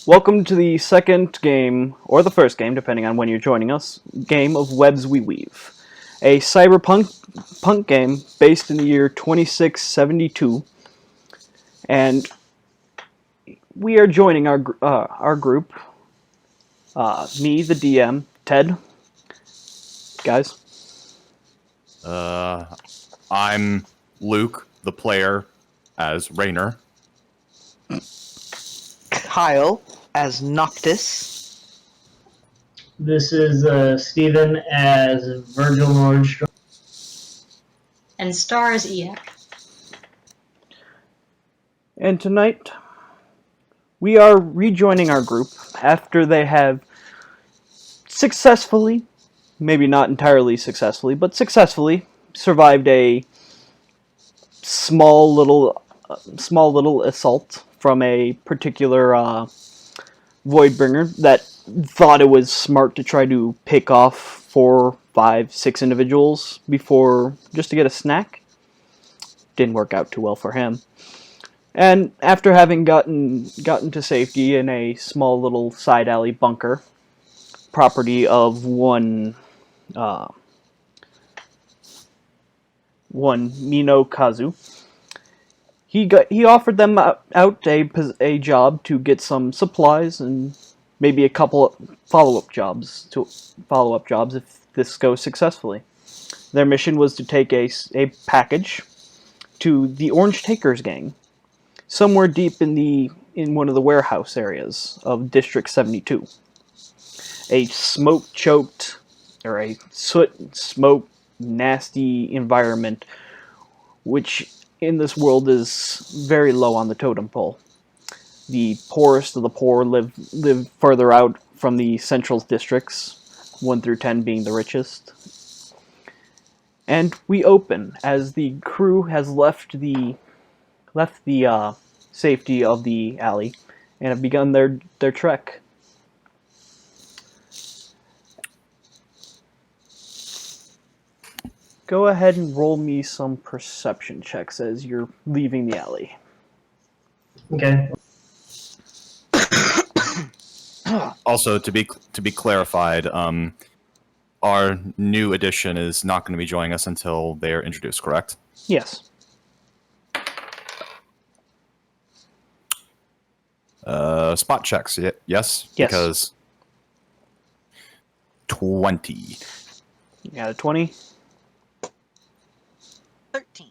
Welcome to the second game, or the first game, depending on when you're joining us, game of Webs We Weave. A cyberpunk game based in the year 2672, and we are joining our group, me, the DM, Ted, guys. I'm Luke, the player, as Raynor. Kyle as Noctis. This is Steven as Virgil Nordstrom. And Star is EAC. And tonight, we are rejoining our group after they have successfully, maybe not entirely successfully, but successfully survived a small little assault from a particular Voidbringer that thought it was smart to try to pick off 4, 5, 6 individuals before just to get a snack. Didn't work out too well for him. And after having gotten to safety in a small little side alley bunker, property of one Mino Kazu, he offered them out a job to get some supplies and maybe a couple follow-up jobs if this goes successfully. Their mission was to take a package to the Orange Takers gang, somewhere deep in one of the warehouse areas of District 72. A smoke-choked, or a soot-smoke nasty environment, which in this world is very low on the totem pole. The poorest of the poor live further out from the central districts, 1 through 10 being the richest. And we open as the crew has left the safety of the alley and have begun their trek. Go ahead and roll me some perception checks as you're leaving the alley. Okay. Also, to be clarified, our new addition is not going to be joining us until they are introduced, correct? Yes. Spot checks, yes? Yes. Because 20. You got a 20? 13.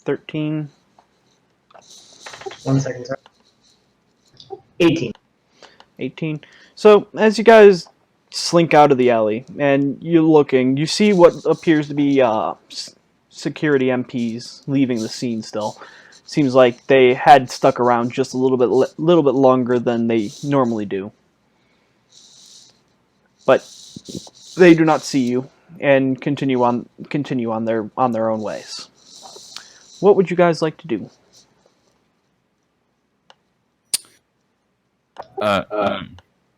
13? 1 second, sorry. 18. 18. So, as you guys slink out of the alley, and you're looking, you see what appears to be security MPs leaving the scene still. Seems like they had stuck around just a little bit longer than they normally do. But they do not see you and continue on their own ways. What would you guys like to do?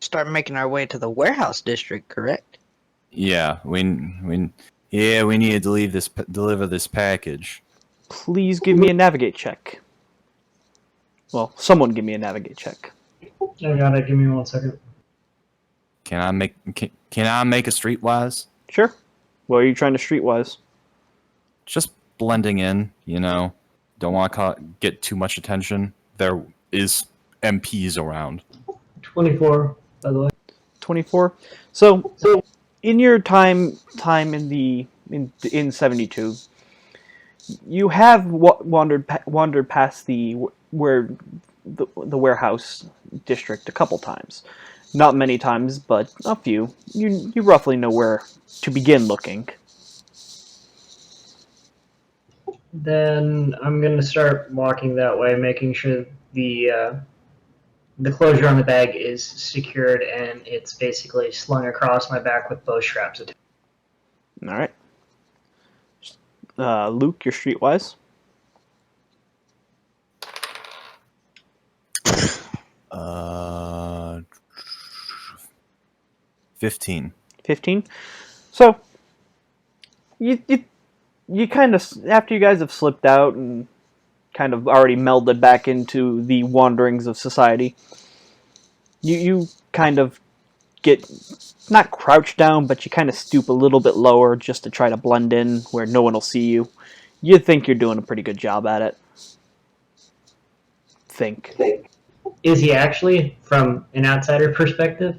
Start making our way to the warehouse district, correct? Yeah, we need to deliver this package. Please give me a navigate check. Well, someone give me a navigate check. Oh, got it. Give me 1 second. Can I make a streetwise? Sure. What are you trying to streetwise? Just blending in, Don't want to get too much attention. There is MPs around. 24, by the way. 24. So in your time in 72, you have wandered past the warehouse district a couple times. Not many times, but a few. You roughly know where to begin looking. Then I'm going to start walking that way, making sure the closure on the bag is secured and it's basically slung across my back with bow straps attached. All right. Luke, you're streetwise. 15. 15. So you kind of, after you guys have slipped out and kind of already melded back into the wanderings of society, You kind of get not crouch down, but you kind of stoop a little bit lower just to try to blend in where no one will see you. You think you're doing a pretty good job at it. Think. Is he actually, from an outsider perspective?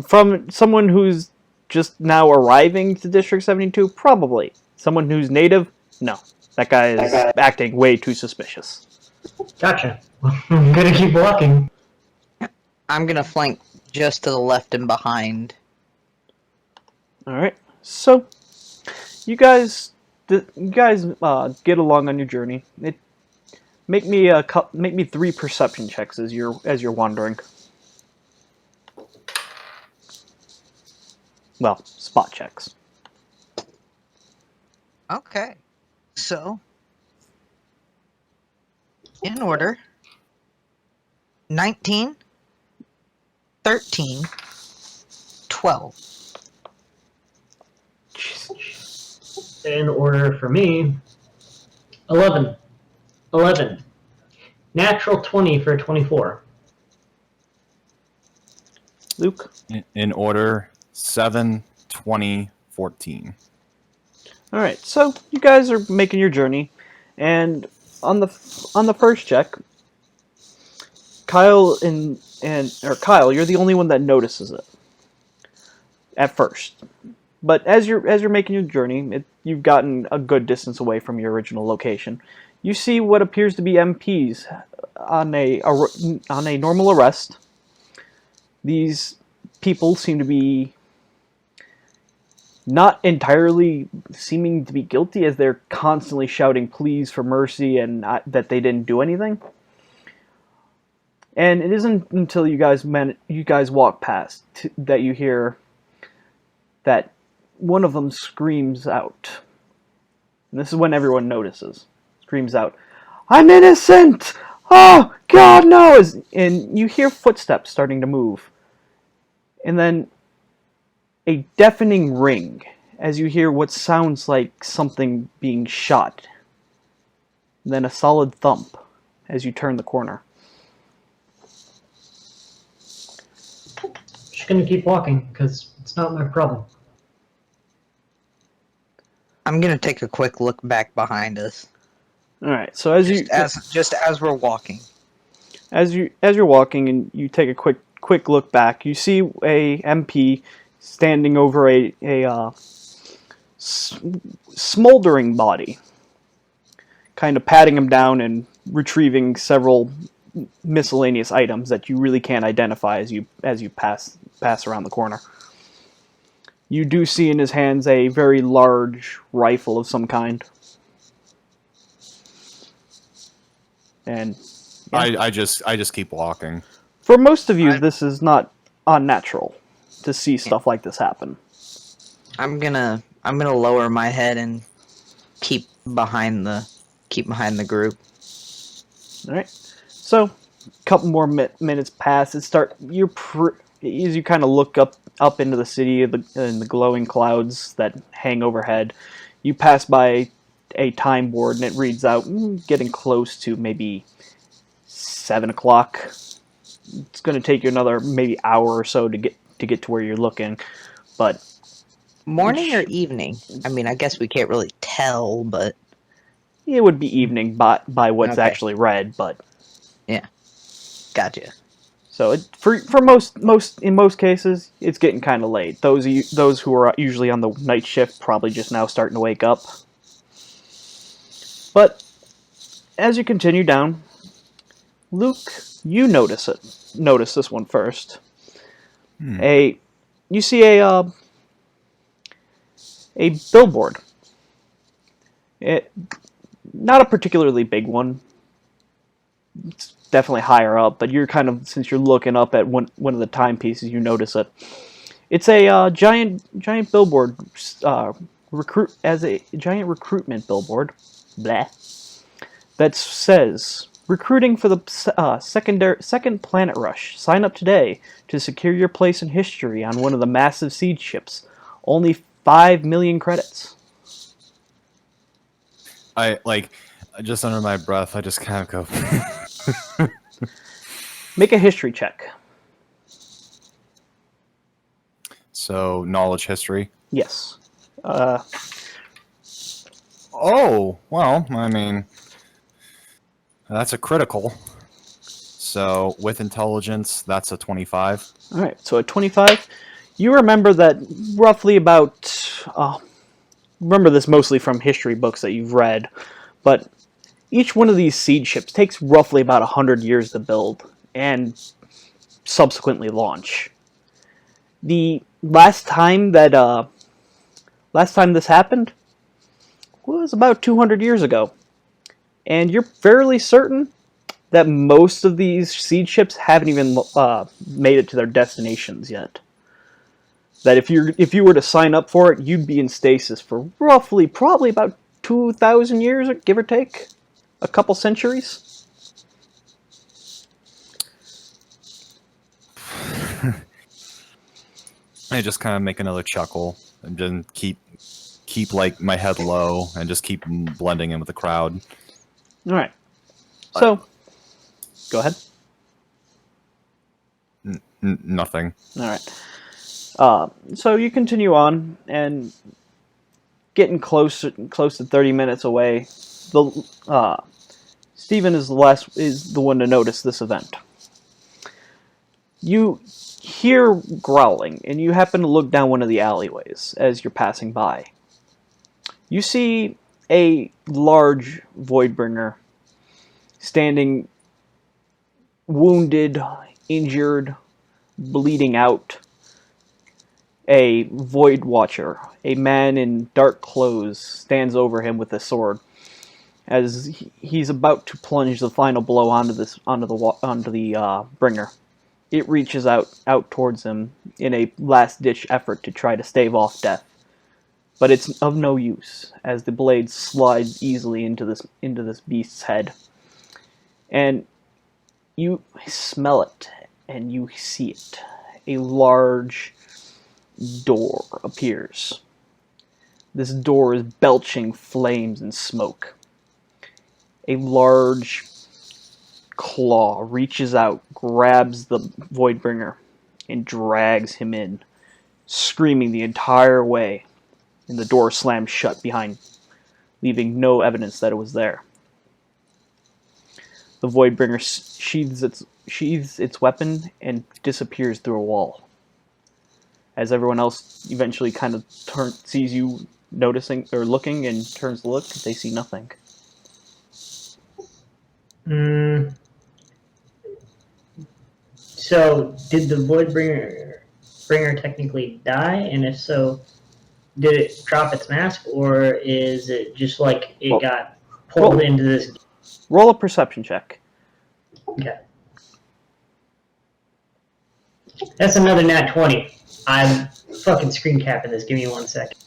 From someone who's just now arriving to District 72, probably. Someone who's native, no. That guy is acting way too suspicious. Gotcha. I'm gonna keep walking. I'm gonna flank just to the left and behind. Alright, so you guys get along on your journey. Make me 3 perception checks as you're wandering. Well, spot checks. Okay. So, in order, 19, 13, 12. In order for me, 11. 11. Natural 20 for 24. Luke? In order, 7, 20, 14. Alright, so you guys are making your journey, and on the first check, Kyle, you're the only one that notices it at first. But as you're making your journey, you've gotten a good distance away from your original location. You see what appears to be MPs on a normal arrest. These people seem to be not entirely seeming to be guilty, as they're constantly shouting pleas for mercy and that they didn't do anything. And it isn't until you guys walk past that you hear that one of them screams out. And this is when everyone notices. Screams out, "I'm innocent! Oh, God, no!" And you hear footsteps starting to move. And then a deafening ring as you hear what sounds like something being shot. Then a solid thump as you turn the corner. Just gonna keep walking, because it's not my problem. I'm gonna take a quick look back behind us. Alright, so as we're walking. As you're walking and you take a quick look back, you see a MP standing over a smoldering body, kind of patting him down and retrieving several miscellaneous items that you really can't identify as you pass around the corner. You do see in his hands a very large rifle of some kind. And yeah. I just keep walking. For most of you, this is not unnatural to see stuff like this happen. I'm gonna lower my head and keep behind the group. All right. So, a couple more minutes pass. As you kind of look up into the city and the glowing clouds that hang overhead. You pass by a time board and it reads out getting close to maybe 7 o'clock. It's going to take you another maybe hour or so to get to where you're looking, but morning or evening? I mean, I guess we can't really tell, but it would be evening by what's actually read. But yeah, gotcha. So for most cases, it's getting kind of late. Those who are usually on the night shift probably just now starting to wake up. But as you continue down, Luke, you notice this one first. You see a billboard. Not a particularly big one. It's definitely higher up, but since you're looking up at one of the timepieces, you notice it. It's a giant billboard, giant recruitment billboard, that says, "Recruiting for the second Planet Rush. Sign up today to secure your place in history on one of the massive siege ships. Only 5 million credits." Just under my breath, I just kind of go. Make a history check. So knowledge history. Yes. Oh, well, I mean, that's a critical. So with intelligence, that's a 25. All right. So at 25, you remember that roughly about. Remember this mostly from history books that you've read, but each one of these siege ships takes roughly about 100 years to build and subsequently launch. The last time this happened was about 200 years ago, and you're fairly certain that most of these siege ships haven't even made it to their destinations yet. That if you were to sign up for it, you'd be in stasis for roughly probably about 2,000 years, give or take, a couple centuries. I just kind of make another chuckle and then keep like my head low and just keep blending in with the crowd. All right. So, go ahead. Nothing. All right. So you continue on and getting close to 30 minutes away. Stephen is the one to notice this event. You hear growling, and you happen to look down one of the alleyways as you're passing by. You see a large Voidbringer standing wounded, injured, bleeding out. A Void Watcher, a man in dark clothes, stands over him with a sword as he's about to plunge the final blow onto the bringer. It reaches out towards him in a last-ditch effort to try to stave off death, but it's of no use as the blade slides easily into this beast's head, and you smell it and you see it. A large door appears. This door is belching flames and smoke. A large claw reaches out, grabs the Voidbringer, and drags him in, screaming the entire way, and the door slams shut behind, leaving no evidence that it was there. The Voidbringer sheathes its weapon and disappears through a wall. As everyone else eventually kind of sees you noticing or looking and turns to look, they see nothing. So, did the Voidbringer technically die? And if so, did it drop its mask, or is it just like it got pulled into this? Roll a perception check. Okay. That's another nat 20. I'm fucking screen capping this. Give me 1 second.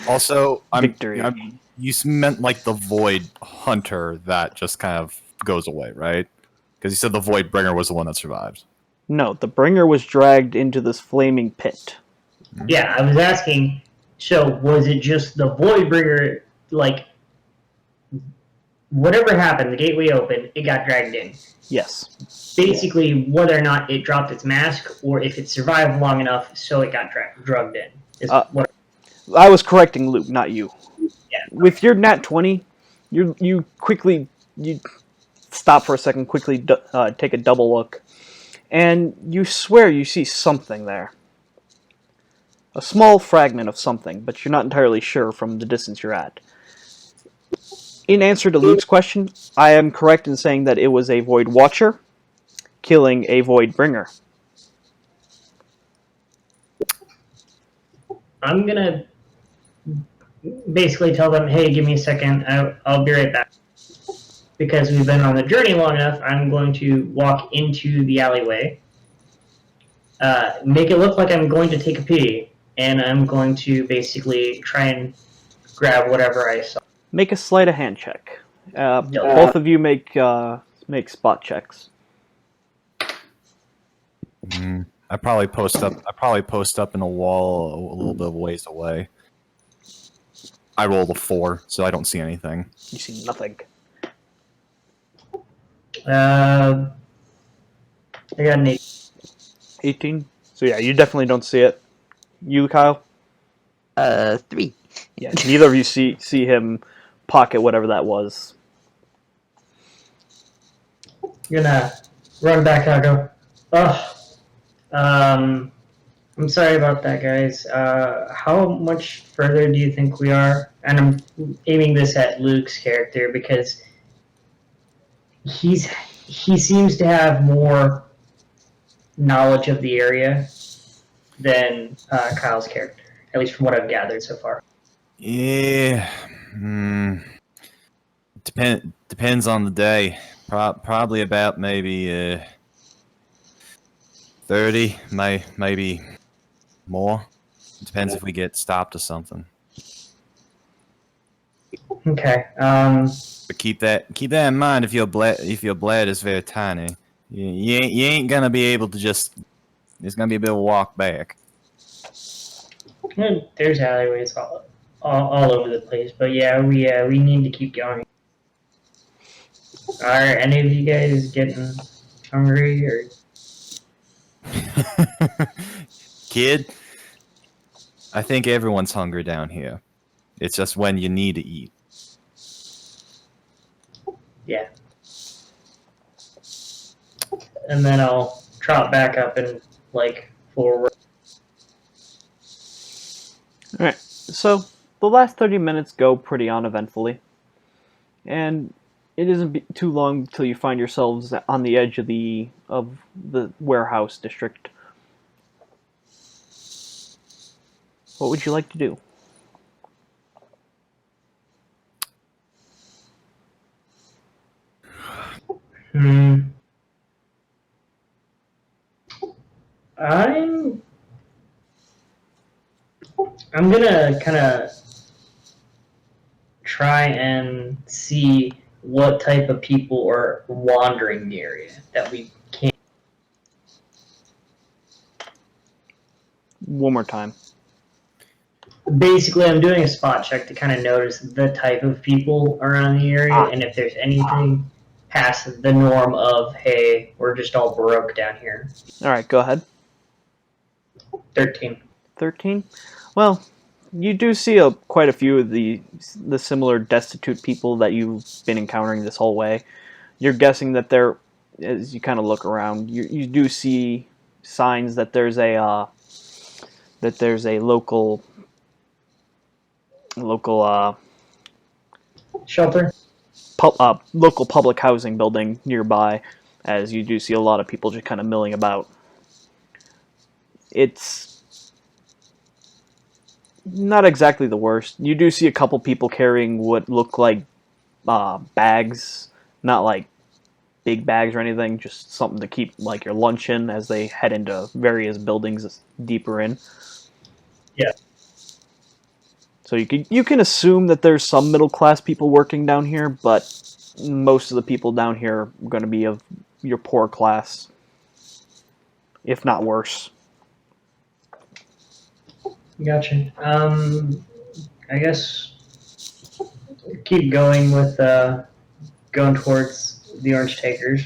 Also, Victory. You meant like the Void Hunter that just kind of goes away, right? Because you said the Void Bringer was the one that survived. No, the bringer was dragged into this flaming pit. Yeah, I was asking, so was it just the Voidbringer, like, whatever happened, the gateway opened, it got dragged in? Yes. Basically, whether or not it dropped its mask, or if it survived long enough so it got drugged in. I was correcting Luke, not you. Yeah. With your nat 20, you stop for a second, quickly take a double look, and you swear you see something there. A small fragment of something, but you're not entirely sure from the distance you're at. In answer to Luke's question, I am correct in saying that it was a Void Watcher killing a Void Bringer. I'm gonna basically tell them, hey, give me a second, I'll be right back. Because we've been on the journey long enough, I'm going to walk into the alleyway, make it look like I'm going to take a pee, and I'm going to basically try and grab whatever I saw. Make a sleight of hand check. Both of you make spot checks. I probably post up in a wall a little bit of ways away. I rolled a 4, so I don't see anything. You see nothing. I got an 8. 18? So yeah, you definitely don't see it. You, Kyle? 3. Yeah. Neither of you see him pocket whatever that was. I'm gonna run back out and go, oh, I'm sorry about that, guys. How much further do you think we are? And I'm aiming this at Luke's character because he seems to have more knowledge of the area than Kyle's character, at least from what I've gathered so far. Yeah. Depends on the day. Probably about maybe 30, maybe more. Depends if we get stopped or something. Okay. But keep that in mind if your blade is very tiny. You ain't gonna be able to just. There's gonna be a bit of a walk back. There's alleyways all over the place, but yeah, we need to keep going. Are any of you guys getting hungry or? Kid, I think everyone's hungry down here. It's just when you need to eat. Yeah. And then I'll trot back up and forward. Alright, so the last 30 minutes go pretty uneventfully. And it isn't too long until you find yourselves on the edge of the warehouse district. What would you like to do? I'm gonna kind of try and see what type of people are wandering the area that we can't. One more time. Basically, I'm doing a spot check to kind of notice the type of people around the area and if there's anything past the norm of, hey, we're just all broke down here. Alright, go ahead. 13. 13? Well, you do see quite a few of the similar destitute people that you've been encountering this whole way. You're guessing that there, as you kind of look around, you do see signs that there's a local Shelter? local public housing building nearby, as you do see a lot of people just kind of milling about. It's not exactly the worst. You do see a couple people carrying what look like bags, not like big bags or anything, just something to keep like your lunch in as they head into various buildings deeper in. Yeah. So you can assume that there's some middle class people working down here, but most of the people down here are going to be of your poor class, if not worse. Gotcha. I guess keep going with going towards the Orange Takers.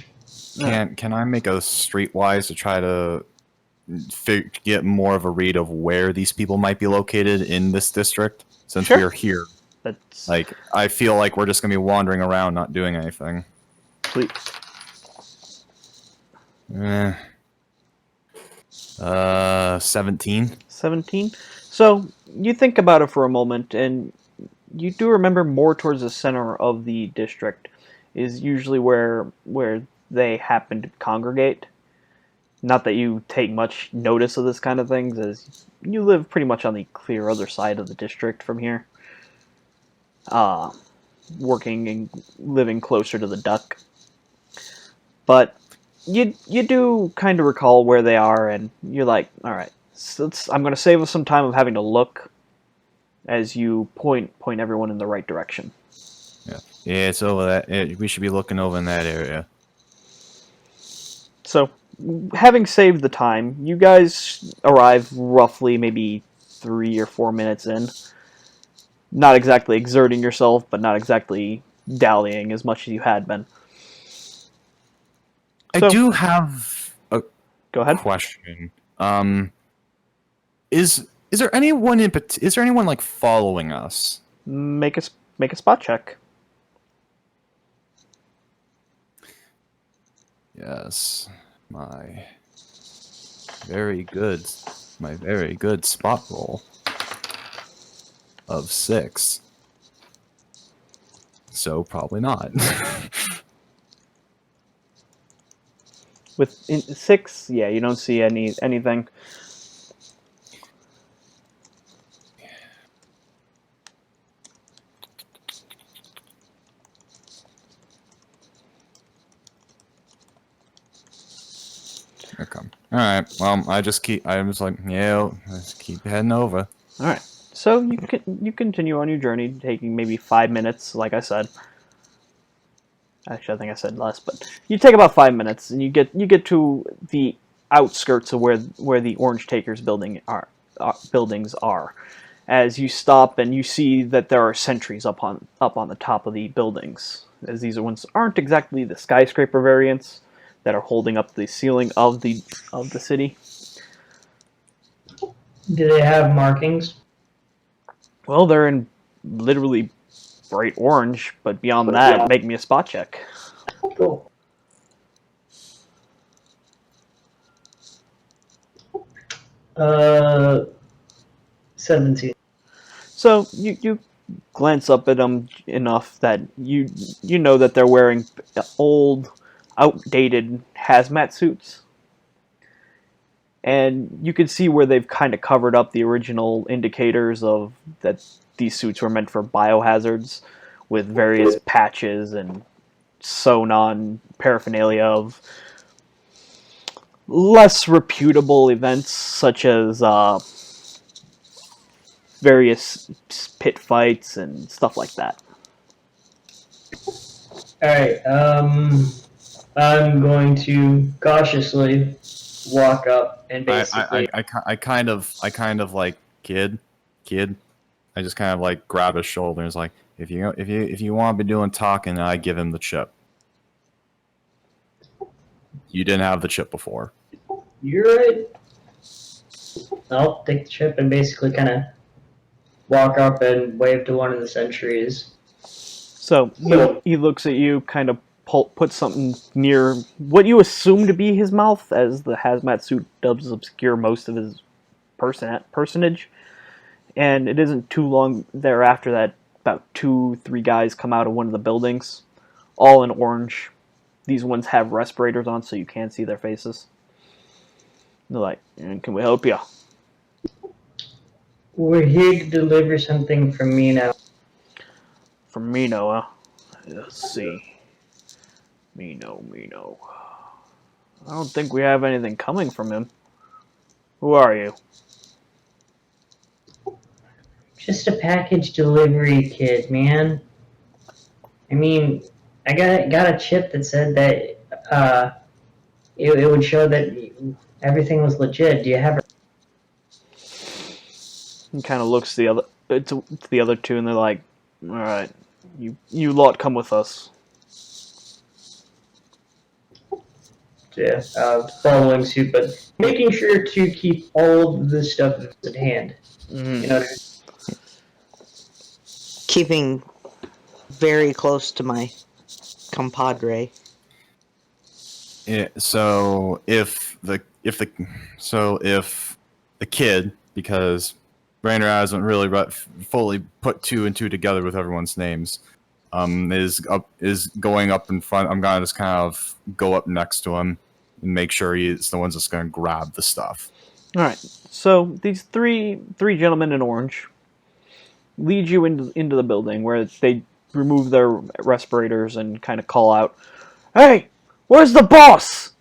Can I make a streetwise to try to get more of a read of where these people might be located in this district? Since Sure. we're here, That's I feel like we're just gonna be wandering around, not doing anything. please. 17. 17. So you think about it for a moment, and you do remember more towards the center of the district is usually where they happen to congregate. Not that you take much notice of this kind of things, as you live pretty much on the clear other side of the district from here. Working and living closer to the Duck. But you do kind of recall where they are, and you're like, all right, so I'm going to save us some time of having to look as you point everyone in the right direction. Yeah, it's over that. We should be looking over in that area. So, having saved the time, you guys arrive roughly maybe 3 or 4 minutes in. Not exactly exerting yourself, but not exactly dallying as much as you had been. I So- do have a Go ahead. question. Is there anyone is there anyone like following us? Make a spot check. Yes, my very good spot roll of 6. So probably not. With 6, yeah, you don't see anything. Okay. All right. Well, I was like, yeah, let's keep heading over. All right. So you continue on your journey, taking maybe 5 minutes, like I said. Actually, I think I said less, but you take about 5 minutes, and you get to the outskirts of where the Orange Takers buildings are. As you stop and you see that there are sentries up on the top of the buildings, as these ones aren't exactly the skyscraper variants that are holding up the ceiling of the city. Do they have markings? Well, they're in literally bright orange, but beyond that, make me a spot check. Cool. Uh, 17. So you glance up at them enough that you know that they're wearing old, outdated hazmat suits, and you can see where they've kind of covered up the original indicators of that these suits were meant for biohazards, with various patches and sewn on paraphernalia of less reputable events, such as various pit fights and stuff like that. Alright, I'm going to cautiously walk up and basically... I kind of like kid. I just kind of like grab his shoulder and is like, if you want to be doing talking, I give him the chip. You didn't have the chip before. You're right. I'll take the chip and basically kind of walk up and wave to one of the sentries. So he looks at you, kind of puts something near what you assume to be his mouth, as the hazmat suit does obscure most of his personage. And it isn't too long thereafter that about 2-3 guys come out of one of the buildings, all in orange. These ones have respirators on, so you can't see their faces. They're like, "Can we help you?" We're here to deliver something from Mina. From Mino, huh? Let's see. Mino. I don't think we have anything coming from him. Who are you? Just a package delivery kid, man. I mean, I got a chip that said that it would show that everything was legit. Do you have? He kind of looks to the other two, and they're like, "All right, you lot come with us." Yeah, following suit, but making sure to keep all the stuff at hand. Mm-hmm. You know, Keeping very close to my compadre. Yeah, so if the kid, because Brander hasn't really fully put 2 and 2 together with everyone's names, is going up in front. I'm gonna just kind of go up next to him and make sure he's the ones that's gonna grab the stuff. All right. So these three gentlemen in orange lead you into the building, where they remove their respirators and kind of call out, "Hey, where's the boss?"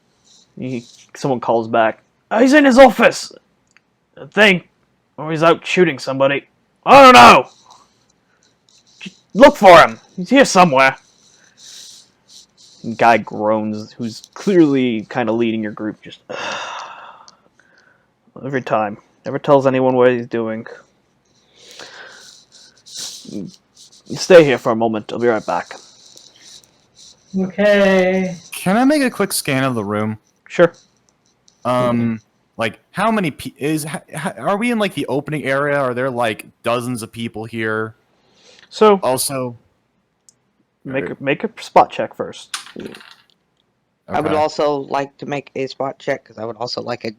Someone calls back, "He's in his office, I think, or he's out shooting somebody. I don't know. Just look for him. He's here somewhere." And guy groans, who's clearly kind of leading your group, just every time. Never tells anyone what he's doing. Stay here for a moment. I'll be right back. okay. Can I make a quick scan of the room? Sure. like how many are we in like the opening area? Are there like dozens of people here? So Also, make a spot check first. I would okay. also like to make a spot check because I would also like a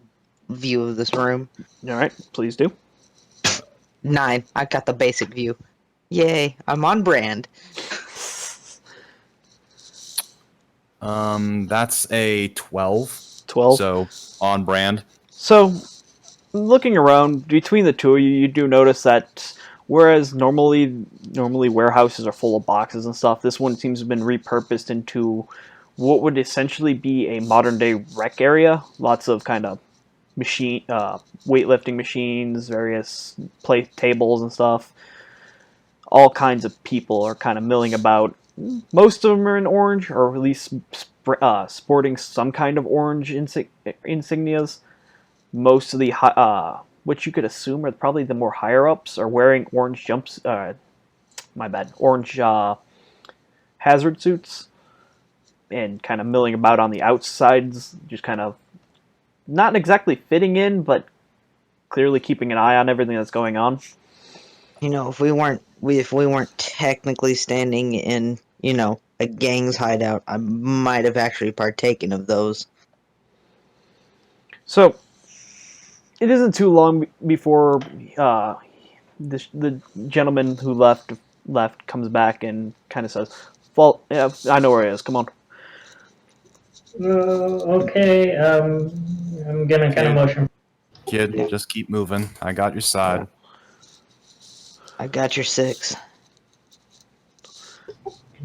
view of this room. All right, please do. 9. I got the basic view. Yay! I'm on brand. That's a 12. 12. So on brand. So, looking around between the two of you, you do notice that whereas normally warehouses are full of boxes and stuff, this one seems to have been repurposed into what would essentially be a modern day rec area. Lots of kind of weightlifting machines, various play tables and stuff. All kinds of people are kind of milling about. Most of them are in orange, or at least sporting some kind of orange insignias. Most of the which you could assume are probably the more higher ups, are wearing orange orange hazard suits, and kind of milling about on the outsides, just kind of not exactly fitting in, but clearly keeping an eye on everything that's going on. You know, if we weren't technically standing in, a gang's hideout, I might have actually partaken of those. So it isn't too long before the gentleman who left comes back and kind of says, "Well, yeah, I know where he is. Come on." Okay. I'm gonna kind of motion. Kid, just keep moving. I got your side. I got your 6.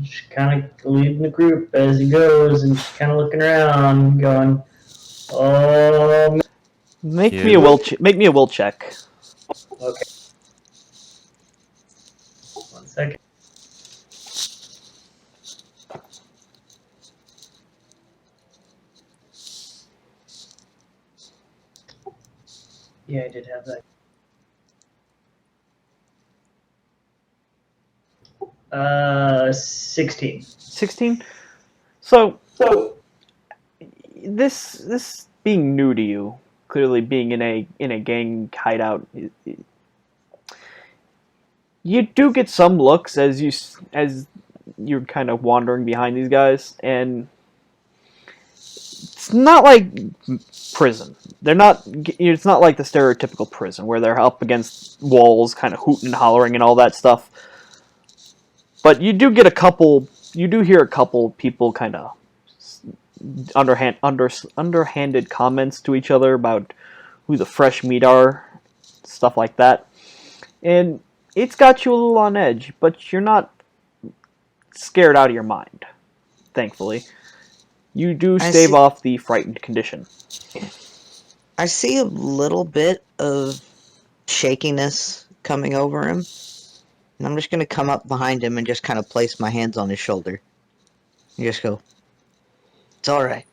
Just kind of leading the group as he goes, and just kind of looking around, going, "Oh, man." Make Kid. me a will check. Okay. 1 second. Yeah, I did have that. 16. 16. So this being new to you, clearly being in a gang hideout, you do get some looks as you're kind of wandering behind these guys, and it's not like prison. They're not. It's not like the stereotypical prison where they're up against walls, kind of hooting and hollering and all that stuff. But you do get a couple. You do hear a couple people kind of underhanded comments to each other about who the fresh meat are, stuff like that, and it's got you a little on edge. But you're not scared out of your mind. Thankfully, you do stave off the frightened condition. I see a little bit of shakiness coming over him. And I'm just going to come up behind him and just kind of place my hands on his shoulder. And just go, "It's alright.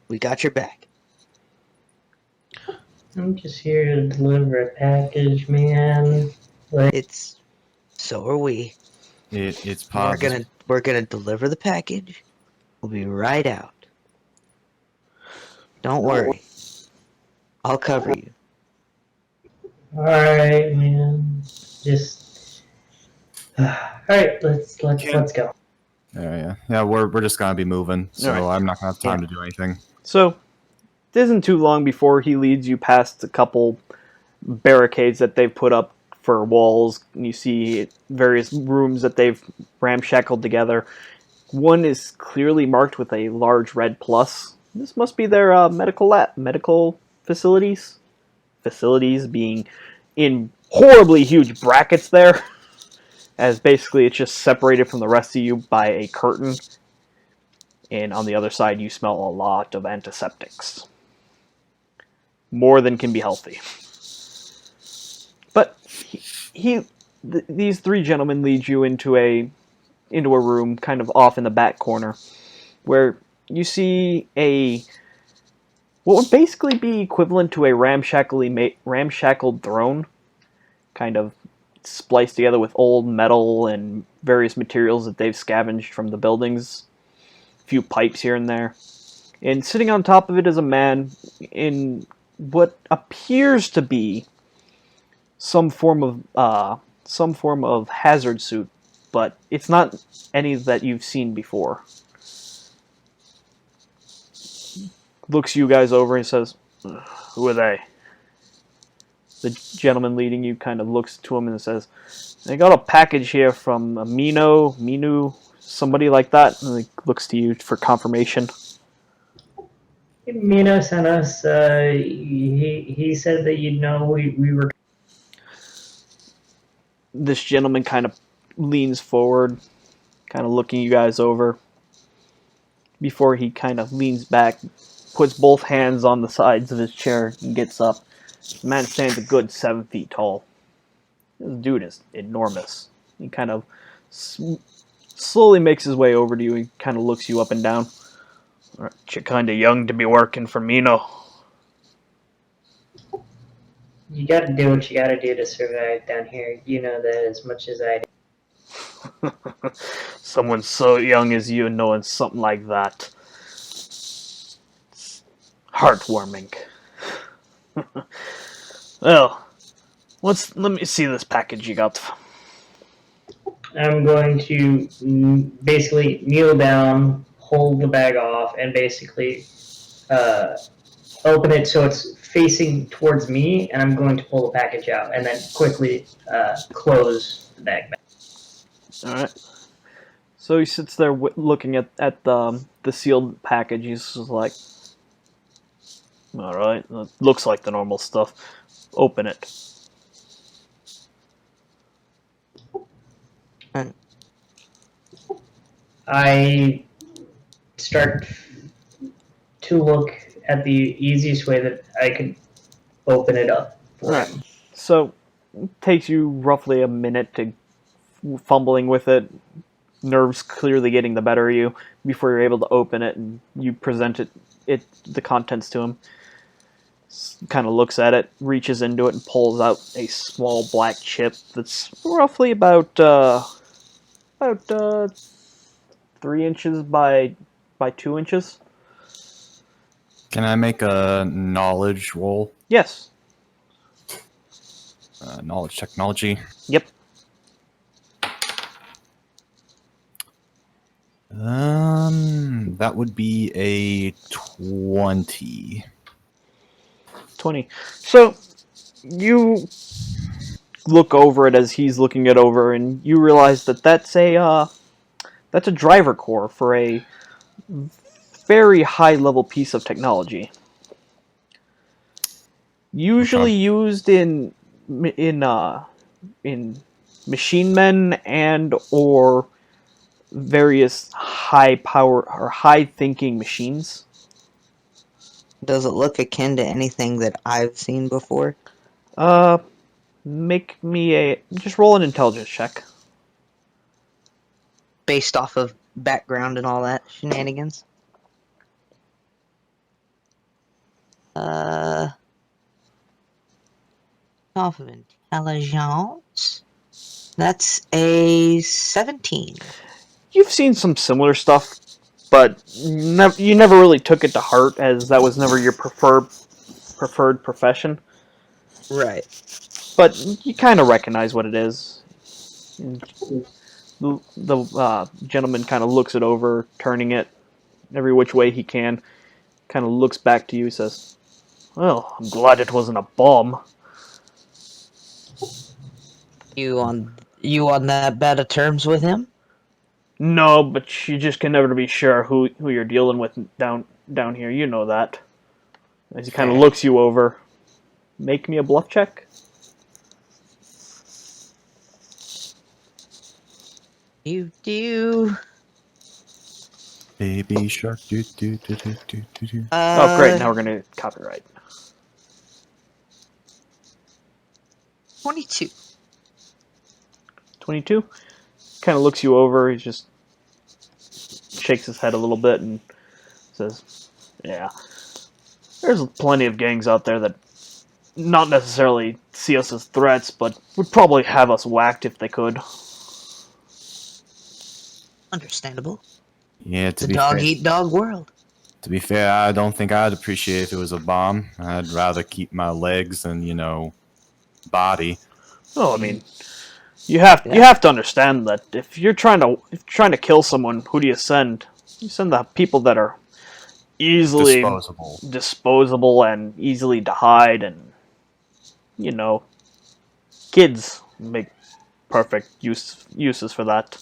We got your back." I'm just here to deliver a package, man. So are we. It's positive. We're gonna deliver the package. We'll be right out. Don't worry. I'll cover you. Alright, man. Just. Alright, let's go. Yeah. We're just gonna be moving, so Alright. I'm not gonna have time to do anything. So it isn't too long before he leads you past a couple barricades that they've put up for walls, and you see various rooms that they've ramshackled together. One is clearly marked with a large red plus. This must be their medical facilities. Facilities being in horribly huge brackets there, as basically it's just separated from the rest of you by a curtain. And on the other side, you smell a lot of antiseptics. More than can be healthy. But these three gentlemen lead you into a room kind of off in the back corner, where you see what would basically be equivalent to a ramshackled throne, kind of spliced together with old metal and various materials that they've scavenged from the buildings, a few pipes here and there. And sitting on top of it is a man in what appears to be some form of hazard suit, but it's not any that you've seen before. Looks you guys over and says, "Who are they?" The gentleman leading you kind of looks to him and says, "I got a package here from Minu, somebody like that." And he looks to you for confirmation. Mino sent us. He said that you'd know we were. This gentleman kind of leans forward, kind of looking you guys over. Before he kind of leans back, puts both hands on the sides of his chair and gets up. The man stands a good 7 feet tall. This dude is enormous. He kind of slowly makes his way over to you and kind of looks you up and down. Aren't you kind of young to be working for Mino? You got to do what you got to do to survive down here. You know that as much as I do. Someone so young as you knowing something like that. It's heartwarming. Well, let me see this package you got. I'm going to basically kneel down, hold the bag off, and basically open it so it's facing towards me, and I'm going to pull the package out and then quickly close the bag back. Alright. So he sits there looking at the sealed package. He's just like, alright, looks like the normal stuff. Open it. I start to look at the easiest way that I could open it up for Alright. him. So it takes you roughly a minute to fumbling with it, nerves clearly getting the better of you before you're able to open it, and you present the contents to him. Kind of looks at it, reaches into it, and pulls out a small black chip that's roughly about 3 inches by 2 inches. Can I make a knowledge roll? Yes. Knowledge technology. Yep. That would be a 20. 20. So you look over it as he's looking it over, and you realize that that's a driver core for a very high level piece of technology. Usually used in machine men and or various high power or high thinking machines. Does it look akin to anything that I've seen before? Make me just roll an intelligence check. Based off of background and all that shenanigans? Off of intelligence? That's a 17. You've seen some similar stuff, but you never really took it to heart, as that was never your preferred profession. Right. But you kind of recognize what it is. The gentleman kind of looks it over, turning it every which way he can. Kind of looks back to you, says, "Well, I'm glad it wasn't a bomb." You on that bad of terms with him? No, but you just can never be sure who you're dealing with down here. You know that. As he kind of looks you over. Make me a bluff check. You do. Baby shark. Do, do, do, do, do, do, do. Oh, great. Now we're going to copyright. 22. 22? Kind of looks you over. He just shakes his head a little bit and says, "Yeah, there's plenty of gangs out there that not necessarily see us as threats, but would probably have us whacked if they could." Understandable. Yeah, It's to a be fair, dog-eat-dog world. To be fair, I don't think I'd appreciate if it was a bomb. I'd rather keep my legs than, body. Oh, I mean, you have to understand that if you're trying to kill someone, who do you send? You send the people that are easily disposable and easily to hide, and kids make perfect uses for that.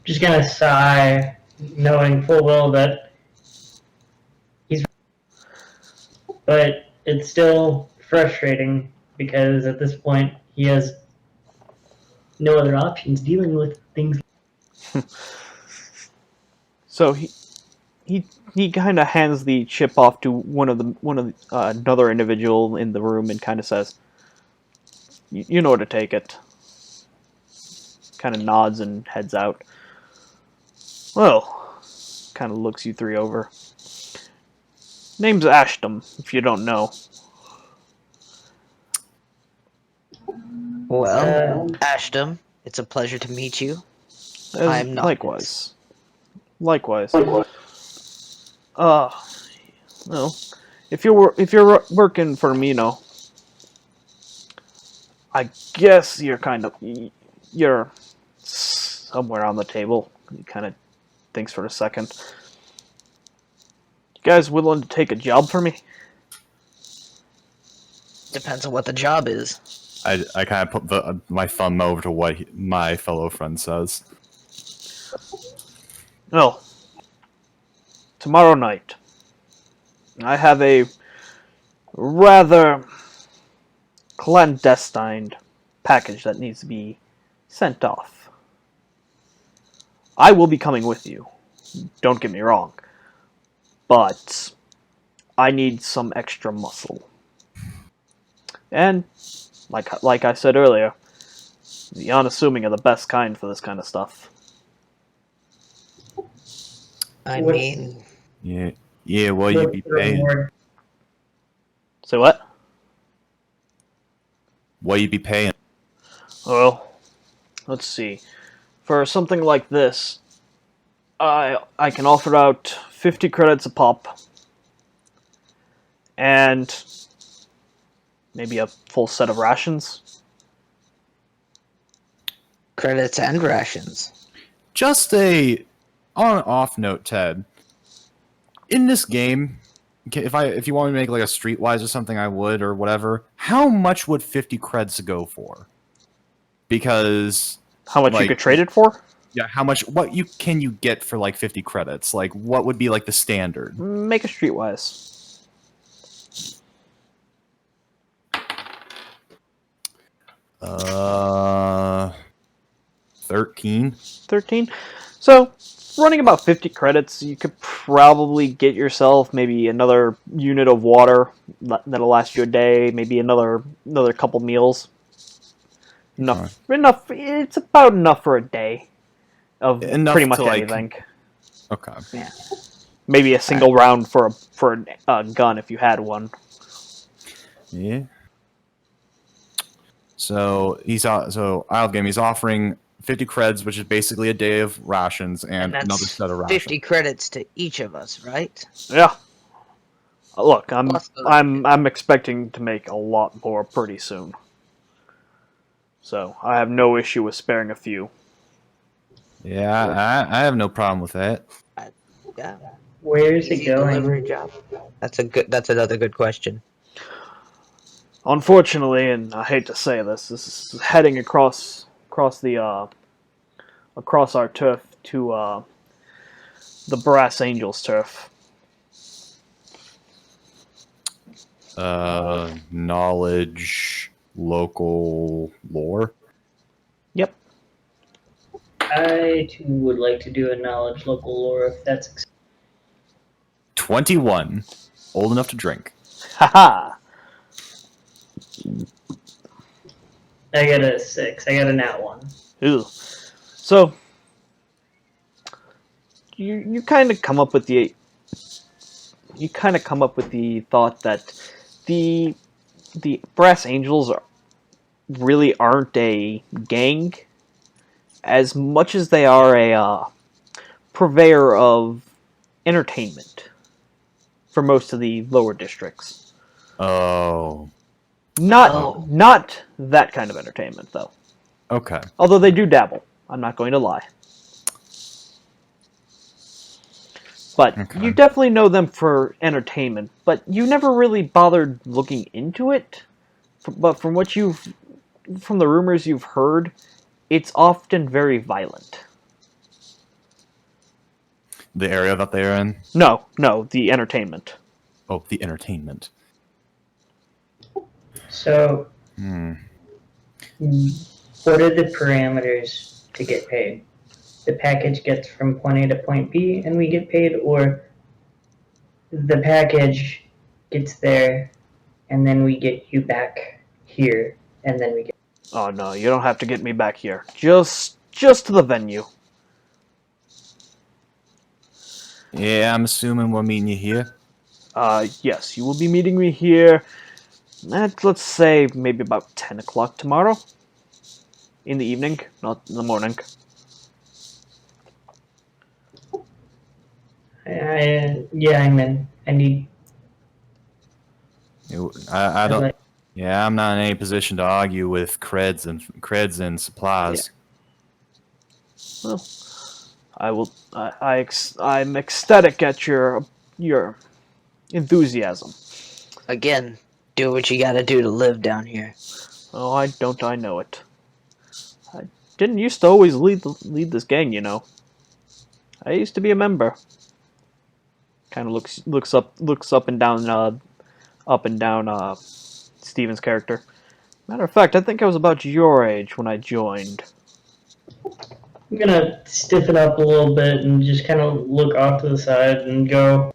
Just gonna sigh, knowing full well that but it's still frustrating because at this point he has no other options dealing with things. So he kind of hands the chip off to another individual in the room and kind of says, "You know where to take it." Kind of nods and heads out. Well, kind of looks you three over. Name's Ashton, if you don't know. Well, Ashton, it's a pleasure to meet you. I'm not. Likewise. No. If you're working for Mino, I guess you're somewhere on the table. He kind of thinks for a second. You guys willing to take a job for me? Depends on what the job is. I kind of put my thumb over to what my fellow friend says. Well, tomorrow night, I have a rather clandestine package that needs to be sent off. I will be coming with you. Don't get me wrong. But I need some extra muscle. And like I said earlier, the unassuming are the best kind for this kind of stuff. I mean, Yeah. Well, you'd be paying. Say what? What you'd be paying? Well, let's see. For something like this, I can offer out 50 credits a pop. And maybe a full set of rations. credits and rations. Just on an off note, Ted. In this game, if you want me to make like a streetwise or something, I would, or whatever. How much would 50 creds go for? Because How much you could trade it for? yeah, how much? Can you get for like 50 credits? Like, what would be like the standard? Make a streetwise. 13. 13. So, running about 50 credits, you could probably get yourself maybe another unit of water that'll last you a day, maybe another couple meals. Enough. It's about enough for a day of Enough pretty much to, anything. Okay. Yeah. Maybe a single round for a gun if you had one. Yeah. So he's offering 50 creds, which is basically a day of rations, and that's another set of rations. 50 credits to each of us, right? Yeah. Look, Plus the- I'm expecting to make a lot more pretty soon. So I have no issue with sparing a few. Yeah, I have no problem with that. Yeah. Where's it Easy going? delivery job. That's another good question. Unfortunately, and I hate to say this is heading across our turf to the Brass Angels turf. Knowledge, local lore. Yep. I too would like to do a knowledge local lore if that's 21. Old enough to drink. Haha. I got a 6. I got a nat 1. Ew. So you kind of come up with the thought that the Brass Angels really aren't a gang. as much as they are a purveyor of entertainment for most of the lower districts. Oh, Not that kind of entertainment, though. okay. Although they do dabble. I'm not going to lie. But Okay. you definitely know them for entertainment, but you never really bothered looking into it. But from the rumors you've heard, it's often very violent. The area that they are in? No, the entertainment. Oh, the entertainment. So, Hmm. what are the parameters to get paid? The package gets from point A to point B and we get paid, or the package gets there and then we get you back here and then we get. Oh no, you don't have to get me back here. Just to the venue. Yeah, I'm assuming we're meeting you here. Yes, you will be meeting me here at, let's say, maybe about 10 o'clock tomorrow. In the evening, not in the morning. I'm in. I need. I don't. like- Yeah, I'm not in any position to argue with creds and supplies. Well, I'm ecstatic at your enthusiasm. Again, do what you gotta do to live down here. Oh, I know it. I didn't used to always lead this gang, you know. I used to be a member. Kind of looks up and down Steven's character. Matter of fact, I think I was about your age when I joined. I'm gonna stiffen up a little bit and just kind of look off to the side and go.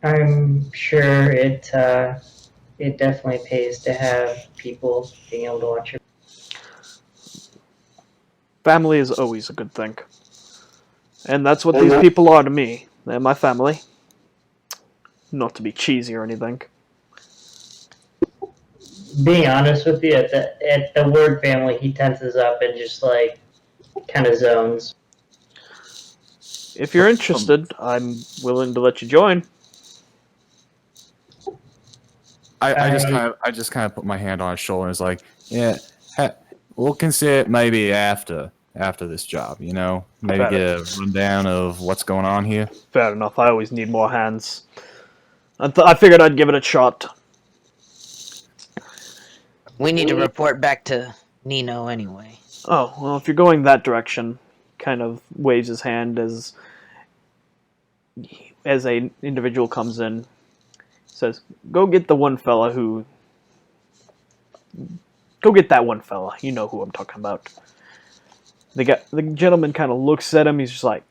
I'm sure it definitely pays to have people being able to watch your. Family is always a good thing. And that's what these people are to me. They're my family. Not to be cheesy or anything. Being honest with you, at the word family, he tenses up and just like kind of zones. If you're interested, I'm willing to let you join. I just kind of put my hand on his shoulder and was like, yeah, we'll consider it maybe after this job, you know, maybe Fair. get a rundown of what's going on here. Fair enough. I always need more hands. I figured I'd give it a shot. We need to report back to Nino anyway. Oh, well, if you're going that direction, kind of waves his hand as a individual comes in, says, go get that one fella. You know who I'm talking about. The gentleman kind of looks at him. He's just like,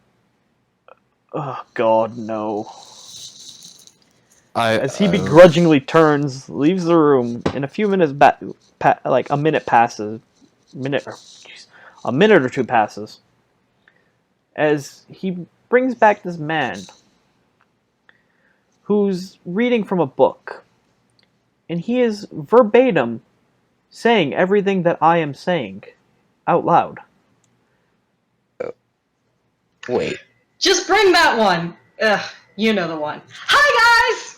oh God, no. As he begrudgingly turns, leaves the room, and a few minutes a minute passes, a minute or two passes, as he brings back this man who's reading from a book, and he is verbatim saying everything that I am saying out loud. Wait. Just bring that one. Ugh, you know the one. Hi, guys!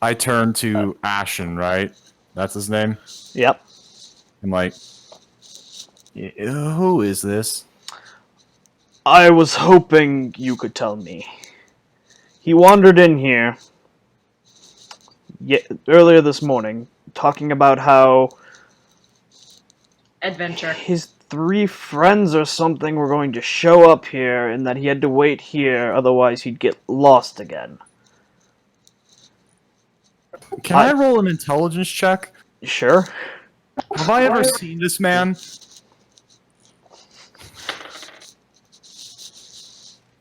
I turn to Ashen, right? That's his name? Yep. I'm like, who is this? I was hoping you could tell me. He wandered in here earlier this morning, talking about how Adventure. his 3 friends or something were going to show up here, and that he had to wait here, otherwise he'd get lost again. Can I roll an intelligence check? Sure. Have I ever seen this man?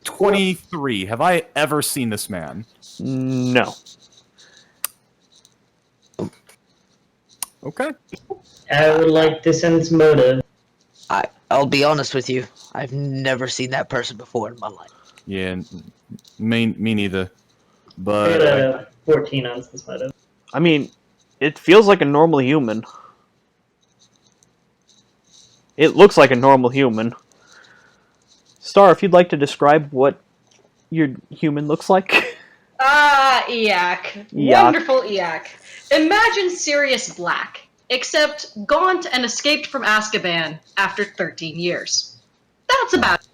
23. Have I ever seen this man? No. Okay. I would like to sense motive. I'll be honest with you. I've never seen that person before in my life. Yeah, me neither. I But got a 14 on sense motive. I mean, it feels like a normal human. It looks like a normal human. Star, if you'd like to describe what your human looks like. Eak. Eak. Wonderful Eak. Imagine Sirius Black, except gaunt and escaped from Azkaban after 13 years. That's about it.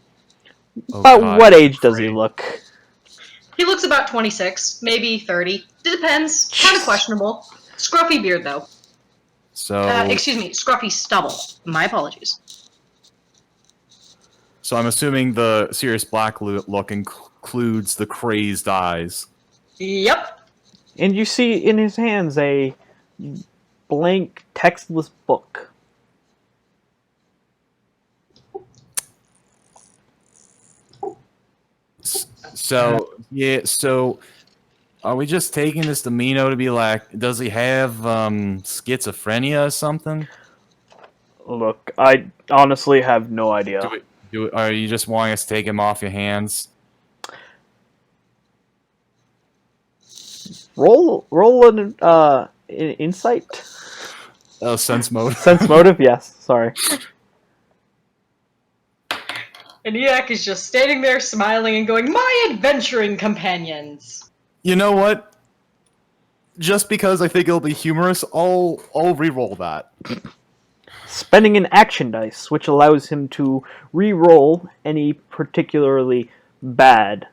Oh, About God. what age does he look? He looks about 26, maybe 30. Depends. Kind of questionable. Scruffy beard, though. So, Excuse me, scruffy stubble. My apologies. so I'm assuming the Sirius Black look includes the crazed eyes. Yep. And you see in his hands a blank, textless book. So, yeah, so are we just taking this to Mino to be like, does he have schizophrenia or something? Look, I honestly have no idea. Are you just wanting us to take him off your hands? Roll an insight. Oh, sense mode. Sense motive, yes. Sorry. And Eak is just standing there smiling and going, "My adventuring companions." You know what? Just because I think it'll be humorous, I'll re-roll that. Spending an action dice, which allows him to re-roll any particularly bad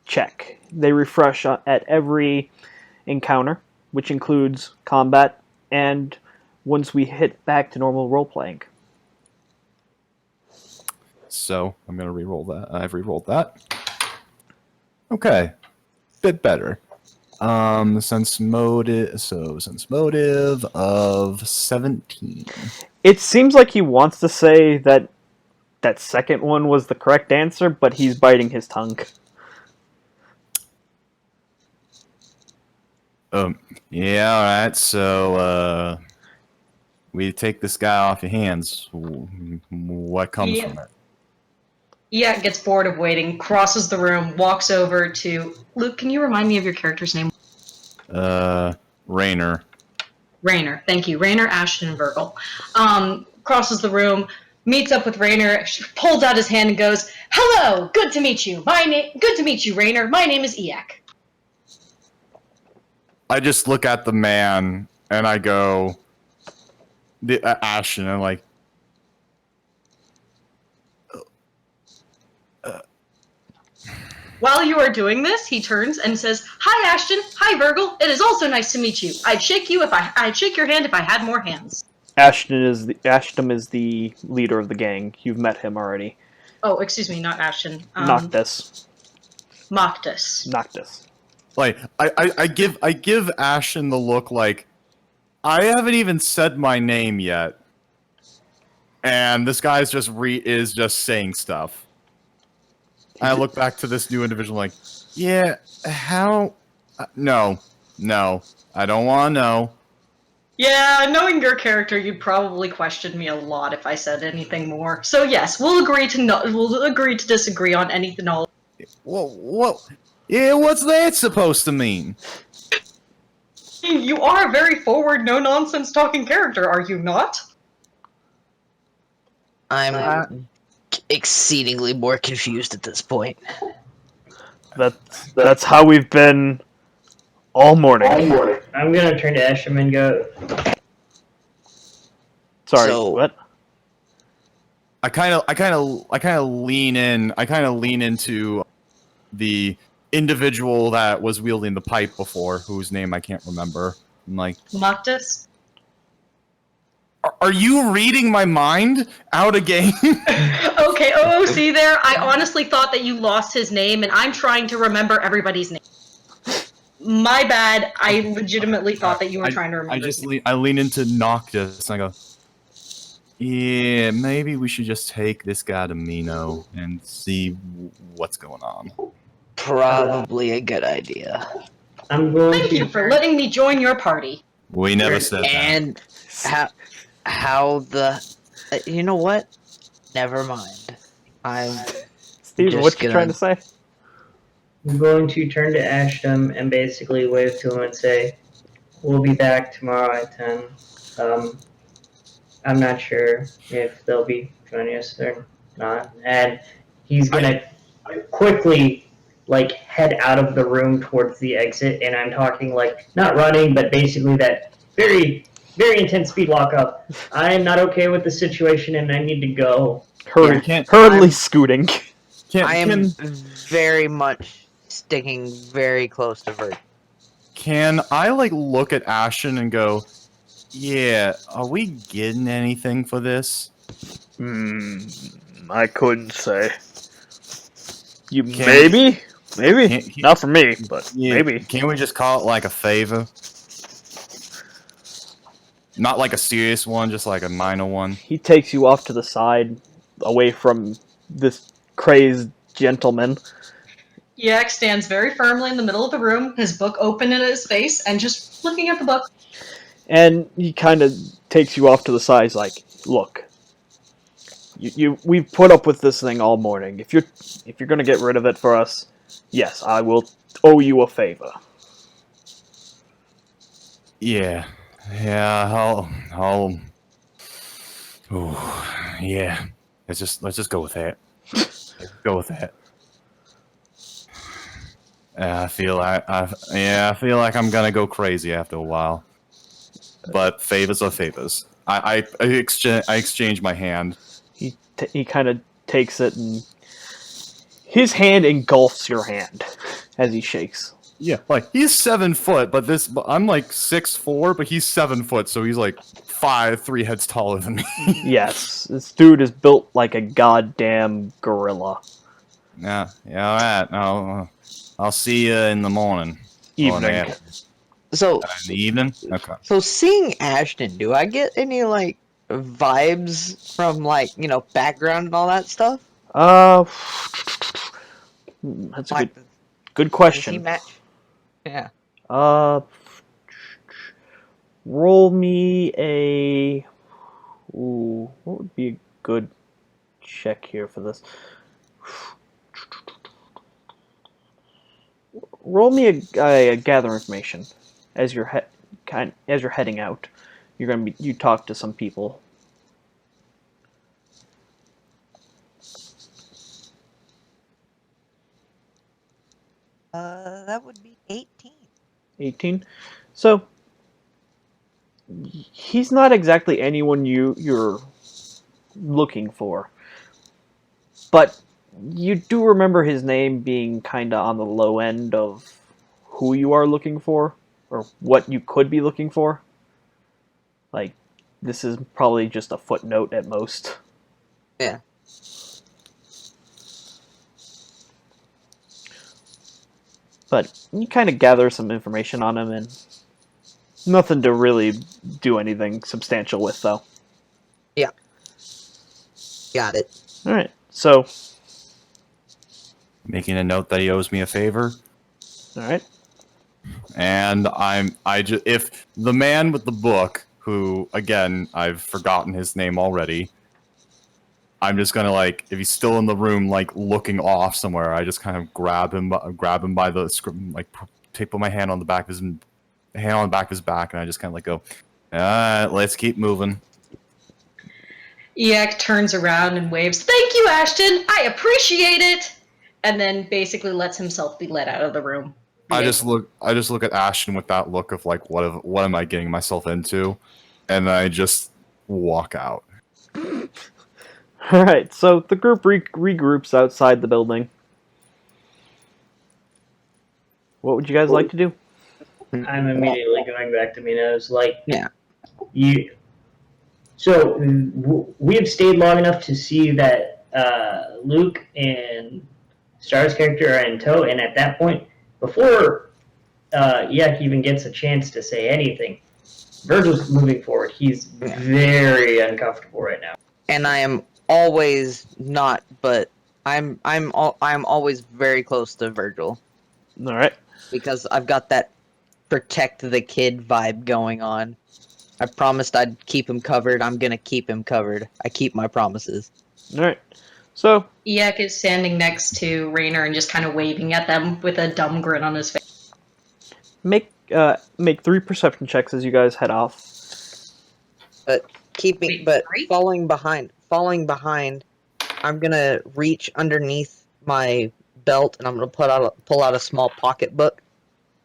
check. They refresh at every encounter, which includes combat, and once we hit back to normal role-playing. So I'm gonna re-roll that. I've re-rolled that. Okay, bit better. Sense motive. So sense motive of 17. It seems like he wants to say that that second one was the correct answer, but he's biting his tongue. Yeah, all right. So we take this guy off your hands. What comes Yeah. from it? Eak gets bored of waiting, crosses the room, walks over to Luke. Can you remind me of your character's name? Rainer. Rainer. Thank you, Rainer, Ashton, and Virgil. Crosses the room, meets up with Rainer, pulls out his hand and goes, "Hello, good to meet you. Good to meet you, Rainer. My name is Eak." I just look at the man and I go, Ashton, and I'm like, While you are doing this, he turns and says, "Hi, Ashton. Hi, Virgil. It is also nice to meet you. I'd shake your hand if I had more hands." Ashton is the leader of the gang. You've met him already. Oh, excuse me, not Ashton. Noctis. Noctis. like I give Ashton the look like I haven't even said my name yet, and this guy's just saying stuff. I look back to this new individual like, yeah, how? No, I don't want to know. Yeah, knowing your character, you'd probably question me a lot if I said anything more. So yes, we'll agree to disagree on anything. All. What? Yeah, what's that supposed to mean? You are a very forward, no-nonsense talking character, are you not? I'm exceedingly more confused at this point. That's how we've been all morning. I'm gonna turn to Esham and go, Sorry, So- what? I kind of lean in. I kind of lean into the individual that was wielding the pipe before, whose name I can't remember. I'm like, Noctis? are you reading my mind out of game? Okay, see there? I honestly thought that you lost his name, and I'm trying to remember everybody's name. My bad. I legitimately thought that you were trying to remember. I lean into Noctis and I go, yeah, maybe we should just take this guy to Mino and see what's going on. Probably a good idea. I'm going Thank to you for letting me join your party. We never said that. And how the... you know what? Never mind. I'm Steven, just what you trying gonna- to say? I'm going to turn to Ashton and basically wave to him and say, "We'll be back tomorrow at 10. I'm not sure if they'll be joining us or not, and he's gonna quickly like head out of the room towards the exit, and I'm talking like not running, but basically that very very intense speed walk up. I'm not okay with the situation, and I need to go. Hurry, Can't- hurriedly I'm- scooting. I am very much sticking very close to Virgil. Can I like look at Ashton and go, yeah, are we getting anything for this? I couldn't say. You Can we- maybe Can't, not for me, but yeah, maybe. Can't we just call it like a favor? Not like a serious one, just like a minor one. He takes you off to the side, away from this crazed gentleman. Yak stands very firmly in the middle of the room, his book open in his face, and just looking at the book. And he kind of takes you off to the side. He's like, "Look, we've put up with this thing all morning. If you're gonna get rid of it for us, yes, I will owe you a favor." Yeah, I'll. Oh, yeah. Let's just go with that. Let's go with that. I feel like I'm gonna go crazy after a while. But favors are favors. I exchange my hand. He kind of takes it, and his hand engulfs your hand as he shakes. Yeah, like he's 7 foot, but I'm like 6'4", but he's 7 foot, so he's like 3 heads taller than me. Yes, this dude is built like a goddamn gorilla. Yeah, all right. I'll see you in the morning. Evening. So, In the evening? Okay. so seeing Ashton, do I get any like vibes from like background and all that stuff? That's a Like, good does he question. match? Yeah. Roll me a. Ooh, what would be a good check here for this? Roll me a gather information as you're as you're heading out. You talk to some people. That would be 18. 18. So he's not exactly anyone you're looking for, but you do remember his name being kind of on the low end of who you are looking for, or what you could be looking for. Like, this is probably just a footnote at most. Yeah. But you kind of gather some information on him, and nothing to really do anything substantial with, though. Yeah. Got it. Alright, so, Making a note that he owes me a favor. alright. And if the man with the book, who again I've forgotten his name already, I'm just gonna like, if he's still in the room, like looking off somewhere, I just kind of grab him by the script, like put my hand on the back of his back, and I just kind of like go, let's keep moving. Yak turns around and waves, "Thank you, Ashton! I appreciate it!" And then basically lets himself be let out of the room. I just look at Ashton with that look of like, what am I getting myself into? And I just walk out. Alright, so the group regroups outside the building. What would you guys like to do? I'm immediately going back to Minos. Like, Yeah. So we've stayed long enough to see that Luke and Star's character are in tow, and at that point, before Yak even gets a chance to say anything, Virgil's moving forward. He's very uncomfortable right now. And I am always not, but I'm always very close to Virgil Alright. because I've got that protect the kid vibe going on. I promised I'd keep him covered. I'm gonna keep him covered. I keep my promises. Alright. So, Yak is standing next to Raynor and just kind of waving at them with a dumb grin on his face. make 3 perception checks as you guys head off. But Right? falling behind, I'm gonna reach underneath my belt and I'm gonna pull out a small pocketbook.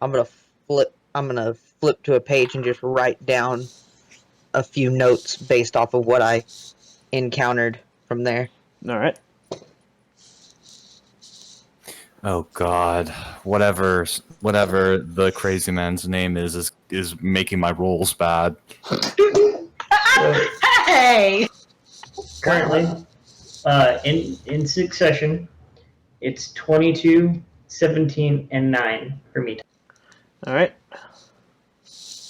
I'm gonna flip to a page and just write down a few notes based off of what I encountered from there. All right. Oh God, whatever the crazy man's name is making my rolls bad. So Hey! currently, in succession, it's 22, 17, and 9 for me. All right.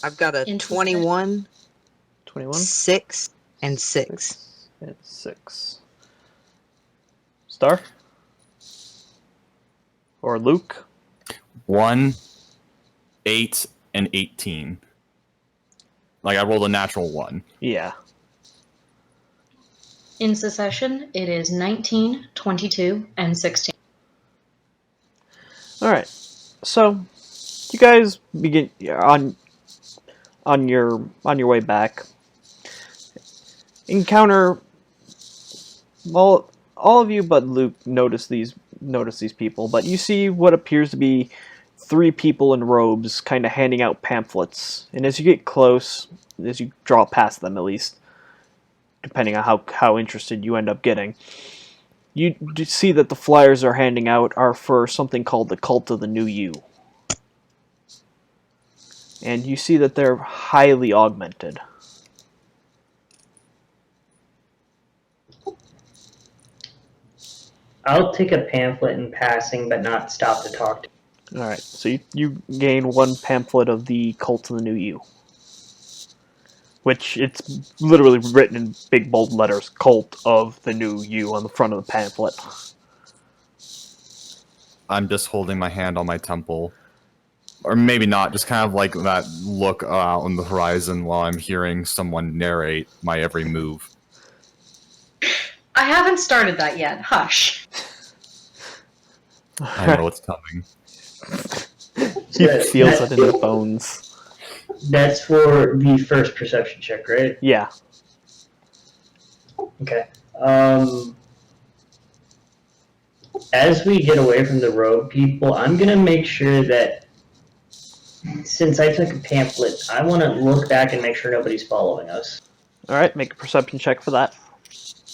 I've got a In 21, 21. 6, and 6. And 6. Star? Or Luke? 1, 8, and 18. Like I rolled a natural 1. Yeah. In succession, it is 19, 22, and 16. All right. So, you guys begin on your way back. Encounter all of you but Luke notice these people, but you see what appears to be 3 people in robes kind of handing out pamphlets. And as you get close, as you draw past them at least, depending on how interested you end up getting, you see that the flyers they're handing out are for something called the Cult of the New You. And you see that they're highly augmented. I'll take a pamphlet in passing, but not stop to talk to. Alright, so you gain 1 pamphlet of the Cult of the New You. Which, it's literally written in big bold letters, Cult of the New You, on the front of the pamphlet. I'm just holding my hand on my temple. Or maybe not, just kind of like that look out on the horizon while I'm hearing someone narrate my every move. I haven't started that yet. Hush. I know it's coming. He feels it in his bones. That's for the first perception check, right? Yeah. Okay. As we get away from the road people, I'm gonna make sure that since I took a pamphlet, I want to look back and make sure nobody's following us. Alright, make a perception check for that.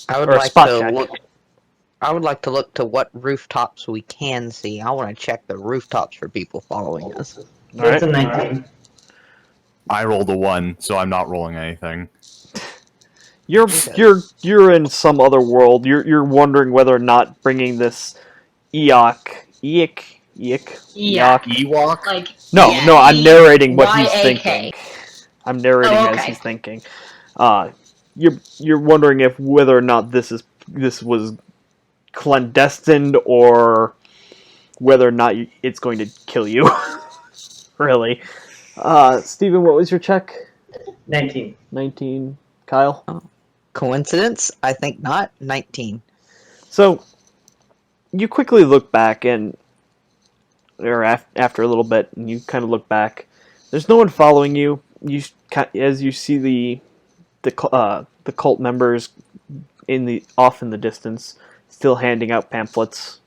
I would Or a like spot to check. look. I would like to look to what rooftops we can see. I want to check the rooftops for people following us. That's Alright. a 19. I rolled a 1, so I'm not rolling anything. You're in some other world. You're wondering whether or not bringing this Eok. Yeah. Ewok? Like, No, yeah, no, I'm narrating what he's Y-A-K. thinking. I'm narrating Oh, as okay. he's thinking. You're wondering if whether or not this was clandestine or whether or not it's going to kill you. Really. Steven, what was your check? 19. 19. Kyle? Coincidence? I think not. 19. So, you quickly look back after a little bit, and you kind of look back. There's no one following you. As you see the cult members off in the distance, still handing out pamphlets.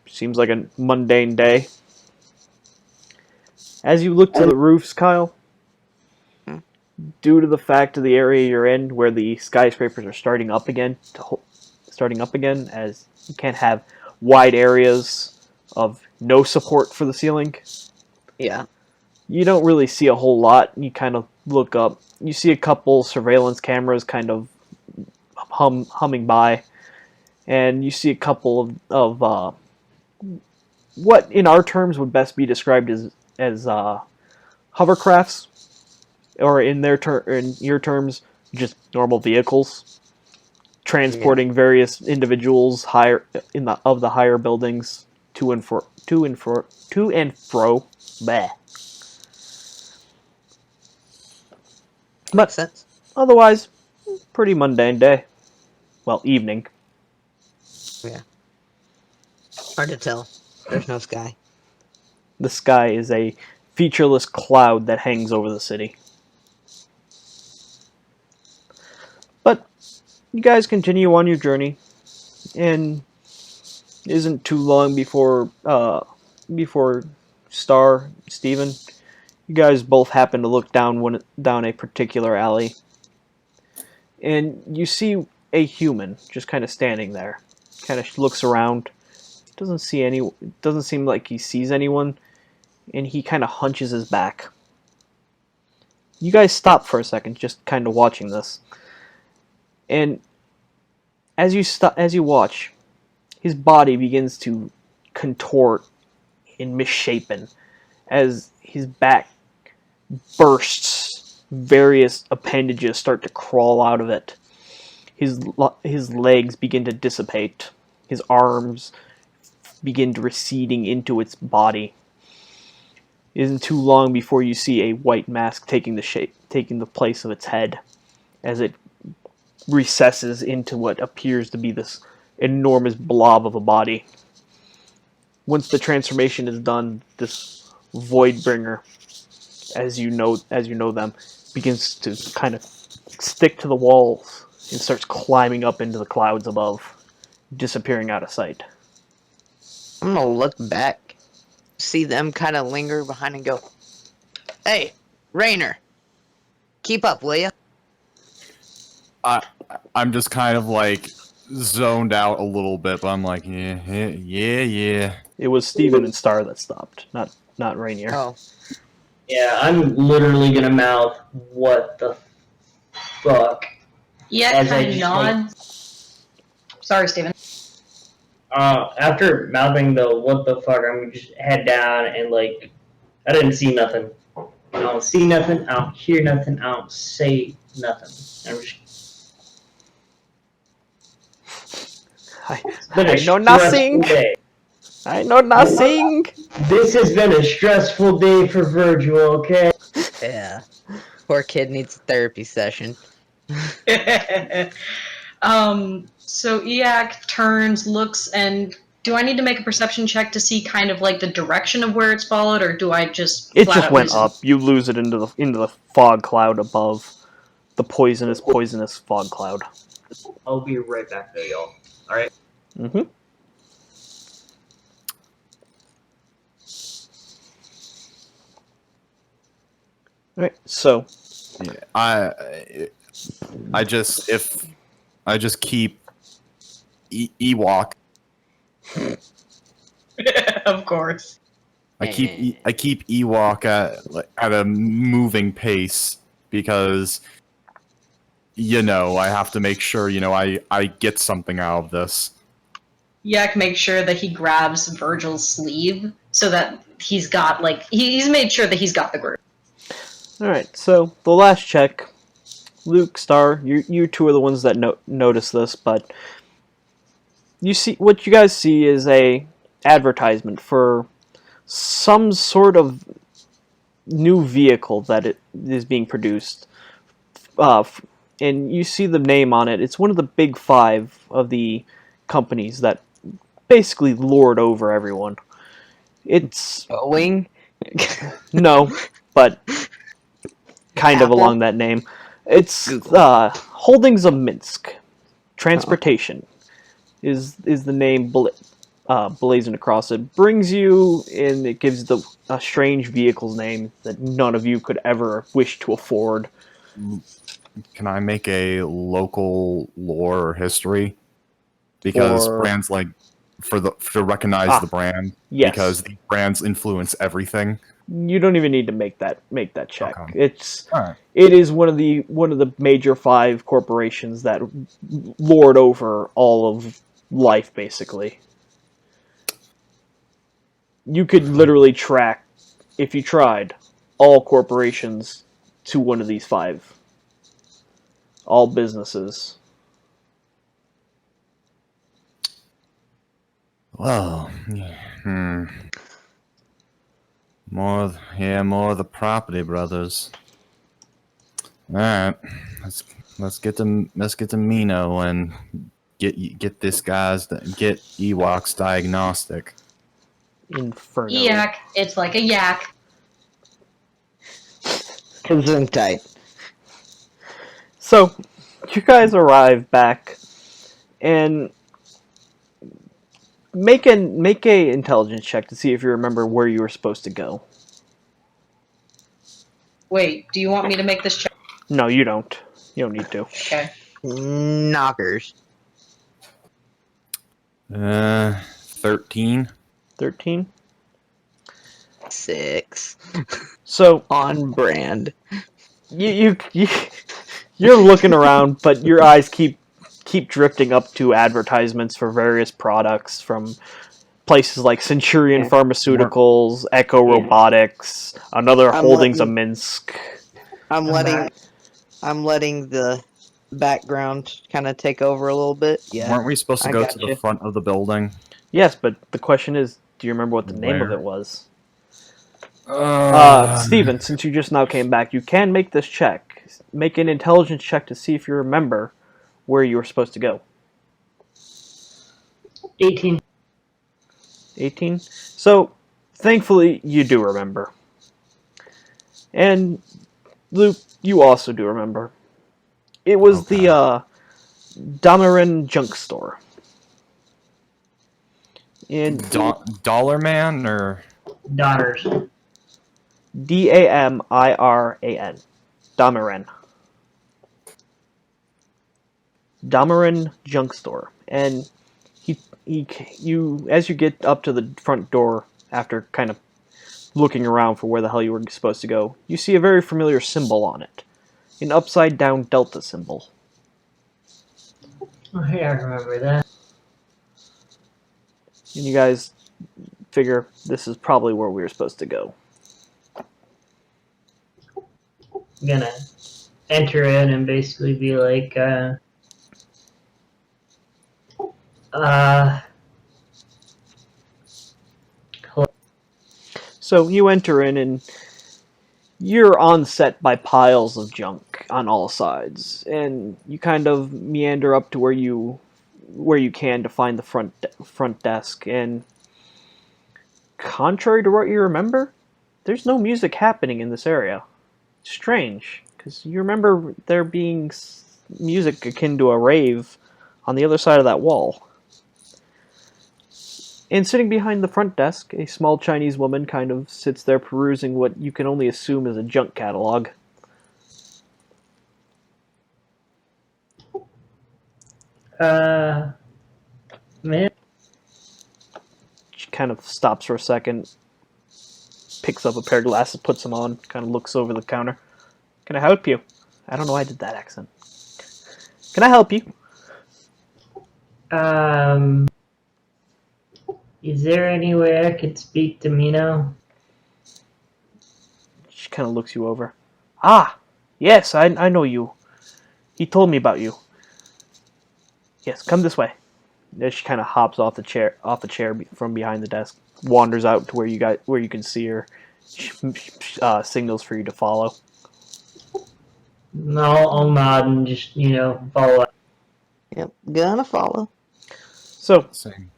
Seems like a mundane day. As you look to the roofs, Kyle, due to the fact of the area you're in, where the skyscrapers are starting up again, as you can't have wide areas of no support for the ceiling. Yeah. You don't really see a whole lot. You kind of look up. You see a couple surveillance cameras kind of humming by, and you see a couple of what in our terms would best be described as hovercrafts, or in your terms, just normal vehicles transporting various individuals higher of the higher buildings to and fro. Bleh. But Makes sense. otherwise, pretty mundane day. Well, evening. Hard to tell. There's no sky. The sky is a featureless cloud that hangs over the city. you guys continue on your journey, and it isn't too long before Star, Steven, you guys both happen to look down a particular alley, and you see a human just kind of standing there. Kind of looks around, doesn't seem like he sees anyone, and he kind of hunches his back. You guys stop for a second, just kind of watching this, and as you watch, his body begins to contort and misshapen as his back bursts. Various appendages start to crawl out of it. His legs begin to dissipate. His arms begin to receding into its body. It isn't too long before you see a white mask taking the place of its head, as it recesses into what appears to be this enormous blob of a body. Once the transformation is done, this Voidbringer, as you know them, begins to kind of stick to the walls and starts climbing up into the clouds above, disappearing out of sight. I'm gonna look back, see them kind of linger behind and go, "Hey, Rainer, keep up, will ya?" I'm just kind of like zoned out a little bit, but I'm like, yeah. It was Steven and Star that stopped, not Rainier. Oh, Yeah, I'm literally gonna mouth, "What the fuck?" Yeah, As I kind of just, nod. Sorry, Steven. After mouthing the "what the fuck," I'm gonna just head down and like, I didn't see nothing. I don't see nothing. I don't hear nothing. I don't say nothing. I'm just. It's been a I know nothing. stressful day. I know nothing. This has been a stressful day for Virgil. Okay. yeah. Poor kid needs a therapy session. So Eak turns, looks, and do I need to make a perception check to see kind of like the direction of where it's followed, or do I just It flat just out went lose it? up. You lose it into the fog cloud above. The poisonous fog cloud. I'll be right back there, y'all. All right. Mm-hmm. Alright, so Yeah, I just keep Ewok. Of course. I keep Ewok at a moving pace because I have to make sure I get something out of this. Yak makes sure that he grabs Virgil's sleeve so that he's got he's made sure that he's got the group. alright, so the last check. Luke, Star, you two are the ones that notice this, but what you guys see is a advertisement for some sort of new vehicle that it is being produced. And you see the name on it. It's one of the big 5 of the companies that basically lord over everyone. It's Boeing? no, but kind of Apple? along that name. It's Google. Holdings of Minsk. Transportation is the name blazoned across it. Brings you, and it gives a strange vehicle's name that none of you could ever wish to afford. Can I make a local lore or history? Because brands to recognize the brand. Yes. Because the brands influence everything. You don't even need to make that check. Okay. Alright. It is one of the major 5 corporations that lord over all of life, basically. You could literally track, if you tried, all corporations to one of these 5. All businesses. Well, more of the property, brothers. All right, let's get to Mino and get Ewok's diagnostic. Inferno. Yak, it's like a yak. Gesundheit. So, you guys arrive back, and make a intelligence check to see if you remember where you were supposed to go. Wait, do you want me to make this check? No, you don't. You don't need to. Okay. Knockers. 13. 13. 6. So On brand. you're looking around, but your eyes keep drifting up to advertisements for various products from places like Centurion Yeah. Pharmaceuticals, Echo Yeah. Robotics, another I'm Holdings of letting- Minsk. I'm letting the background kind of take over a little bit. Yeah. Weren't we supposed to I go to the gotcha. front of the building? Yes, but the question is, do you remember what the name of Where? it was? Uh, Steven, since you just now came back, you can make this check. Make an intelligence check to see if you remember where you were supposed to go. 18. 18? So, thankfully, you do remember. And, Luke, you also do remember. It was Okay. the Damarin junk store. In Dollar Man or Daughters. Damiran. Damarin. Damarin junk store. And you as you get up to the front door after kind of looking around for where the hell you were supposed to go, you see a very familiar symbol on it. An upside down delta symbol. Oh, hey, I remember that. And you guys figure this is probably where we were supposed to go. I'm gonna enter in and basically be like, So you enter in and you're onset by piles of junk on all sides, and you kind of meander up to where you can to find the front desk. And contrary to what you remember, there's no music happening in this area. Strange, because you remember there being music akin to a rave on the other side of that wall. And sitting behind the front desk, a small Chinese woman kind of sits there perusing what you can only assume is a junk catalog. man, She kind of stops for a second, picks up a pair of glasses, puts them on, kind of looks over the counter. Can I help you? I don't know why I did that accent. Can I help you? is there any way I could speak to Mino? She kind of looks you over. Ah, yes, I know you. He told me about you. Yes, come this way. Then she kind of hops off the chair from behind the desk, wanders out to where you can see her. Signals for you to follow. No, I'll nod and just, follow up. Yep. Gonna follow. So same.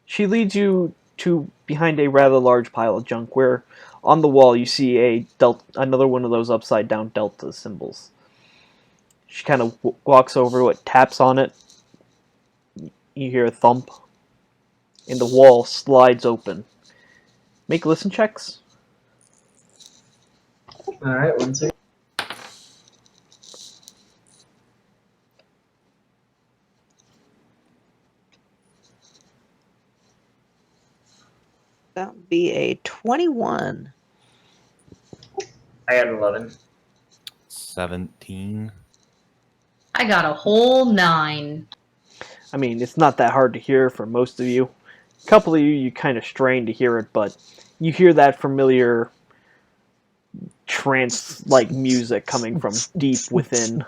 she leads you to behind a rather large pile of junk, where on the wall you see another one of those upside down delta symbols. She kind of walks over, taps on it. You hear a thump, and the wall slides open. Make listen checks. Alright, one second. That would be a 21. I got 11. 17. I got a whole 9. I mean, it's not that hard to hear for most of you. A couple of you kind of strain to hear it, but you hear that familiar trance-like music coming from deep within.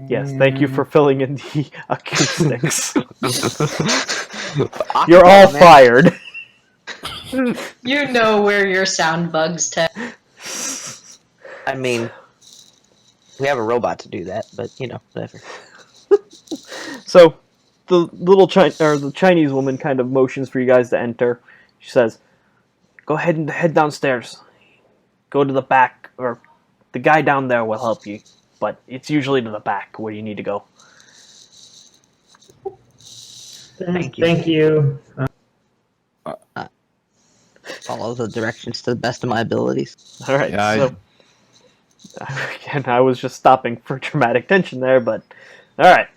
Yes, thank you for filling in the acoustics. You're all fired. You know where your sound bugs tend. I mean, we have a robot to do that, but whatever. So, the Chinese woman kind of motions for you guys to enter. She says, "Go ahead and head downstairs. go to the back, or the guy down there will help you. But it's usually to the back where you need to go. Thank you. Thank you. Follow the directions to the best of my abilities. All right, Yeah, so again, I was just stopping for dramatic tension there, but all right.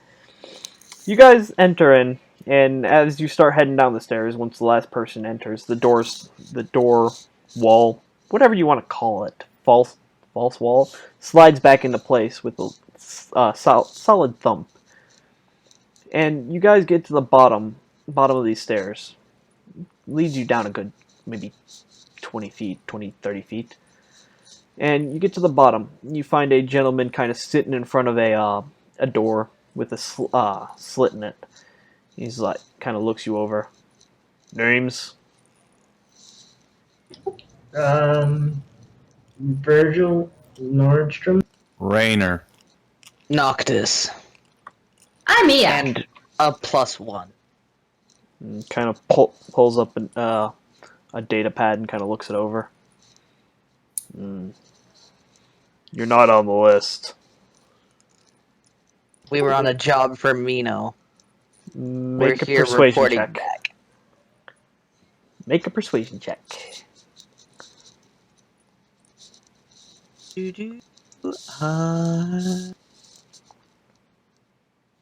You guys enter in, and as you start heading down the stairs, once the last person enters, the door wall, whatever you want to call it, false wall, slides back into place with a solid thump. And you guys get to the bottom of these stairs. Leads you down a good maybe 20 feet, 30 feet. And you get to the bottom. You find a gentleman kind of sitting in front of a door with a slit in it. He's like, kind of looks you over. Names? Virgil Nordstrom. Rainer. Noctis. I'm Iak. And a +1. And kind of pulls up a data pad and kind of looks it over. You're not on the list. We were on a job for Mino. Make a We're here persuasion reporting check. back. Make a persuasion check.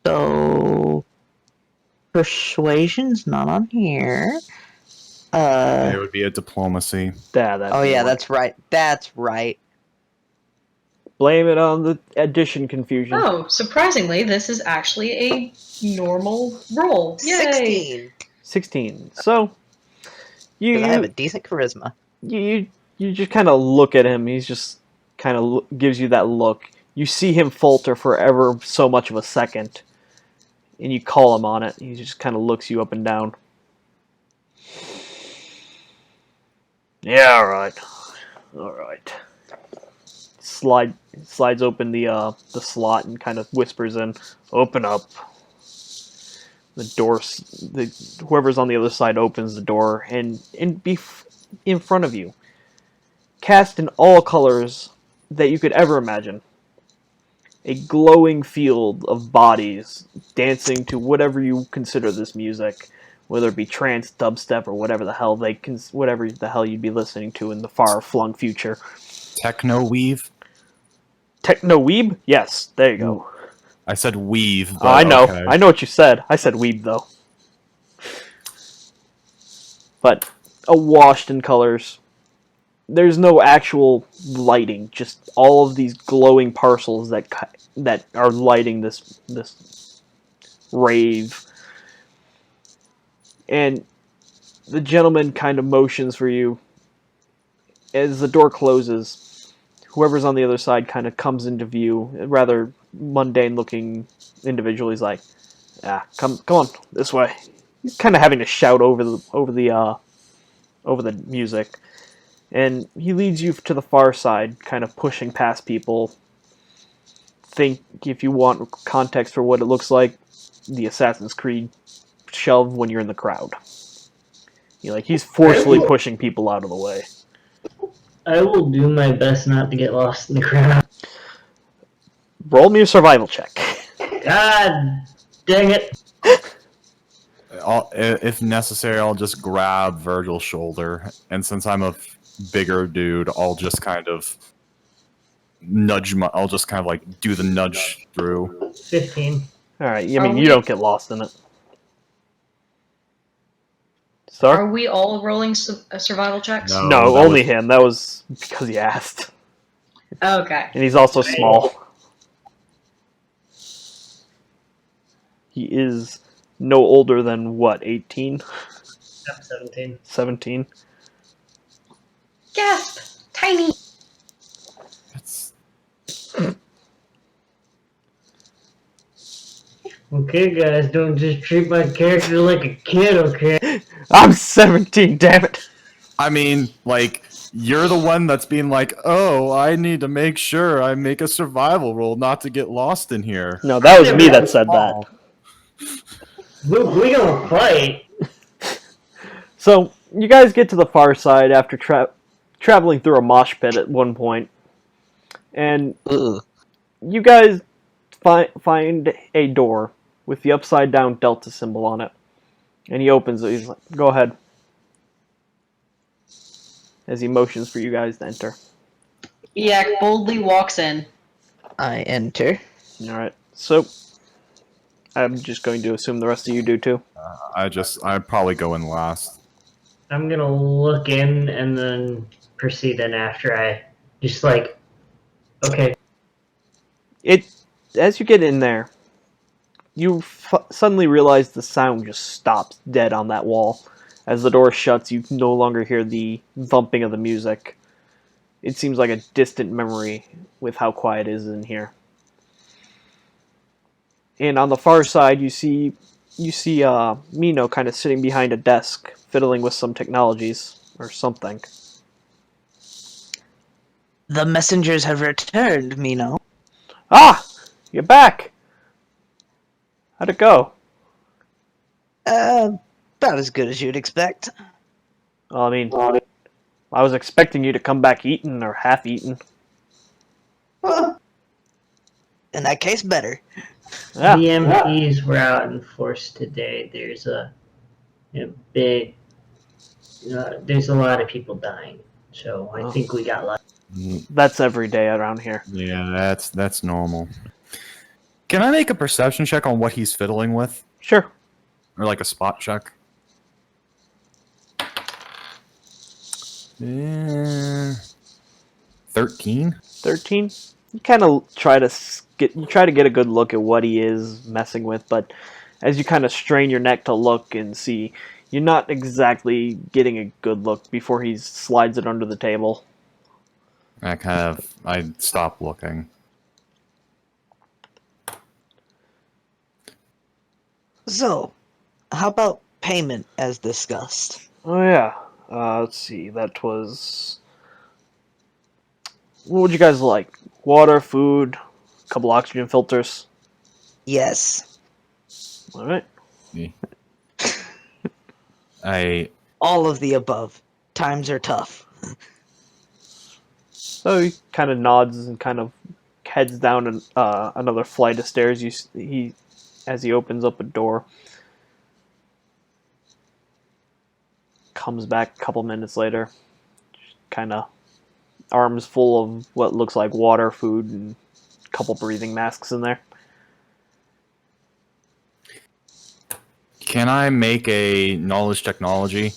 So persuasion's not on here. It would be a diplomacy. Oh yeah, that's right. That's right. Blame it on the addition confusion. Oh, surprisingly, this is actually a normal roll. Yay! 16. 16. So I have a decent charisma. you just kind of look at him. He's just kind of gives you that look. You see him falter for ever so much of a second, and you call him on it. He just kind of looks you up and down. Yeah, all right. Slides open the slot and kind of whispers in, "Open up." The door, whoever's on the other side opens the door, and in front of you, cast in all colors that you could ever imagine, a glowing field of bodies dancing to whatever you consider this music, whether it be trance, dubstep, or whatever the hell you'd be listening to in the far-flung future. Techno weave? Techno weeb? Yes, there you go. I said weave. But I know. okay. I know what you said. I said weeb, though. But awashed in colors. There's no actual lighting, just all of these glowing parcels that are lighting this rave. And the gentleman kind of motions for you. As the door closes, whoever's on the other side kind of comes into view. A rather mundane-looking individual. He's like, come on, this way." He's kind of having to shout over the music. And he leads you to the far side, kind of pushing past people. Think, if you want context for what it looks like, the Assassin's Creed shelf when you're in the crowd. He's forcefully pushing people out of the way. I will do my best not to get lost in the crowd. Roll me a survival check. God dang it. If necessary, I'll just grab Virgil's shoulder, and since I'm a bigger dude, I'll just kind of I'll just kind of like do the nudge through. 15. Alright, you don't get lost in it. Star? Are we all rolling survival checks? No. No, that only was- him. That was because he asked. Okay. And he's also small. He is no older than, what, 18? 17. 17? Gasp! Tiny! It's, Okay, guys, don't just treat my character like a kid, okay? I'm 17, damn it! I mean, like, you're the one that's being like, "Oh, I need to make sure I make a survival roll not to get lost in here." No, that was me that said that. Luke, we gonna fight. So, you guys get to the far side after traveling through a mosh pit at one point, and Ugh. you guys find a door with the upside down Delta symbol on it, and he opens it. He's like, "Go ahead," as he motions for you guys to enter. Yak boldly walks in. I enter. All right, so I'm just going to assume the rest of you do too. I'd probably go in last. I'm gonna look in and then proceed in after I just like, okay. As you get in there, you suddenly realize the sound just stops dead on that wall. As the door shuts, you no longer hear the thumping of the music. It seems like a distant memory with how quiet it is in here. And on the far side, you see Mino kind of sitting behind a desk, fiddling with some technologies or something. The messengers have returned, Mino. Ah, you're back. How'd it go? About as good as you'd expect. Well, I mean, I was expecting you to come back eaten or half-eaten. Well, in that case, better. Yeah. The MPs were out in force today. There's big. There's a lot of people dying, so I think we got lucky. That's every day around here. Yeah, that's normal. Can I make a perception check on what he's fiddling with? Sure. Or like a spot check? 13? 13. You kind of try to get a good look at what he is messing with, but as you kind of strain your neck to look and see, you're not exactly getting a good look before he slides it under the table. I stop looking. So, how about payment as discussed? Oh yeah. Let's see. That was. What would you guys like? Water, food, a couple oxygen filters. Yes. All right. All of the above. Times are tough. So he kind of nods and kind of heads down another flight of stairs. As he opens up a door, comes back a couple minutes later, kind of arms full of what looks like water, food, and a couple breathing masks in there. Can I make a knowledge technology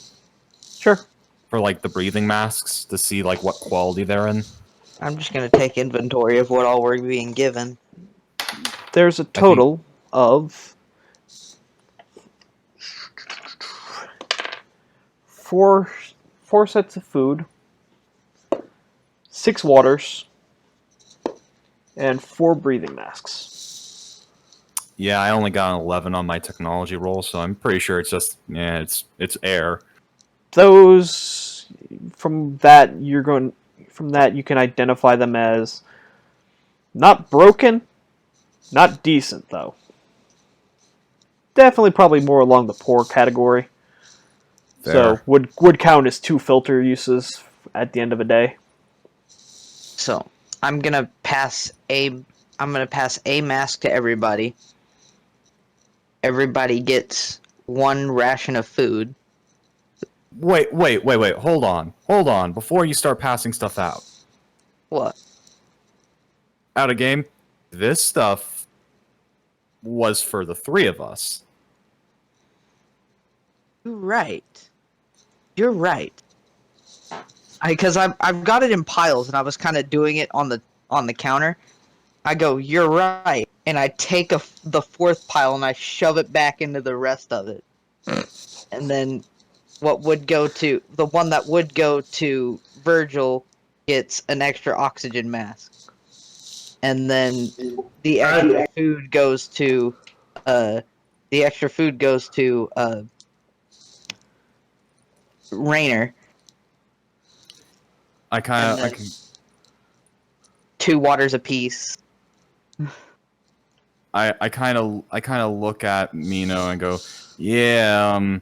Sure. for like the breathing masks to see like what quality they're in? I'm just gonna take inventory of what all we're being given. There's a total of four sets of food, 6 waters, and 4 breathing masks. Yeah, I only got an 11 on my technology roll, so I'm pretty sure it's just it's air. Those from that you can identify them as not broken, not decent though. Definitely probably more along the poor category. Fair. So would count as 2 filter uses at the end of a day. So, I'm gonna pass a mask to everybody. Everybody gets 1 ration of food. Wait, hold on. Before you start passing stuff out. What? Out of game, this stuff was for the 3 of us. You're right. Because I've got it in piles, and I was kind of doing it on the counter. I go, you're right, and I take the 4th pile and I shove it back into the rest of it, and then the one that would go to Virgil gets an extra oxygen mask, and then the extra food goes to Rainer. I kind And of 2 waters apiece. I kind of look at Mino and go, yeah,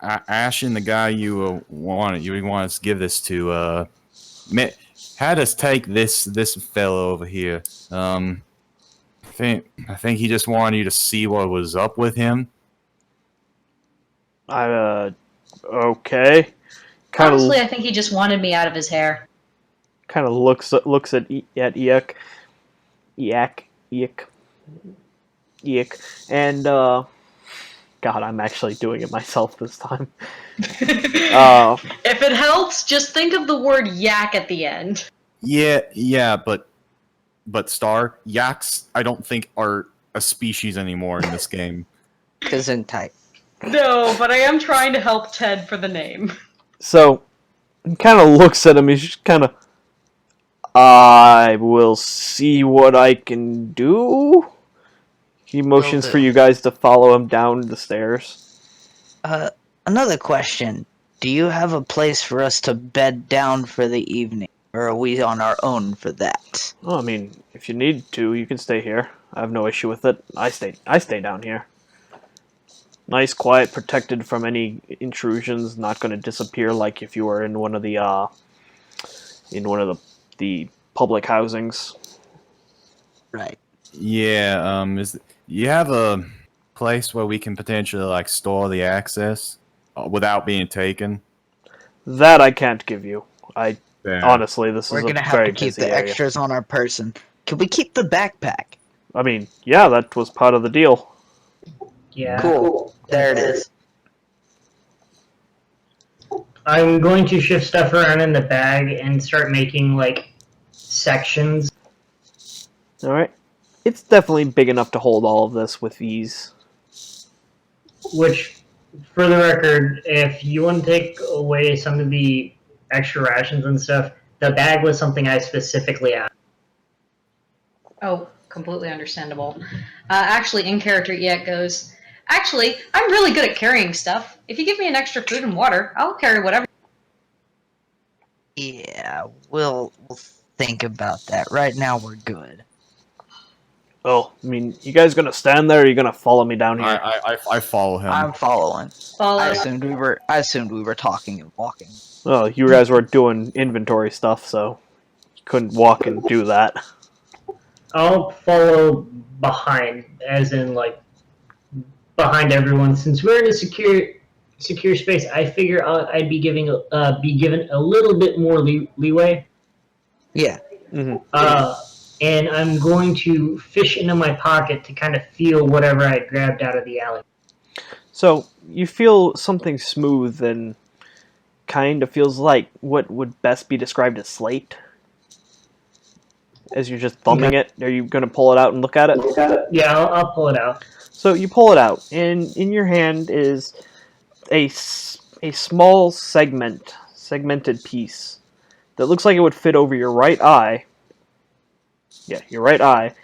Ashen, the guy you wanted us to give this to, had us take this fellow over here. I think he just wanted you to see what was up with him. Okay. Honestly, I think he just wanted me out of his hair. Kind of looks at Eek, and God, I'm actually doing it myself this time. If it helps, just think of the word yak at the end. Yeah, but Star, yaks I don't think are a species anymore in this game. Gesundheit. No, but I am trying to help Ted for the name. So, he kind of looks at him. He's just kind of, I will see what I can do. He motions for you guys to follow him down the stairs. Another question. Do you have a place for us to bed down for the evening? Or are we on our own for that? Oh, I mean, if you need to, you can stay here. I have no issue with it. I stay down here. Nice, quiet, protected from any intrusions. Not going to disappear like if you were in one of the public housings. Right. Yeah. You have a place where we can potentially like store the access without being taken? That I can't give you. Yeah. Honestly, this We're is a gonna have very to keep busy the area. extras on our person. Can we keep the backpack? I mean, yeah, that was part of the deal. Yeah. Cool. There it is. I'm going to shift stuff around in the bag and start making, like, sections. Alright. It's definitely big enough to hold all of this with ease. Which, for the record, if you want to take away some of the extra rations and stuff, the bag was something I specifically asked. Oh, completely understandable. Actually, in character, Iek goes, actually, I'm really good at carrying stuff. If you give me an extra food and water, I'll carry whatever. Yeah, we'll think about that. Right now, we're good. Oh, I mean, you guys gonna stand there or are you gonna follow me down here? I follow him. I'm following. Follow. I assumed we were talking and walking. Well, you guys were doing inventory stuff, so you couldn't walk and do that. I'll follow behind, as in, like, behind everyone. Since we're in a secure space, I figure I'd be given a little bit more leeway. Yeah. Mm-hmm. And I'm going to fish into my pocket to kind of feel whatever I grabbed out of the alley. So, you feel something smooth and kind of feels like what would best be described as slate. As you're just thumbing it, are you going to pull it out and look at it? Yeah, I'll pull it out. So you pull it out, and in your hand is a small segmented piece that looks like it would fit over your right eye. Yeah, your right eye.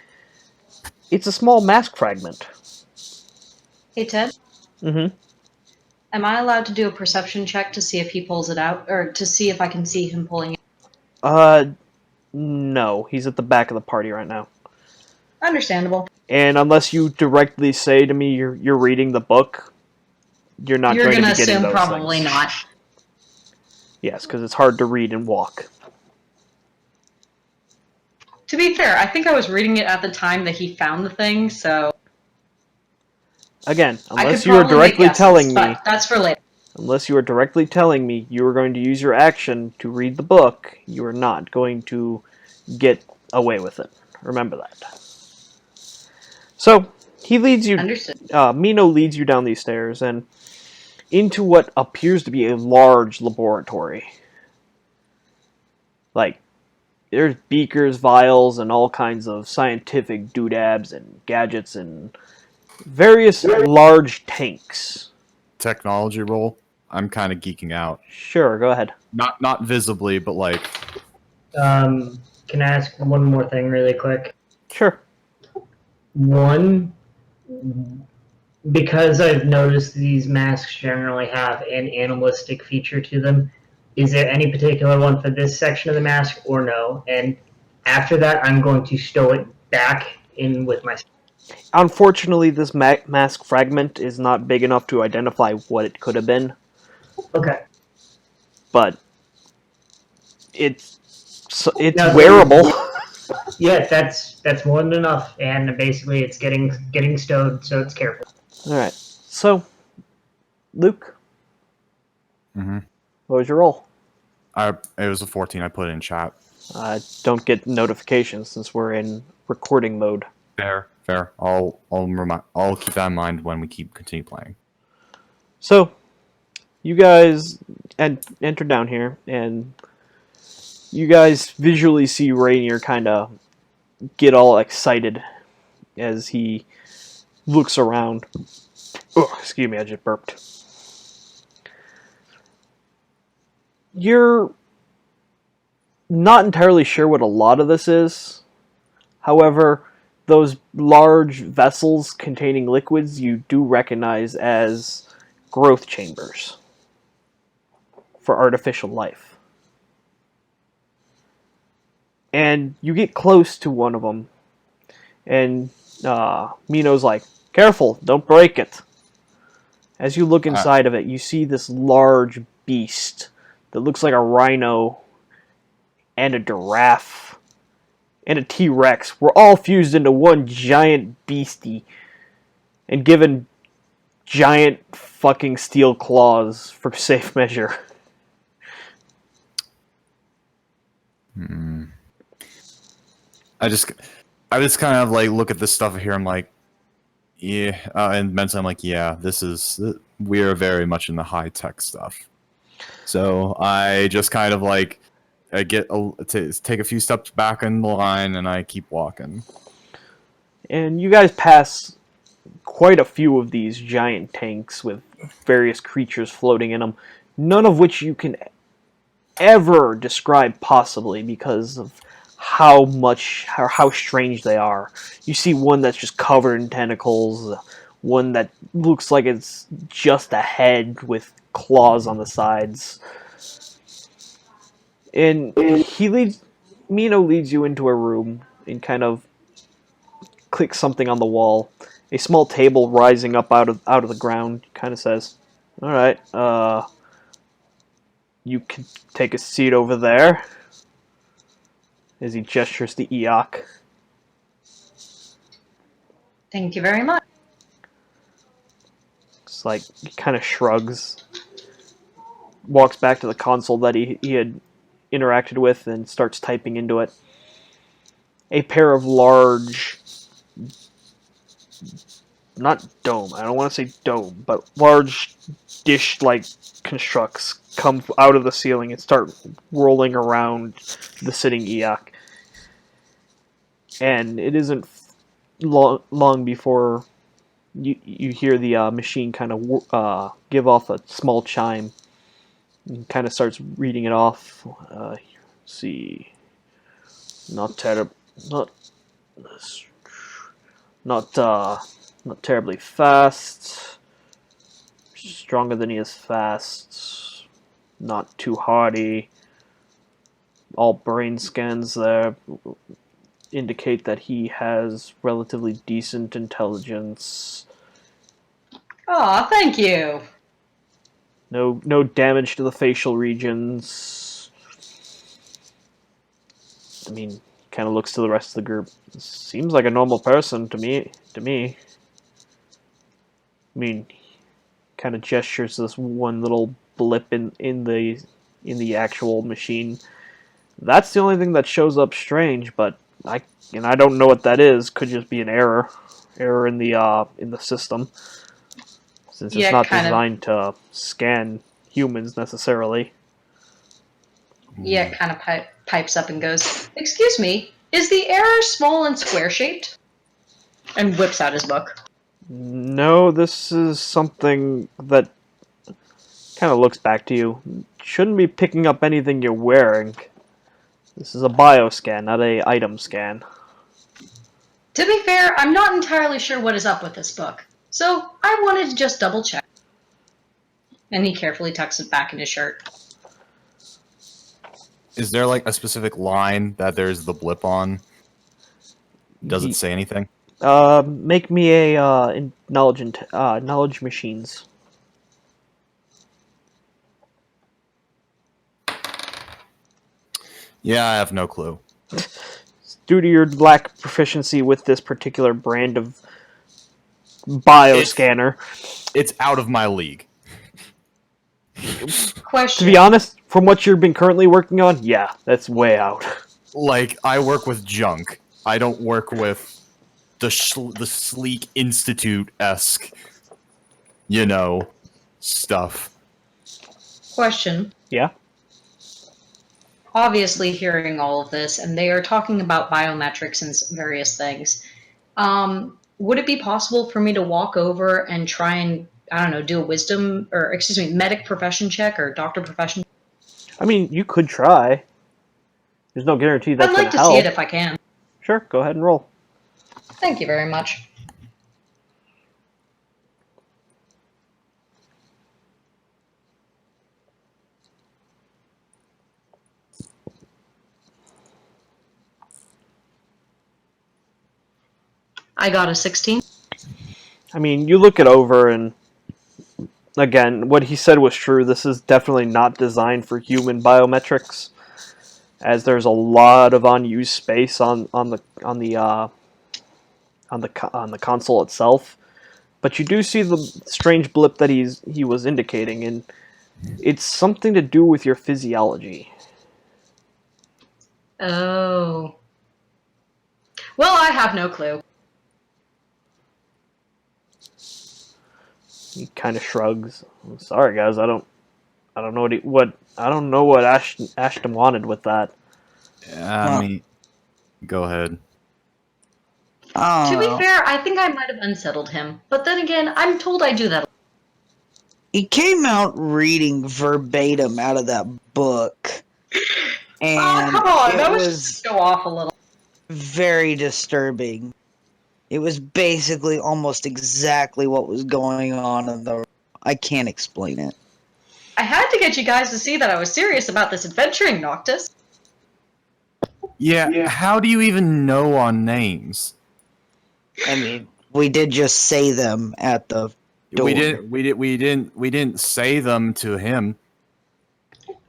It's a small mask fragment. Hey, Ted, Mm-hmm. am I allowed to do a perception check to see if he pulls it out, or to see if I can see him pulling it? No. He's at the back of the party right now. Understandable. And unless you directly say to me you're reading the book, you're not You're going to gonna be getting assume those probably things. not. Yes, because it's hard to read and walk. To be fair, I think I was reading it at the time that he found the thing, so Again, I unless could you are probably make directly guesses, telling me, but that's for later. unless you are directly telling me you are going to use your action to read the book, you are not going to get away with it. Remember that. So he leads you. Understood. Mino leads you down these stairs and into what appears to be a large laboratory. Like, there's beakers, vials, and all kinds of scientific doodads and gadgets and various large tanks. Technology roll. I'm kind of geeking out. Sure, go ahead. Not visibly, but like. Can I ask one more thing really quick? Sure. One, because I've noticed these masks generally have an animalistic feature to them, is there any particular one for this section of the mask or no? And after that, I'm going to stow it back in with my... Unfortunately, this mask fragment is not big enough to identify what it could have been. Okay. but it's No, wearable. Yeah, that's more than enough, and basically it's getting stowed, so it's careful. All right. So, Luke, Mm-hmm. what was your roll? It was a 14. I put it in chat. Don't get notifications since we're in recording mode. Fair. I'll keep that in mind when we continue playing. So, you guys enter down here, and you guys visually see Rainier kind of get all excited as he looks around. Oh, excuse me, I just burped. You're not entirely sure what a lot of this is. However, those large vessels containing liquids you do recognize as growth chambers for artificial life. And you get close to one of them, and Mino's like, "Careful, don't break it." As you look inside of it, you see this large beast that looks like a rhino and a giraffe and a T-Rex were all fused into one giant beastie and given giant fucking steel claws for safe measure. I just kind of like look at this stuff here. I'm like, yeah, and mentally I'm like, yeah, we are very much in the high tech stuff. So I just kind of like I take a few steps back in the line and I keep walking. And you guys pass quite a few of these giant tanks with various creatures floating in them, none of which you can ever describe possibly because of how strange they are. You see one that's just covered in tentacles, one that looks like it's just a head with claws on the sides. And Mino leads you into a room and kind of clicks something on the wall. A small table rising up out of the ground kind of says, "All right, you can take a seat over there." As he gestures to Eok. Thank you very much. It's like he kind of shrugs, walks back to the console that he had interacted with, and starts typing into it. A pair of large, not dome, I don't want to say dome, but large dish-like constructs come out of the ceiling and start rolling around the sitting Eok. And it isn't long before you hear the machine kind of give off a small chime and kind of starts reading it off. Let's see, not terribly fast, stronger than he is fast, not too hardy. All brain scans there indicate that he has relatively decent intelligence. Aw, thank you. No damage to the facial regions. I mean, kind of looks to the rest of the group. Seems like a normal person to me. I mean, kind of gestures this one little blip in the actual machine. That's the only thing that shows up strange, but I don't know what that is. Could just be an error in the system, since it's not designed to scan humans necessarily. Yeah, kind of pipes up and goes, "Excuse me, is the error small and square-shaped?" And whips out his book. No, this is something that kind of looks back to you. Shouldn't be picking up anything you're wearing. This is a bioscan, not a item scan. To be fair, I'm not entirely sure what is up with this book, so I wanted to just double check. And he carefully tucks it back in his shirt. Is there like a specific line that there's the blip on? Does it say anything? Make me a knowledge machines. Yeah, I have no clue. Due to your lack of proficiency with this particular brand of bioscanner. It's out of my league. To Question. be honest, from what you've been currently working on, yeah, that's way out. Like, I work with junk. I don't work with the sleek institute-esque, stuff. Question. Yeah? Obviously, hearing all of this, and they are talking about biometrics and various things. Would it be possible for me to walk over and try and, I don't know, do a medic profession check or doctor profession? I mean, you could try. There's no guarantee that's I'd going like to to help. see it if I can. Sure, go ahead and roll. Thank you very much. I got a 16. I mean, you look it over, and again, what he said was true. This is definitely not designed for human biometrics, as there's a lot of unused space on the console itself. But you do see the strange blip that he was indicating, and it's something to do with your physiology. Oh. Well, I have no clue. He kind of shrugs. I'm sorry, guys. I don't know what Ashton wanted with that. I mean, go ahead. To be fair, I think I might have unsettled him. But then again, I'm told I do that. He came out reading verbatim out of that book. And come on, it that was just go off a little. very disturbing. It was basically almost exactly what was going on in the... I can't explain it. I had to get you guys to see that I was serious about this adventuring, Noctis. Yeah, how do you even know on names? I mean, we did just say them at the door. We didn't say them to him.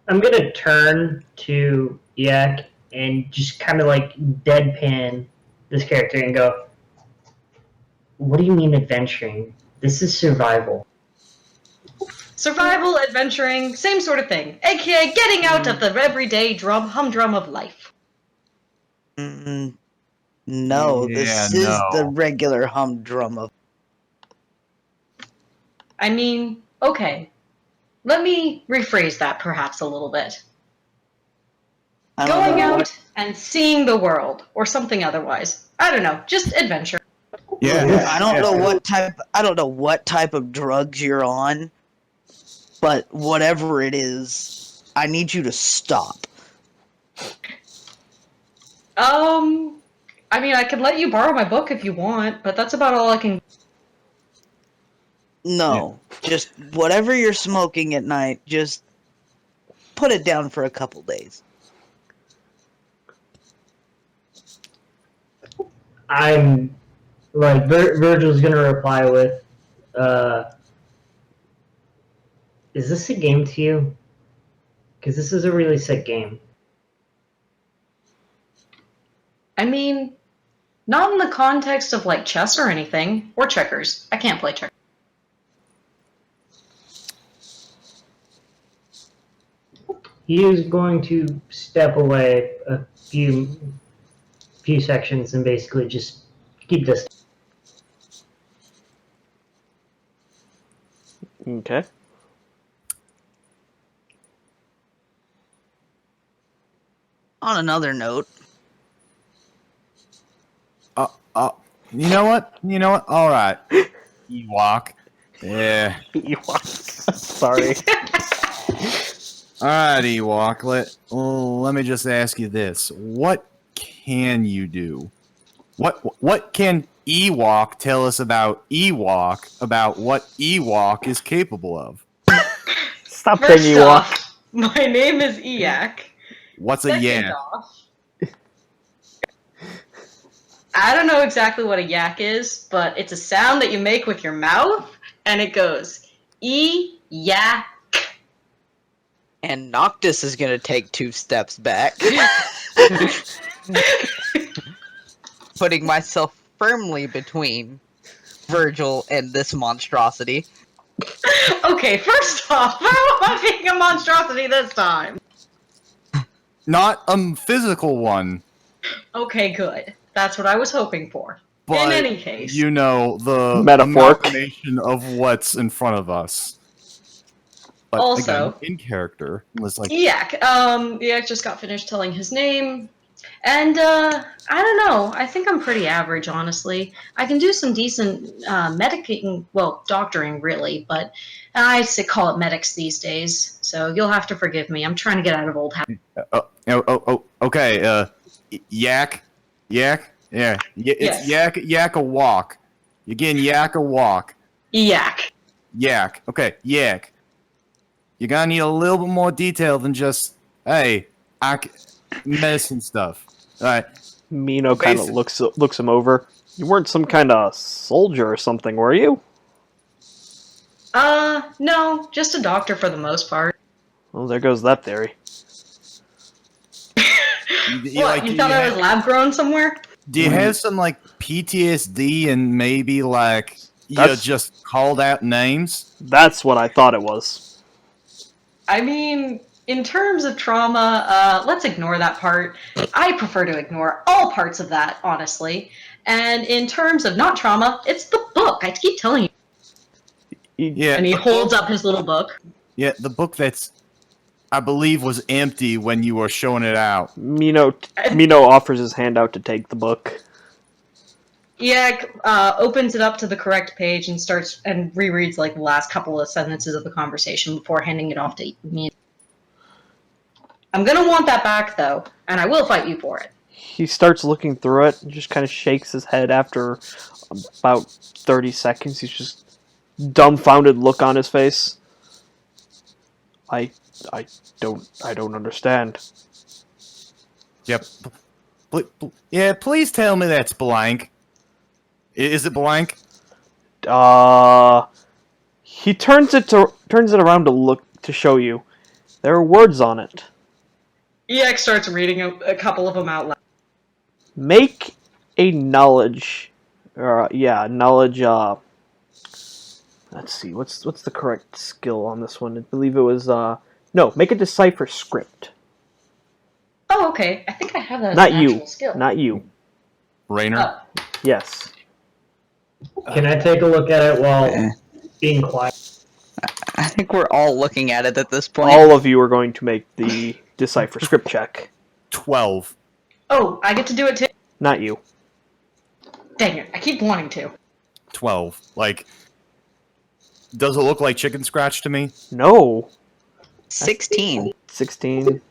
I'm gonna turn to Yak and just kind of like deadpan this character and go, "What do you mean adventuring? This is survival." Survival, adventuring, same sort of thing. AKA getting out of the everyday humdrum of life. No, Yeah, this is the no. regular humdrum of... I mean, okay. Let me rephrase that perhaps a little bit. Going out and seeing the world, or something otherwise. I don't know, just adventure. Yeah. I don't know what type of drugs you're on, but whatever it is, I need you to stop. I mean, I can let you borrow my book if you want, but that's about all I can. No, just whatever you're smoking at night, just put it down for a couple days. I'm like Virgil's gonna reply with, "Is this a game to you? Because this is a really sick game." I mean, not in the context of like chess or anything, or checkers. I can't play checkers. He is going to step away a few sections and basically just keep this. Okay. On another note, You know what? All right, Ewok. Yeah. Ewok. Sorry. All right, Ewok. Let me just ask you this: what can you do? What can Ewok tell us about Ewok? About what Ewok is capable of? Stop saying First Ewok. off, my name is Eyak. What's a Second yak? off, I don't know exactly what a yak is, but it's a sound that you make with your mouth, and it goes E-yak. And Noctis is gonna take 2 steps back. Putting myself firmly between Virgil and this monstrosity. Okay, first off, how am I being a monstrosity this time? Not a physical one, Okay, good. That's what I was hoping for. but In any case. you know, the Metaphoric. amalgamation of what's in front of us. But Also- again, in character, was like, Yak. Yak just got finished telling his name. And, I don't know. I think I'm pretty average, honestly. I can do some decent, medicating, well, doctoring, really, but I call it medics these days, so you'll have to forgive me. I'm trying to get out of old habits. okay, yak, yeah, it's Yes. yak a walk. You're getting yak a walk. Yak. Yak, okay, yak. You're gonna need a little bit more detail than just, hey, medicine stuff. Alright. Mino kind of Basic. looks him over. You weren't some kind of soldier or something, were you? No, just a doctor for the most part. Well, there goes that theory. What, you thought I was lab grown somewhere? Do you have some, like, PTSD and maybe, like, you That's- just called out names? That's what I thought it was. I mean, in terms of trauma, let's ignore that part. I prefer to ignore all parts of that, honestly. And in terms of not trauma, it's the book. I keep telling you. Yeah. And he holds up his little book. Yeah, the book that's, I believe, was empty when you were showing it out. Mino offers his hand out to take the book. Yak opens it up to the correct page and starts and rereads like the last couple of sentences of the conversation before handing it off to me. I'm gonna want that back though, and I will fight you for it. He starts looking through it and just kind of shakes his head after about 30 seconds. He's just dumbfounded look on his face. I don't understand. Yep. Yeah, please tell me that's blank. Is it blank? He turns it around to show you. There are words on it. Yak starts reading a couple of them out loud. Make a knowledge. Knowledge. Let's see. What's the correct skill on this one? I believe it was. No, make a decipher script. Oh, okay. I think I have that as Not an you. actual skill. Not you. Rainer? Oh. Yes. Can I take a look at it while being quiet? I think we're all looking at it at this point. All of you are going to make the decipher script check. 12. Oh, I get to do it too? Not you. Dang it, I keep wanting to. 12. Like, does it look like chicken scratch to me? No. 16. 16,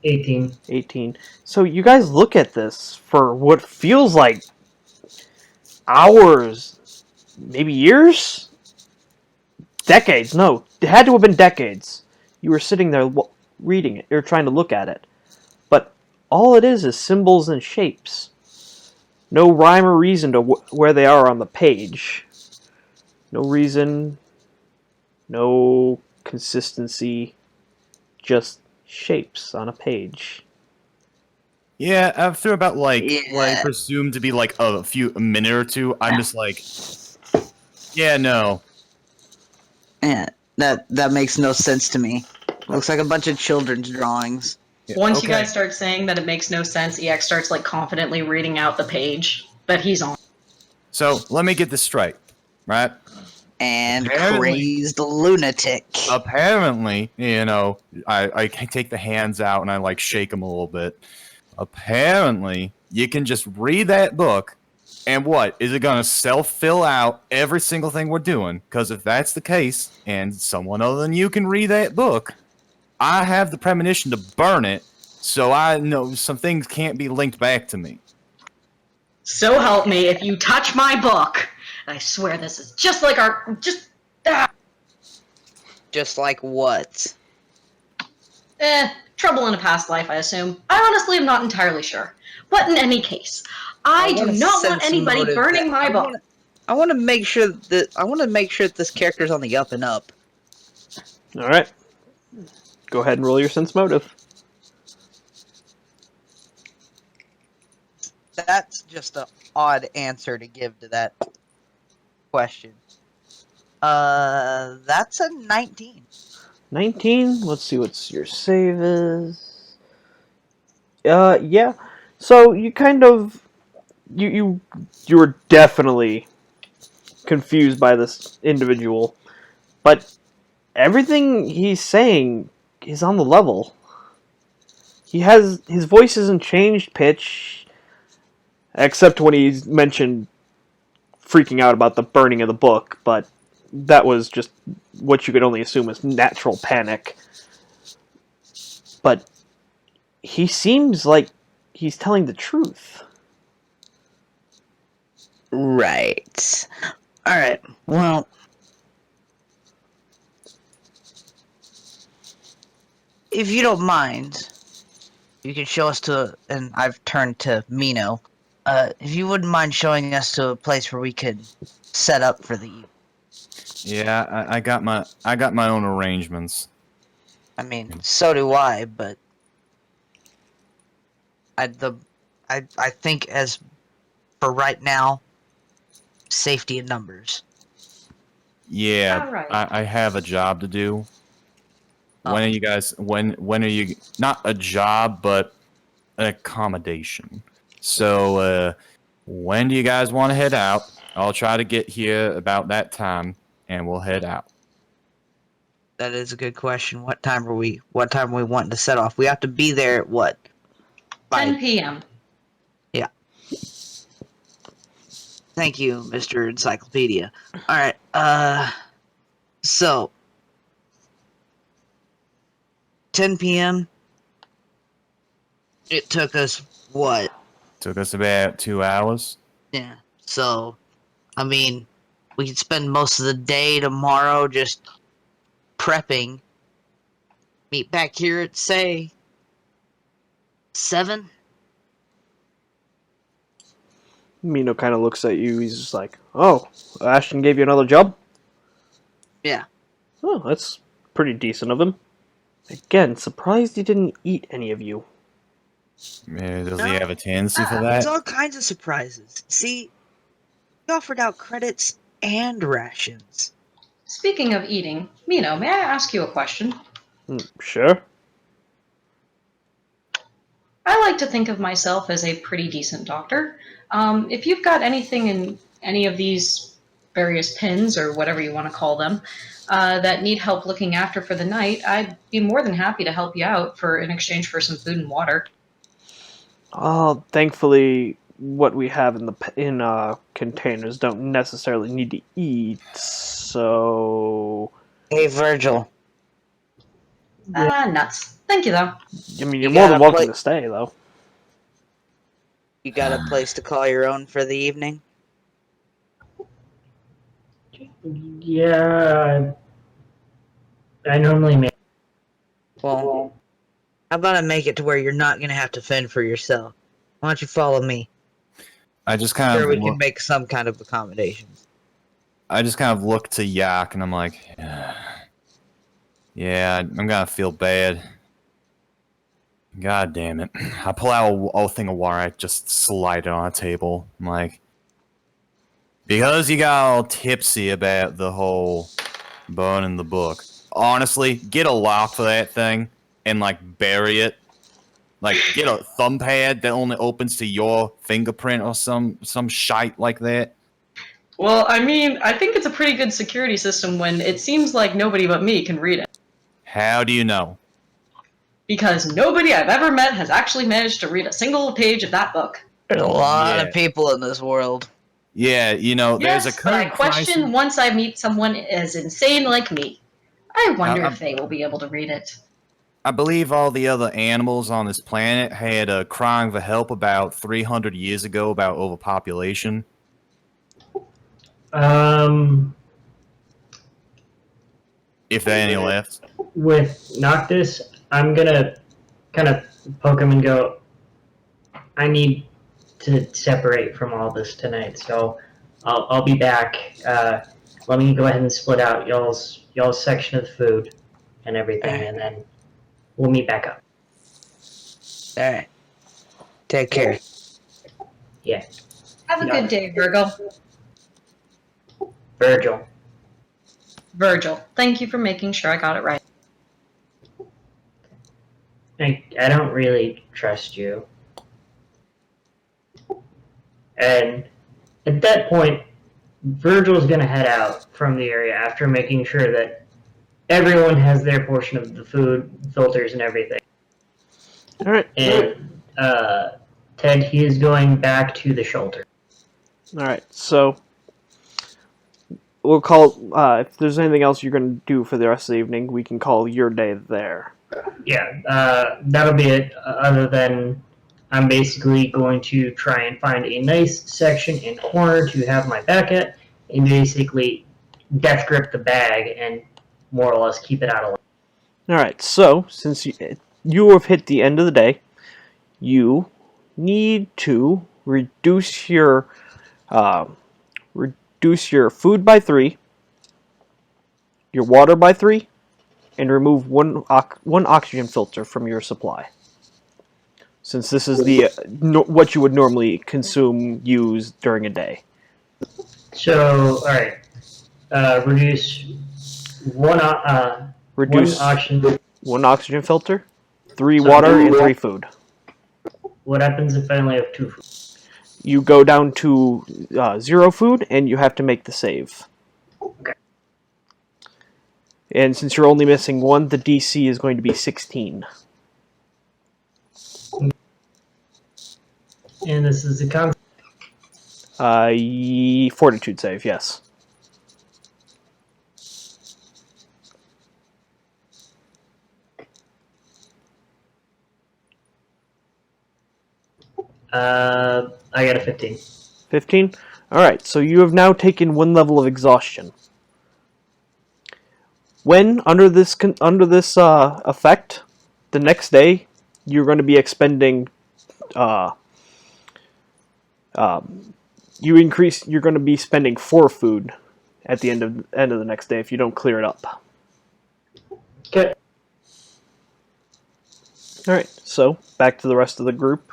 18. 18. So you guys look at this for what feels like hours, maybe years? Decades. No, it had to have been decades. You were sitting there reading it, or trying to look at it. But all it is symbols and shapes. No rhyme or reason to where they are on the page. No reason, no consistency, just shapes on a page. Yeah, after about, like, what I Yeah. presume to be, like, a minute or two, I'm just like, yeah, no. Yeah, that makes no sense to me. Looks like a bunch of children's drawings. Yeah, Once you okay. guys start saying that it makes no sense, EX starts like confidently reading out the page that he's on. So, let me get this straight, right? And Apparently- crazed lunatic. Apparently, you know, I take the hands out and I, like, shake them a little bit. Apparently, you can just read that book, and what? Is it going to self-fill out every single thing we're doing? Because if that's the case, and someone other than you can read that book, I have the premonition to burn it, so I know some things can't be linked back to me. So help me, if you touch my book, I swear this is just like our Just like what? trouble in a past life, I assume. I honestly am not entirely sure. But in any case, I do wanna not want sense anybody motive burning that- my book. I want to make sure that this character's on the up and up. Alright. Go ahead and roll your sense motive. That's just an odd answer to give to that question. That's a 19. 19. Let's see what's your save is. Yeah. So you kind of you were definitely confused by this individual, but everything he's saying is on the level. His voice isn't changed pitch, except when he's mentioned freaking out about the burning of the book, but that was just what you could only assume is natural panic. But he seems like he's telling the truth. Right. Alright, well... If you don't mind, you can show us to... And I've turned to Mino. If you wouldn't mind showing us to a place where we could set up for the evening. Yeah, I got my own arrangements. I mean, so do I, but... I think as for right now, safety in numbers. Yeah, All right. I have a job to do. Oh. When are you guys? When are you? Not a job, but an accommodation. So, when do you guys want to head out? I'll try to get here about that time, and we'll head out. That is a good question. What time are we wanting to set off? We have to be there at what? 10 p.m. Thank you, Mr. Encyclopedia. Alright, so 10 p.m. It took us what? Took us about 2 hours. Yeah. So, I mean, we could spend most of the day tomorrow just prepping. Meet back here at, say, 7? Mino kind of looks at you. He's just like, "Oh, Ashton gave you another job? Yeah. Oh, that's pretty decent of him. Again, surprised he didn't eat any of you." Does he have a tendency for that? It's all kinds of surprises. See, we offered out credits and rations. Speaking of eating, Mino, may I ask you a question? Sure. I like to think of myself as a pretty decent doctor. If you've got anything in any of these various pins, or whatever you want to call them, that need help looking after for the night, I'd be more than happy to help you out in exchange for some food and water. Oh, thankfully, what we have in containers don't necessarily need to eat. So, Hey, Virgil. Nuts. Thank you, though. I mean, you're You more than gotta welcome play- to stay, though. You got a place to call your own for the evening? Yeah, I normally make. Well, how about I make it to where you're not going to have to fend for yourself? Why don't you follow me? I just kind Sure, we of can make some kind of accommodations. look to Yak, and I'm like, yeah, I'm gonna feel bad. God damn it! I pull out a thing of water. I just slide it on a table. I'm like, because you got all tipsy about the whole burning the book. Honestly, get a lock for that thing and like bury it. Like, get a thumb pad that only opens to your fingerprint or some shite like that. Well, I mean, I think it's a pretty good security system when it seems like nobody but me can read it. How do you know? Because nobody I've ever met has actually managed to read a single page of that book. There's a lot Yeah. of people in this world. Yeah, there's Yes, a but I current question crisis. once I meet someone as insane like me. I wonder I'm- if they will be able to read it. I believe all the other animals on this planet had crying for help about 300 years ago about overpopulation. If there are any left. With Noctis, I'm gonna kind of poke him and go, I need to separate from all this tonight, so I'll be back. Let me go ahead and split out y'all's section of the food and everything, and then we'll meet back up. All right. Take care. Yeah. Have a good day, Virgil. Virgil. Virgil. Thank you for making sure I got it right. I don't really trust you. And at that point, Virgil's going to head out from the area after making sure that everyone has their portion of the food, filters, and everything. All right. And Ted, he is going back to the shelter. All right. So we'll call. If there's anything else you're going to do for the rest of the evening, we can call your day there. Yeah, that'll be it. Other than I'm basically going to try and find a nice section and corner to have my back at, and basically death grip the bag and more or less keep it out of line. All right. So since you have hit the end of the day, you need to reduce your food by 3, your water by 3, and remove one oxygen filter from your supply. Since this is the what you would normally use during a day. So, all right, reduce one Reduce one oxygen. one oxygen filter, 3 So water, you- and 3 food. What happens if I only have 2 food? You go down to 0 food, and you have to make the save. Okay. And since you're only missing 1, the DC is going to be 16. And this is the con. Fortitude save, yes. I got a 15. 15? Alright, so you have now taken 1 level of exhaustion. When, under this effect, the next day, you're going to be expending, you're going to be spending 4 food at the end of the next day if you don't clear it up. Okay. Alright, so, back to the rest of the group.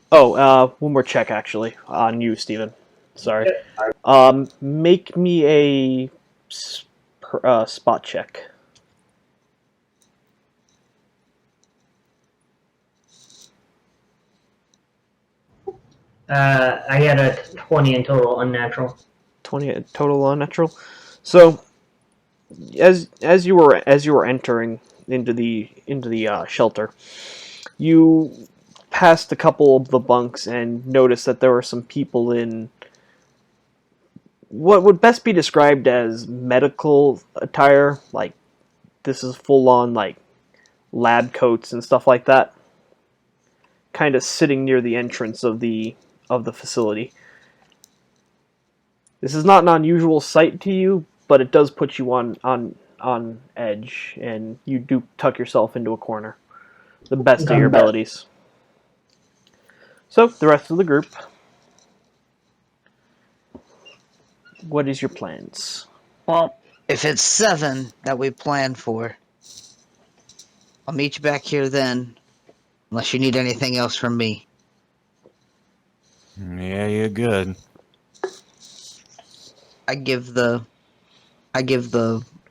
Oh, one more check, actually, on you, Steven. Sorry. Make me a spot check. I had a 20 in total unnatural. 20 total unnatural. So, as you were entering into the shelter, you passed a couple of the bunks and noticed that there were some people in what would best be described as medical attire. Like, this is full on like lab coats and stuff like that, kind of sitting near the entrance of the facility. This is not an unusual sight to you, but it does put you on edge, and you do tuck yourself into a corner, the best of your abilities. So, the rest of the group, what is your plans? Well, if it's 7 that we planned for, I'll meet you back here then, unless you need anything else from me. Yeah, you're good. I give a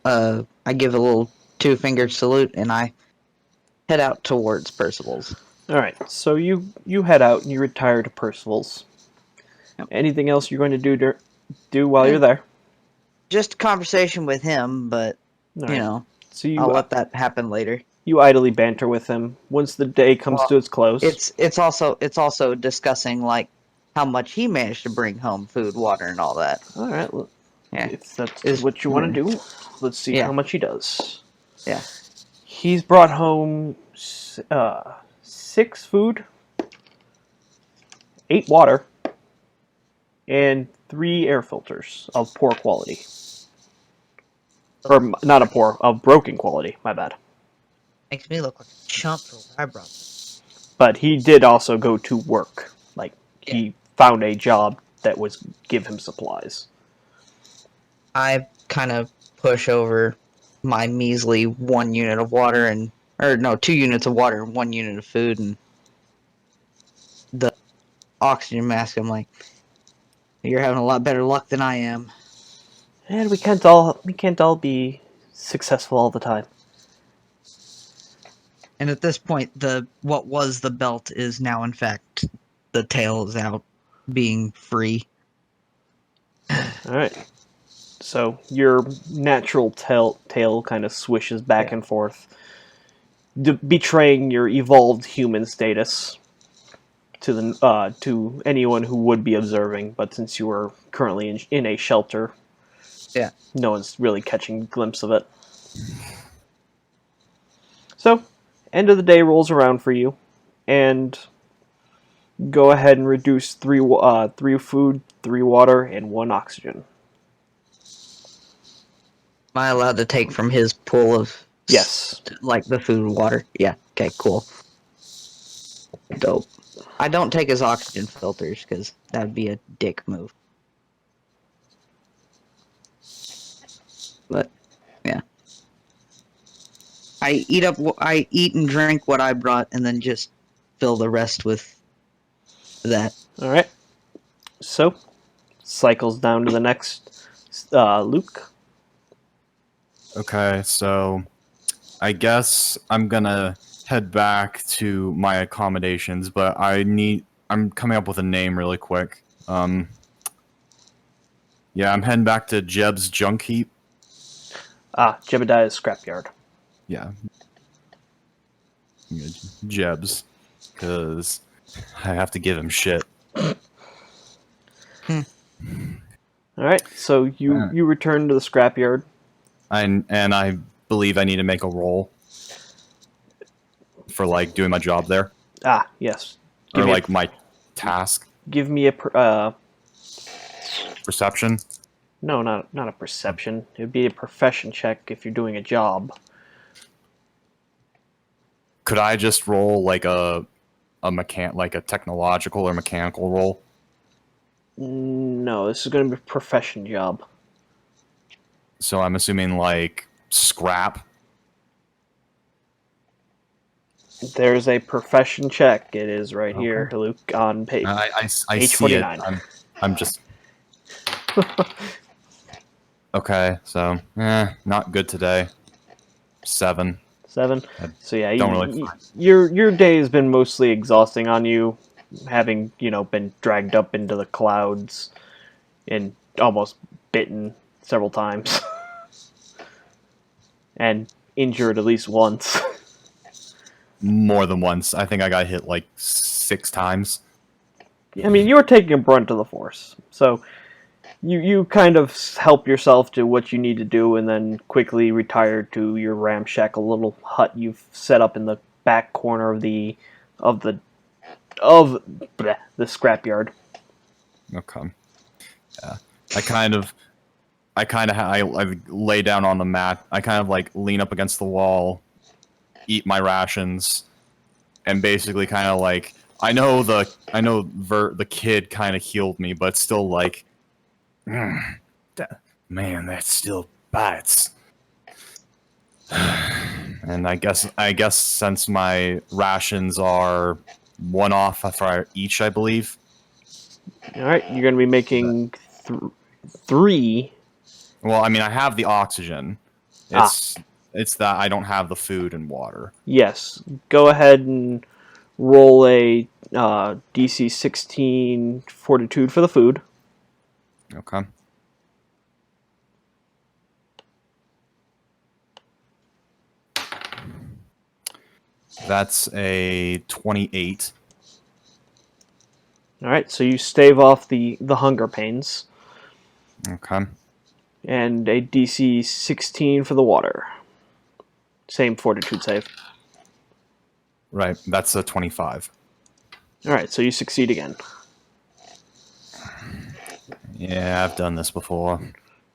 little 2-finger salute, and I head out towards Percival's. Alright, so you head out and you retire to Percival's. Yep. Anything else you're going to do while you're there? Just a conversation with him, but All right. So I'll let that happen later. you idly banter with him. Once the day comes to its close, It's also discussing like how much he managed to bring home, food, water, and all that. all right. Well, Yeah. if that's what you want to do, let's see Yeah. how much he does. Yeah. He's brought home 6 food, 8 water, and 3 air filters of poor quality. Or not of broken quality, my bad. Makes me look like a chump for what I brought. But he did also go to work. Like, he found a job that was give him supplies. I kind of push over my measly 1 unit of water or no, 2 units of water and 1 unit of food and the oxygen mask. I'm like, you're having a lot better luck than I am. And we can't all be successful all the time. And at this point, what was the belt is now, in fact, the tail is out, being free. All right. So your natural tail kind of swishes back and forth, betraying your evolved human status to anyone who would be observing. But since you are currently in a shelter, Yeah. no one's really catching a glimpse of it. So, end of the day rolls around for you, and go ahead and reduce 3 food, 3 water, and 1 oxygen. Am I allowed to take from his pool of Yes. like the food and water? Yeah. Okay. Cool. Dope. I don't take his oxygen filters because that would be a dick move. But yeah, I eat and drink what I brought, and then just fill the rest with that. All right. So, cycles down to the next Luke. Okay, so I guess I'm gonna head back to my accommodations, but I'm coming up with a name really quick. Yeah, I'm heading back to Jeb's junk heap. Jebediah's scrapyard. Yeah. Jeb's, because I have to give him shit. All right. So you return to the scrapyard. And I believe I need to make a roll for like doing my job there, Yes. or like my task. Give me a Perception. No, not a perception. It would be a profession check if you're doing a job. Could I just roll like a technological or mechanical roll? No, this is going to be a profession job. So I'm assuming like scrap. There's a profession check. It is right here, Luke, on page I page see it. 29. I'm just okay. So not good today. 7. 7. So yeah, don't really your day has been mostly exhausting on you, having been dragged up into the clouds and almost bitten several times, and injured at least once. More than once. I think I got hit like 6 times. I mean, you were taking a brunt of the force, so you kind of help yourself to what you need to do, and then quickly retire to your ramshackle little hut you've set up in the back corner of the scrapyard. Okay. Yeah. I lay down on the mat. I kind of like lean up against the wall, eat my rations, and basically kind of like I know the kid kind of healed me, but still like, man, that still bites. And I guess since my rations are 1 off for each, I believe. All right, you're going to be making 3. Well, I mean, I have the oxygen. It's that I don't have the food and water. Yes, go ahead and roll a DC 16 Fortitude for the food. Okay. That's a 28. All right, so you stave off the hunger pains. Okay. And a DC 16 for the water. Same Fortitude save. Right, that's a 25. All right, so you succeed again. Yeah, I've done this before.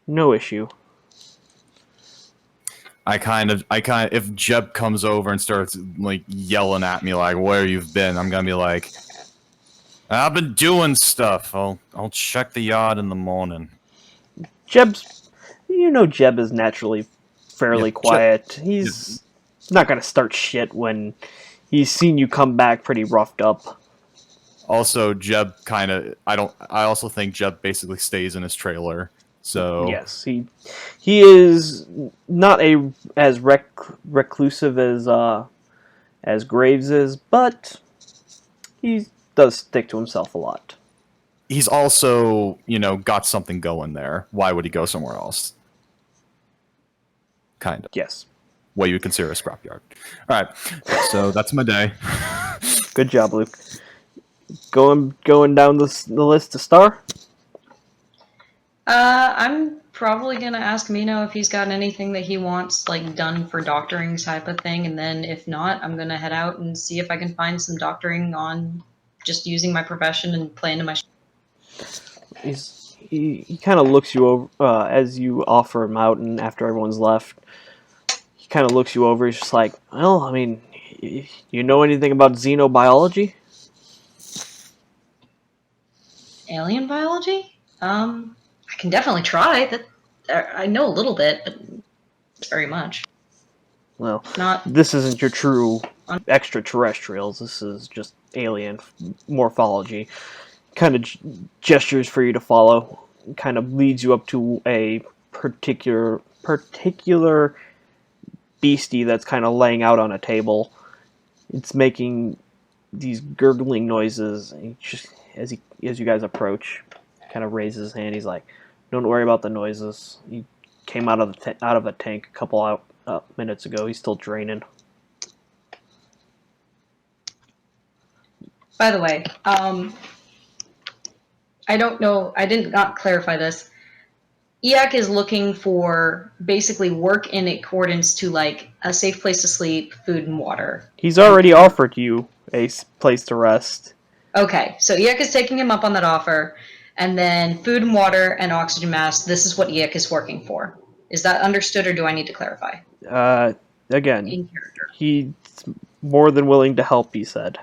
No issue. If Jeb comes over and starts like yelling at me like where you've been, I'm gonna be like, I've been doing stuff. I'll check the yard in the morning. Jeb is naturally fairly Yeah, quiet. He's not gonna start shit when he's seen you come back pretty roughed up. Also, Jeb kind of. I also think Jeb basically stays in his trailer. So Yes, he is not as reclusive as Graves is, but he does stick to himself a lot. he's also, got something going there. Why would he go somewhere else? Kind of. Yes, What you would consider a scrapyard. All right. So that's my day. good job, Luke. Going down the list to Star. I'm probably gonna ask Mino if he's got anything that he wants like done for doctoring type of thing, and then if not, I'm gonna head out and see if I can find some doctoring on just using my profession and play into my. He kind of looks you over as you offer him out, and after everyone's left, he kind of looks you over. He's just like, well, I mean, you know anything about xenobiology? Alien biology? I can definitely try. That I know a little bit, but very much. Well, Not this isn't your true extraterrestrials. This is just alien morphology. Kind of gestures for you to follow. Kind of leads you up to a particular beastie that's kind of laying out on a table. It's making these gurgling noises. And as you guys approach, kind of raises his hand. He's like, "Don't worry about the noises. He came out of a tank a couple minutes ago. He's still draining." By the way, I don't know. I did not clarify this. EAC is looking for basically work in accordance to like a safe place to sleep, food, and water. He's already offered you a place to rest. Okay, so EAC is taking him up on that offer, and then food and water and oxygen mask. This is what EAC is working for. Is that understood, or do I need to clarify? Again, In character. he's more than willing to help. He said.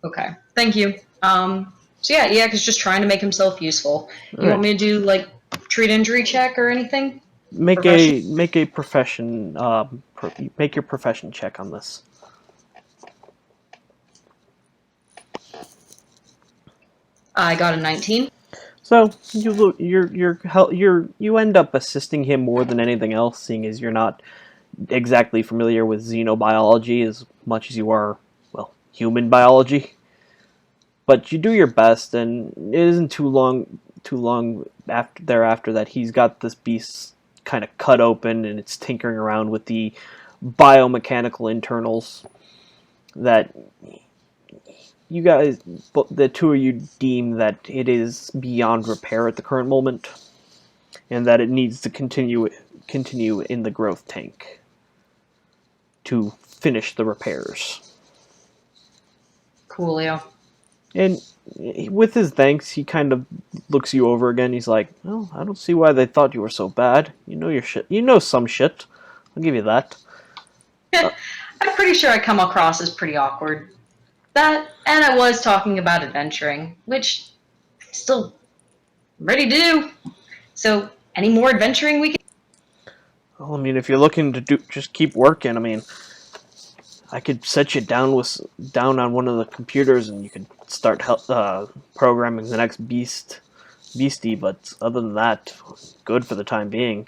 Okay, thank you. So yeah, EAC is just trying to make himself useful. You want me to do like treat injury check or anything? Make a profession. Make your profession check on this. I got a 19. So you end up assisting him more than anything else, seeing as you're not exactly familiar with xenobiology as much as you are, well, human biology. But you do your best, and it isn't too long thereafter that he's got this beast kind of cut open, and it's tinkering around with the biomechanical internals that you guys, the two of you, deem that it is beyond repair at the current moment, and that it needs to continue in the growth tank to finish the repairs. Coolio. And with his thanks, he kind of looks you over again. He's like, "Well, I don't see why they thought you were so bad. You know your shit. You know some shit. I'll give you that." I'm pretty sure I come across as pretty awkward. That, and I was talking about adventuring, which I'm still ready to do. So, any more adventuring we can? Well, I mean, if you're looking to just keep working. I mean, I could set you down on one of the computers, and you could start programming the next beastie. But other than that, good for the time being.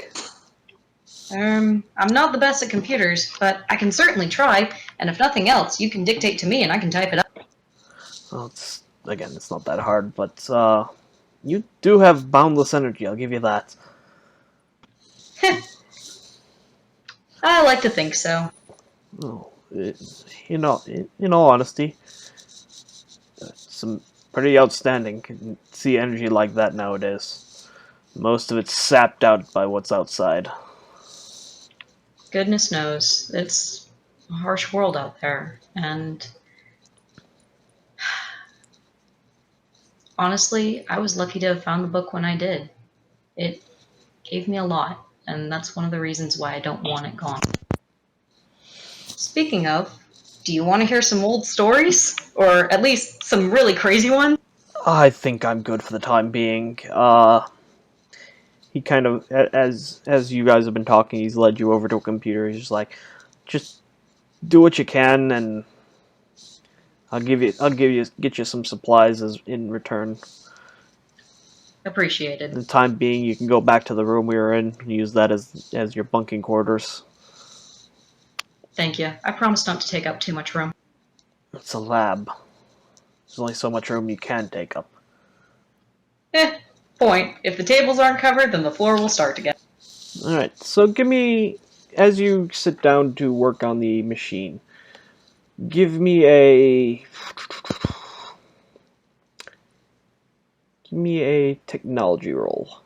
I'm not the best at computers, but I can certainly try. And if nothing else, you can dictate to me, and I can type it up. Well, it's not that hard, but you do have boundless energy. I'll give you that. I like to think so. Oh, in all honesty, some pretty outstanding. Can see energy like that nowadays. Most of it's sapped out by what's outside. Goodness knows, it's a harsh world out there, and honestly, I was lucky to have found the book when I did. It gave me a lot, and that's one of the reasons why I don't want it gone. Speaking of, do you want to hear some old stories? Or at least some really crazy ones? I think I'm good for the time being. he kind of, as you guys have been talking, he's led you over to a computer. He's just like, just do what you can, and get you some supplies as in return. Appreciated. For the time being, you can go back to the room we were in and use that as your bunking quarters. Thank you. I promise not to take up too much room. It's a lab. There's only so much room you can take up. Point. If the tables aren't covered, then the floor will start again. Alright, so give me, as you sit down to work on the machine, give me a technology roll.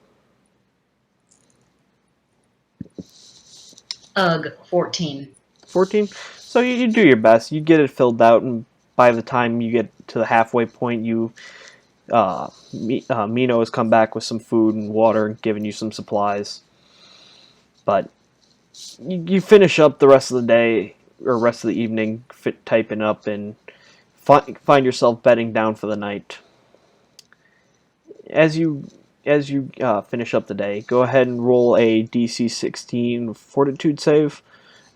Ugh, 14. 14? So you do your best. You get it filled out, and by the time you get to the halfway point, Mino has come back with some food and water and given you some supplies. But you finish up the rest of the day, or rest of the evening, typing up, and find yourself bedding down for the night. As you finish up the day, go ahead and roll a DC 16 Fortitude save,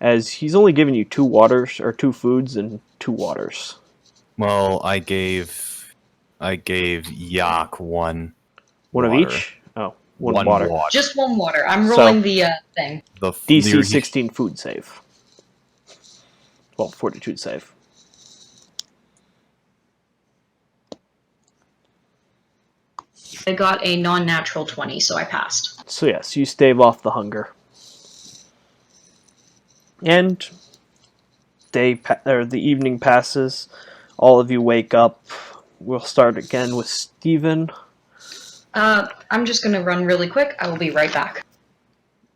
as he's only given you 2 foods and 2 waters. Well, I gave Yak one. One water. of each? Oh, one water. Just one water. I'm rolling the thing. The DC 16 food save. Well, Fortitude save. I got a non-natural 20, so I passed. So yes, you stave off the hunger. And the evening passes. All of you wake up. We'll start again with Steven. I'm just going to run really quick. I will be right back.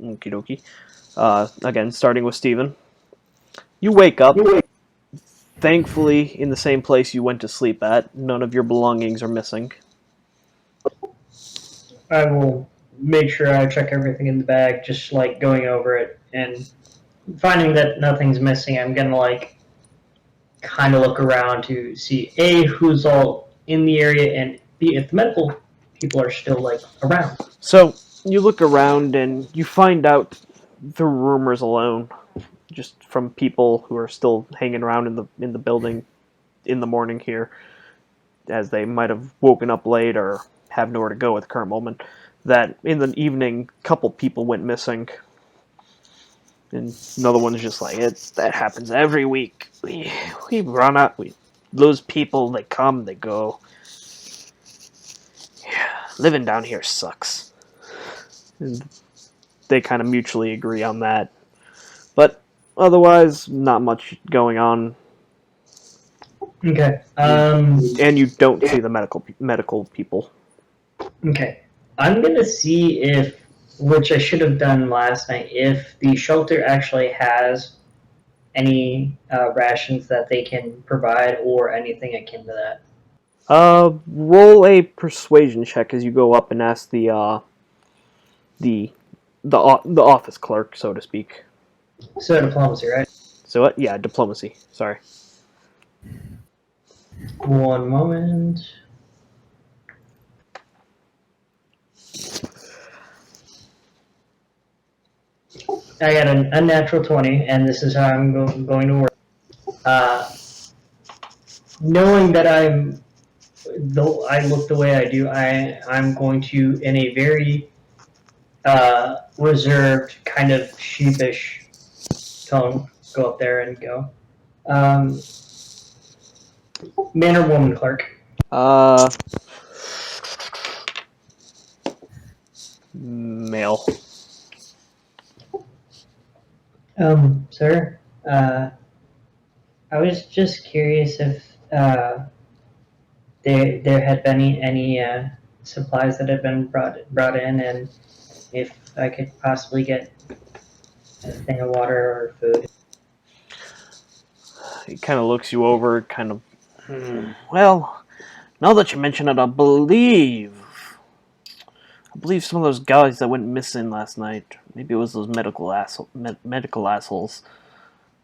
Okie dokie. Again, starting with Steven. You wake up. Thankfully, in the same place you went to sleep at. None of your belongings are missing. I will make sure I check everything in the bag, just like going over it and finding that nothing's missing. I'm gonna like kind of look around to see A, who's all in the area, and B, if the medical people are still like around. So you look around and you find out through rumors alone, just from people who are still hanging around in the building in the morning here, as they might have woken up late or have nowhere to go at the current moment, that in the evening, a couple people went missing. And another one's just like, that happens every week. We run out, we lose people, they come, they go. Yeah, living down here sucks. And they kind of mutually agree on that. But otherwise, not much going on. Okay. And you don't see the medical people. Okay. I'm gonna see if, which I should have done last night, if the shelter actually has any rations that they can provide or anything akin to that. Roll a persuasion check as you go up and ask the office clerk, so to speak. So diplomacy, right? So yeah, diplomacy. Sorry. One moment. I got a natural 20, and this is how I'm going to work. Knowing that though I look the way I do, I'm going to, in a very reserved, kind of sheepish tone, go up there and go, man or woman, clerk? Male. Sir, I was just curious if there had been any supplies that had been brought in, and if I could possibly get a thing of water or food. He kind of looks you over, kind of. Well, now that you mention it, I believe some of those guys that went missing last night. Maybe it was those medical assholes.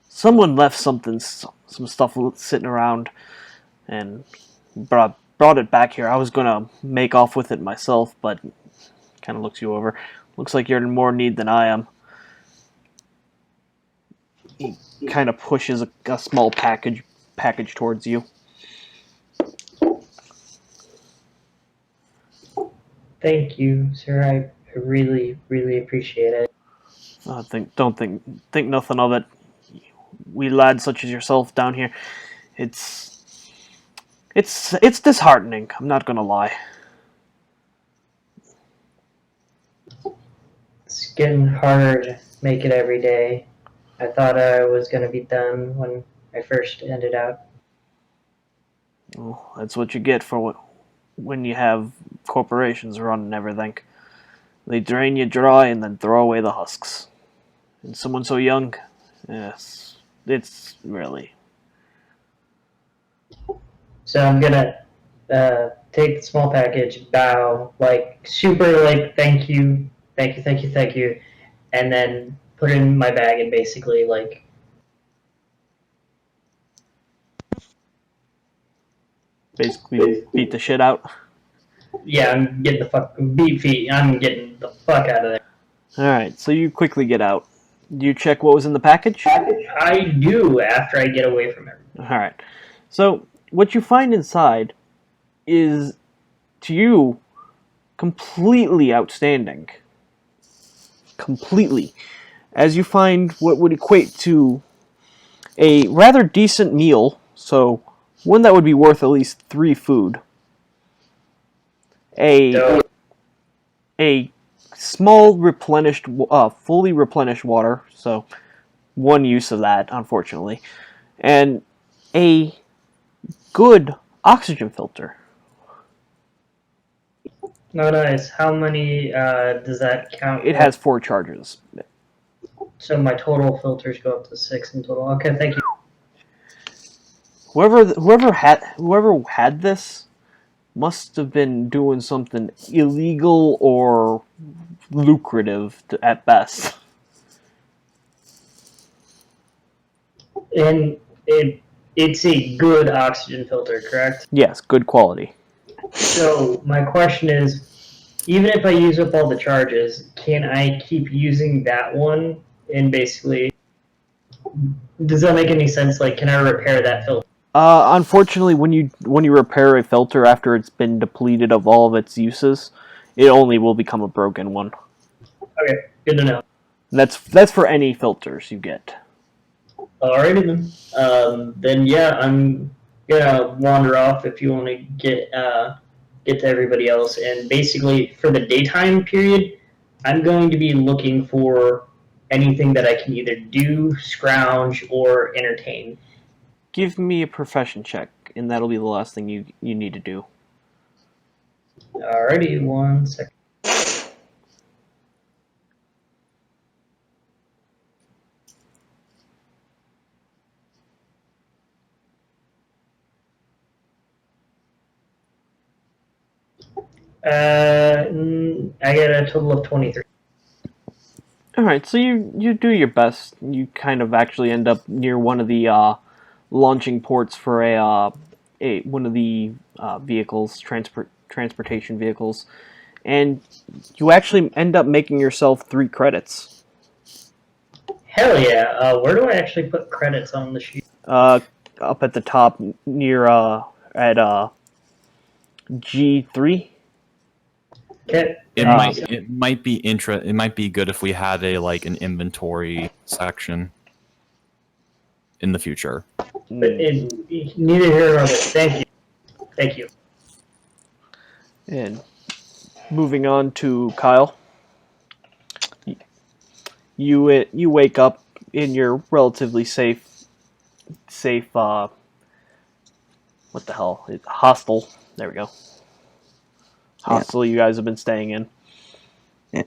Someone left some stuff sitting around, and brought it back here. I was gonna make off with it myself, but kind of looks you over. Looks like you're in more need than I am. He kind of pushes a small package towards you. Thank you, sir. I really, really appreciate it. Don't think nothing of it. We lads such as yourself down here, it's disheartening. I'm not gonna lie. It's getting harder to make it every day. I thought I was going to be done when I first ended out. Well, that's what you get for when you have corporations running everything. They drain you dry and then throw away the husks. And someone so young, yes, it's really. So I'm going to take the small package, bow, like super, like, thank you, thank you, thank you, thank you, and then put it in my bag and basically, like, Basically beat the shit out. yeah, I'm getting the fuck, beat feet, I'm getting the fuck out of there. Alright, so you quickly get out. Do you check what was in the package? I do after I get away from everyone. Alright. So, what you find inside is, to you, completely outstanding. Completely. As you find what would equate to a rather decent meal, so one that would be worth at least 3 food. A small fully replenished water, so one use of that, unfortunately, and a good oxygen filter. No, nice. How many does that count? It has 4 charges. So my total filters go up to 6 in total. Okay, thank you. Whoever had this must have been doing something illegal or lucrative at best. And it's a good oxygen filter, correct? Yes, good quality. So my question is, even if I use up all the charges, can I keep using that one? And basically, does that make any sense? Like, can I repair that filter? Unfortunately, when you repair a filter after it's been depleted of all of its uses, it only will become a broken one. Okay, good to know. That's for any filters you get. Alrighty then. Then yeah, I'm gonna wander off if you want to get to everybody else. And basically, for the daytime period, I'm going to be looking for anything that I can either do, scrounge, or entertain. Give me a profession check, and that'll be the last thing you need to do. Alrighty, 1 second. I get a total of 23. Alright, so you do your best. You kind of actually end up near one of the launching ports for one of the vehicles, transportation vehicles, and you actually end up making yourself 3 credits. Hell yeah! Where do I actually put credits on the sheet? Up at the top near at G3. Okay. It might be good if we had an inventory section in the future. Neither here nor there. Thank you. Thank you. And moving on to Kyle. You wake up in your relatively safe what the hell? Hostel. There we go. Hostel you guys have been staying in. Yeah.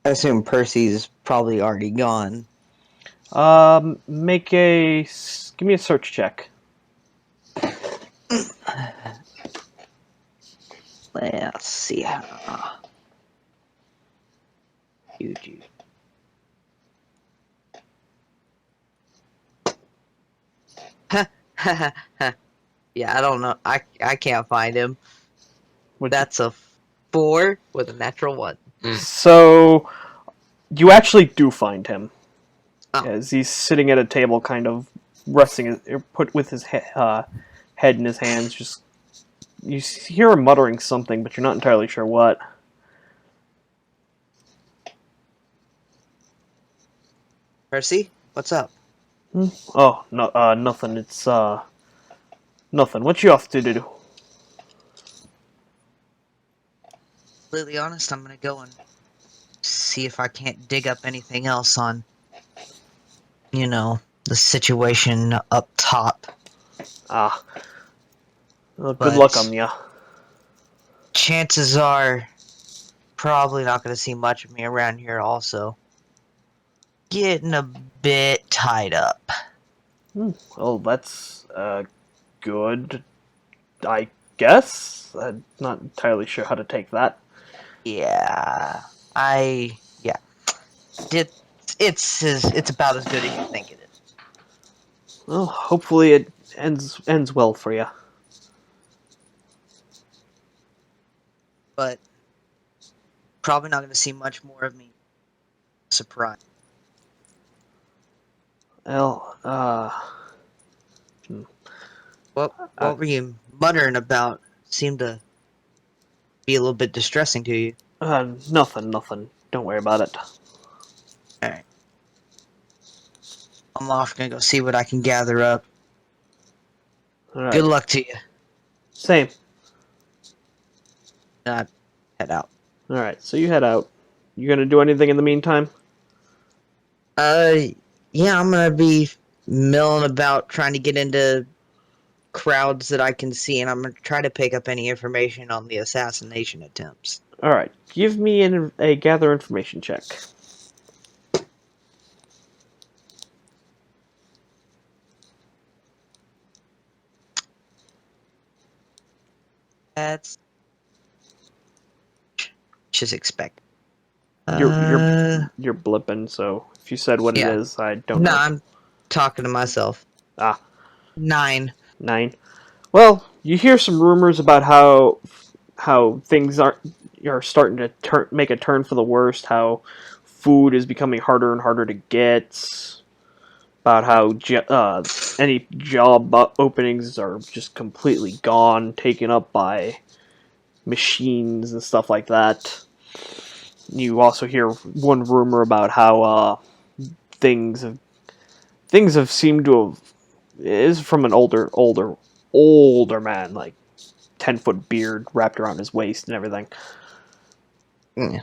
I assume Percy's probably already gone. Give me a search check. Let's see. You do. Yeah, I don't know. I can't find him. That's a 4 with a natural 1. So you actually do find him Oh. as he's sitting at a table, kind of resting, put with his head in his hands. Just you hear him muttering something, but you're not entirely sure what. Percy, what's up? Oh, no, nothing. It's nothing. What you off to do? Completely honest, I'm gonna go and see if I can't dig up anything else on, the situation up top. Ah, well, good But- luck on ya. Chances are, probably not gonna see much of me around here also. Getting a bit tied up. Well, that's good. I guess. I'm not entirely sure how to take that. Yeah. It's about as good as you think it is. Well, hopefully it ends well for you. But probably not gonna see much more of me. Surprise. Well, What were you muttering about? Seemed to be a little bit distressing to you. nothing. Don't worry about it. Alright. I'm off, gonna go see what I can gather up. All right. Good luck to you. Same. Head out. All right. So you head out. You gonna do anything in the meantime? Yeah, I'm gonna be milling about trying to get into crowds that I can see, and I'm gonna try to pick up any information on the assassination attempts. All right. Give me a gather information check. That's just expect. You're blipping. So if you said what Yeah. it is, I don't No, know. I'm talking to myself. Ah. 9. 9. Well, you hear some rumors about how things are starting to make a turn for the worst. How food is becoming harder and harder to get. About how any job openings are just completely gone, taken up by machines and stuff like that. You also hear one rumor about how things have seemed to have is from an older man, like 10-foot beard wrapped around his waist and everything. Yeah.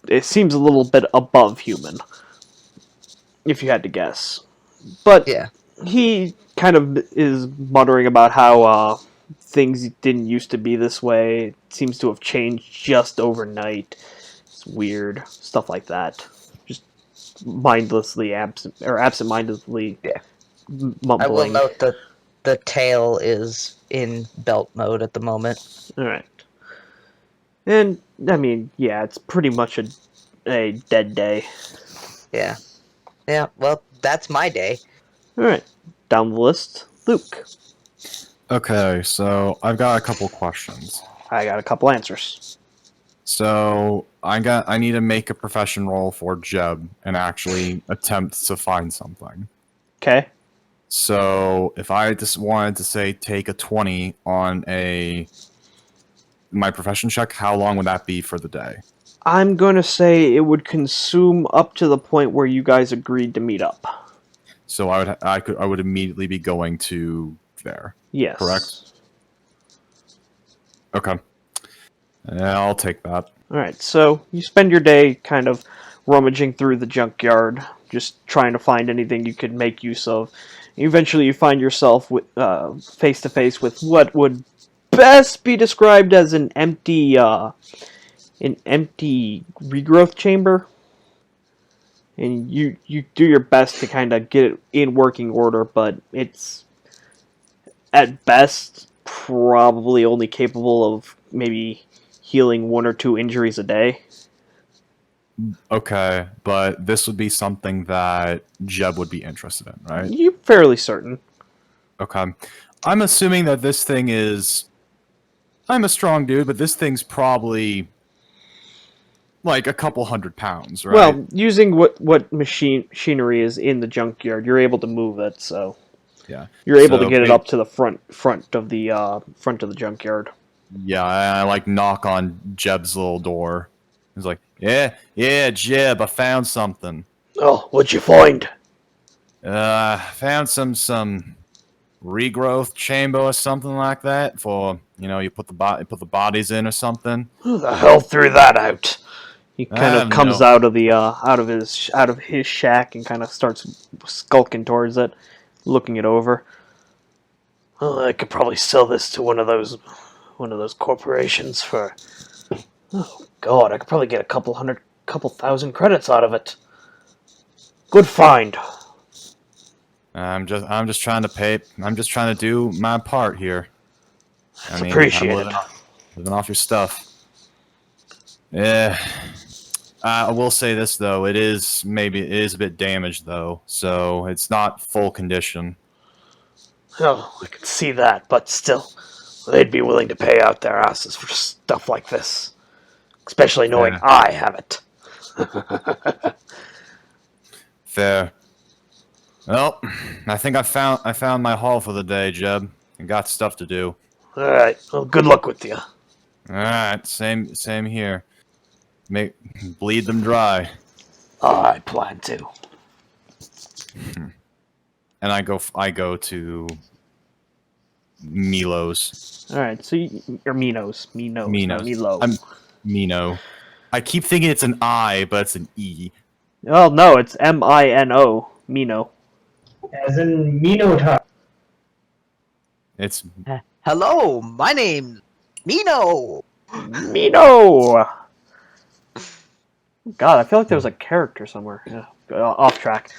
It seems a little bit above human, if you had to guess. But Yeah. he kind of is muttering about how things didn't used to be this way. It seems to have changed just overnight. It's weird. Stuff like that. Just absent-mindedly Yeah. mumbling. I will note that the tail is in belt mode at the moment. Alright. And, I mean, yeah, it's pretty much a dead day. Yeah. Yeah, well, that's my day. Alright. Down the list, Luke. Okay, so I've got a couple questions. I got a couple answers. So I need to make a profession roll for Jeb and actually attempt to find something. Okay. So if I just wanted to say take a 20 on my profession check, how long would that be for the day? I'm going to say it would consume up to the point where you guys agreed to meet up. So I would immediately be going to there. Yes. Correct. Okay. Yeah, I'll take that. Alright, so you spend your day kind of rummaging through the junkyard, just trying to find anything you could make use of. Eventually you find yourself face to face with what would best be described as an empty regrowth chamber. And you do your best to kind of get it in working order, but it's at best probably only capable of maybe healing 1 or 2 injuries a day. Okay, but this would be something that Jeb would be interested in, right? You're fairly certain. Okay. I'm assuming that this thing is I'm a strong dude, but this thing's probably like a couple 100 pounds, right? Well, using what machinery is in the junkyard, you're able to move it, so yeah. you're able to So get it up to the front of the junkyard. Yeah, I like knock on Jeb's little door. He's like, yeah, Jeb, I found something. Oh, what'd you find? Found some regrowth chamber or something like that for you put the bodies in or something. Who the hell threw that out? He kind of comes No. out of the out of his shack and kind of starts skulking towards it, looking it over. Oh, I could probably sell this to one of those corporations for. Oh God, I could probably get a couple thousand credits out of it. Good find. I'm just trying to pay. I'm just trying to do my part here. It's appreciated. I'm living off your stuff. Yeah. I will say this though, it is a bit damaged though, so it's not full condition. Oh, I can see that, but still, they'd be willing to pay out their asses for stuff like this, especially knowing I have it. Fair. Well, I think I found my haul for the day, Jeb. I got stuff to do. All right. Well, good luck with you. All right, same here. Bleed them dry. I plan to. And I go to Milo's. All right. So you're Minos. Not Milo. I'm Mino. I keep thinking it's an I, but it's an E. Well, no, it's Mino. Mino. As in Minotaur. It's Hello, my name's Mino. Mino. God, I feel like there was a character somewhere. Yeah, off track.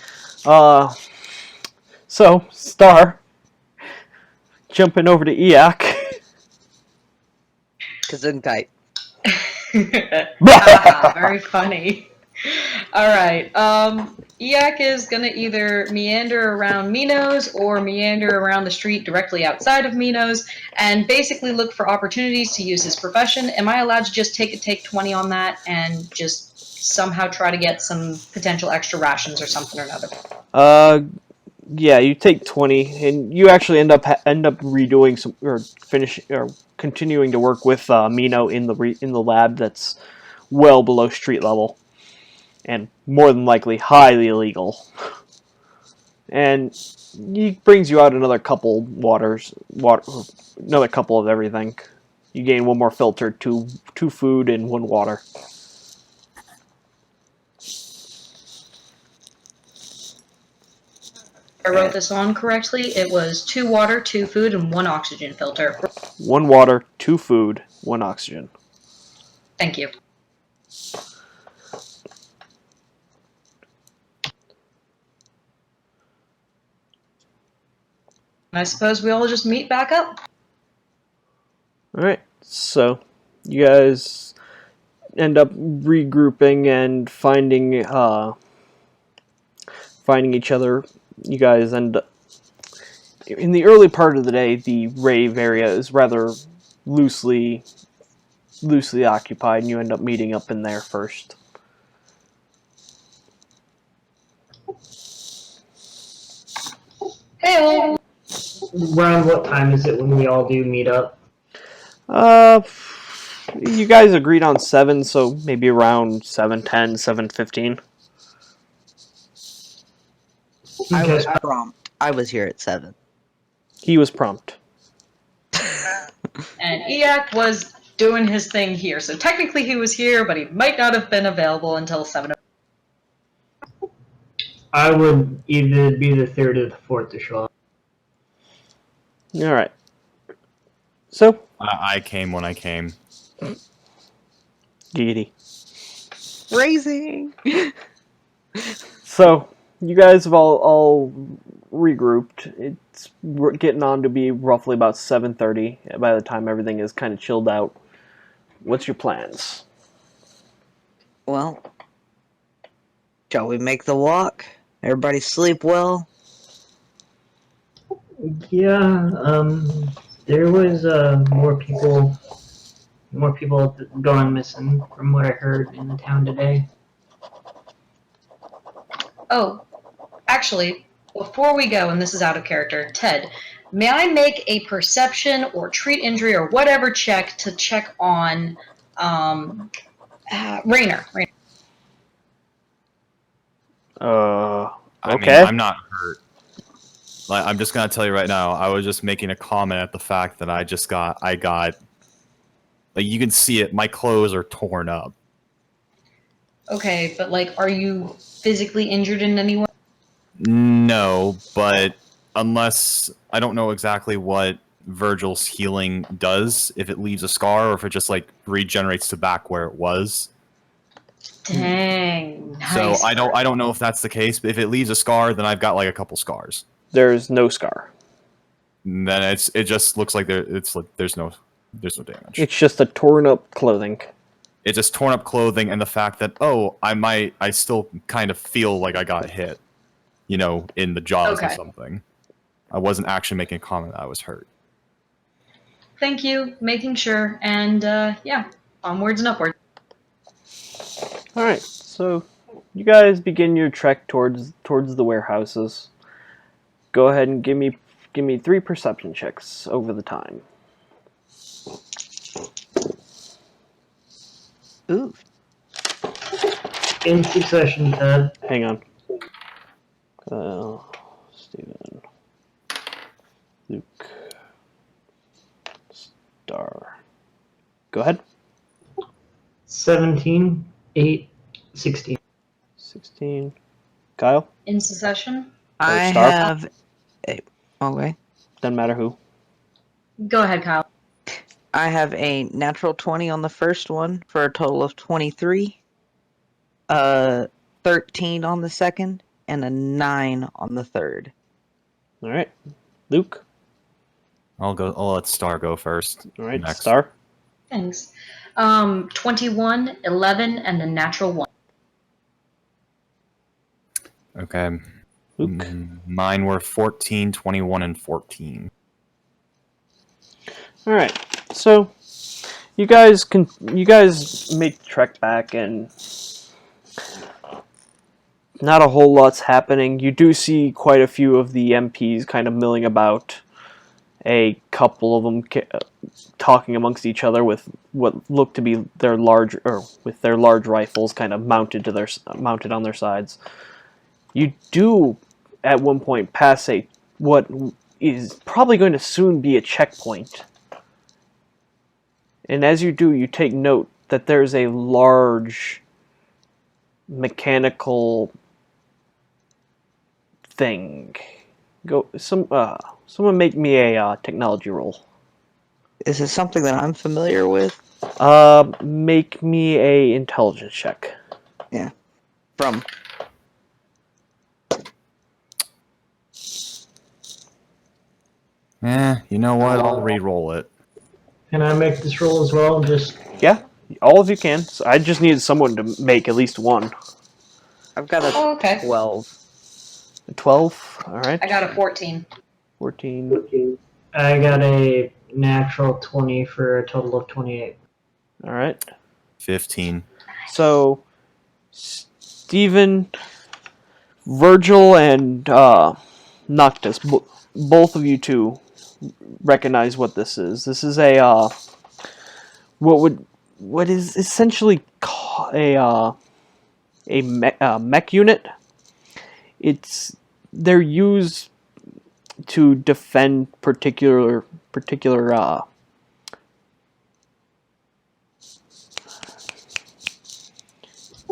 So Star jumping over to Eak. Gesundheit. Very funny. Alright, Eak is gonna either meander around Minos or meander around the street directly outside of Minos and basically look for opportunities to use his profession. Am I allowed to just take 20 on that and just somehow try to get some potential extra rations or something or another? Yeah, you take 20, and you actually end up redoing some or continuing to work with Mino in the lab that's well below street level, and more than likely highly illegal. And he brings you out another couple another couple of everything. You gain one more filter, two food, and one water. If I wrote this on correctly, it was 2 water, 2 food, and 1 oxygen filter. 1 water, 2 food, 1 oxygen. Thank you. I suppose we all just meet back up. Alright, so you guys end up regrouping and finding each other. You guys end up in the early part of the day. The rave area is rather loosely occupied, and you end up meeting up in there first. Hey, Around what time is it when we all do meet up? You guys agreed on 7, so maybe around 7:10, 7:15. I Okay. was prompt. I was here at 7. He was prompt. and Eak was doing his thing here, so technically he was here, but he might not have been available until 7. I would either be the 3rd or the 4th to show up. Alright. So, I came when I came. giggity. Raising. So, you guys have all regrouped. It's getting on to be roughly about 7:30 by the time everything is kind of chilled out. What's your plans? Well, shall we make the walk? Everybody sleep well? Yeah, there was more people more people going missing from what I heard in the town today. Oh, actually, before we go, and this is out of character, Ted, may I make a perception or treat injury or whatever check to check on Raynor? I mean, Okay. I'm not hurt. Like, I'm just gonna tell you right now. I was just making a comment at the fact that I got. Like, you can see it. My clothes are torn up. Okay, but like, are you physically injured in any way? No, but unless I don't know exactly what Virgil's healing does, if it leaves a scar or if it just like regenerates to back where it was. Dang. So Nice. I don't know if that's the case, but if it leaves a scar, then I've got like a couple scars. There's no scar. And then it just looks like there's no damage. It's just a torn up clothing. It's just torn up clothing and the fact that I still kind of feel like I got hit, in the jaws or Okay. something. I wasn't actually making a comment that I was hurt. Thank you, making sure, and yeah, onwards and upwards. All right, so you guys begin your trek towards the warehouses. Go ahead and give me 3 perception checks over the time. Ooh. In succession, Ted. Hang on. Steven, Luke, Star. Go ahead. 17, 8, 16. 16. Kyle. In succession? I Star? have okay. Doesn't matter who. Go ahead, Kyle. I have a natural 20 on the first one for a total of 23. 13 on the second, and a 9 on the third. All right. Luke. I'll let Star go first. All right. Next. Star. Thanks. 21, 11, and a natural 1. Okay. Luke. Mine were 14, 21, and 14. All right. So you guys make the trek back, and not a whole lot's happening. You do see quite a few of the MPs kind of milling about. A couple of them talking amongst each other with what look to be their large rifles kind of mounted on their sides. You do at one point pass what is probably going to soon be a checkpoint. And as you do, you take note that there's a large mechanical thing. Someone make me a technology roll. Is it something that I'm familiar with? Make me a intelligence check. From You know what? I'll re-roll it. Can I make this roll as well? Yeah, all of you can. So I just needed someone to make at least one. I've got a Oh, okay. 12. A 12. All right. I got a 14. 14. I got a natural 20 for a total of 28. All right. 15. So, Steven, Virgil, and Noctis, both of you two recognize what this is. This is a what is essentially a mech unit. They're used to defend particular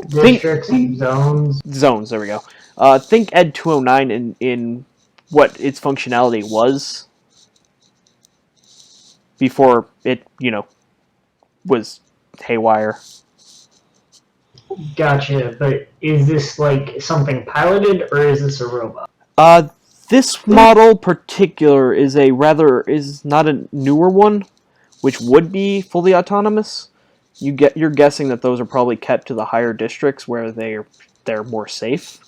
Districts and zones. zones. There we go. Think Ed 209 in what its functionality was before it, was haywire. Gotcha, but is this like something piloted or is this a robot? This model particular is not a newer one, which would be fully autonomous. You're guessing that those are probably kept to the higher districts where they're more safe.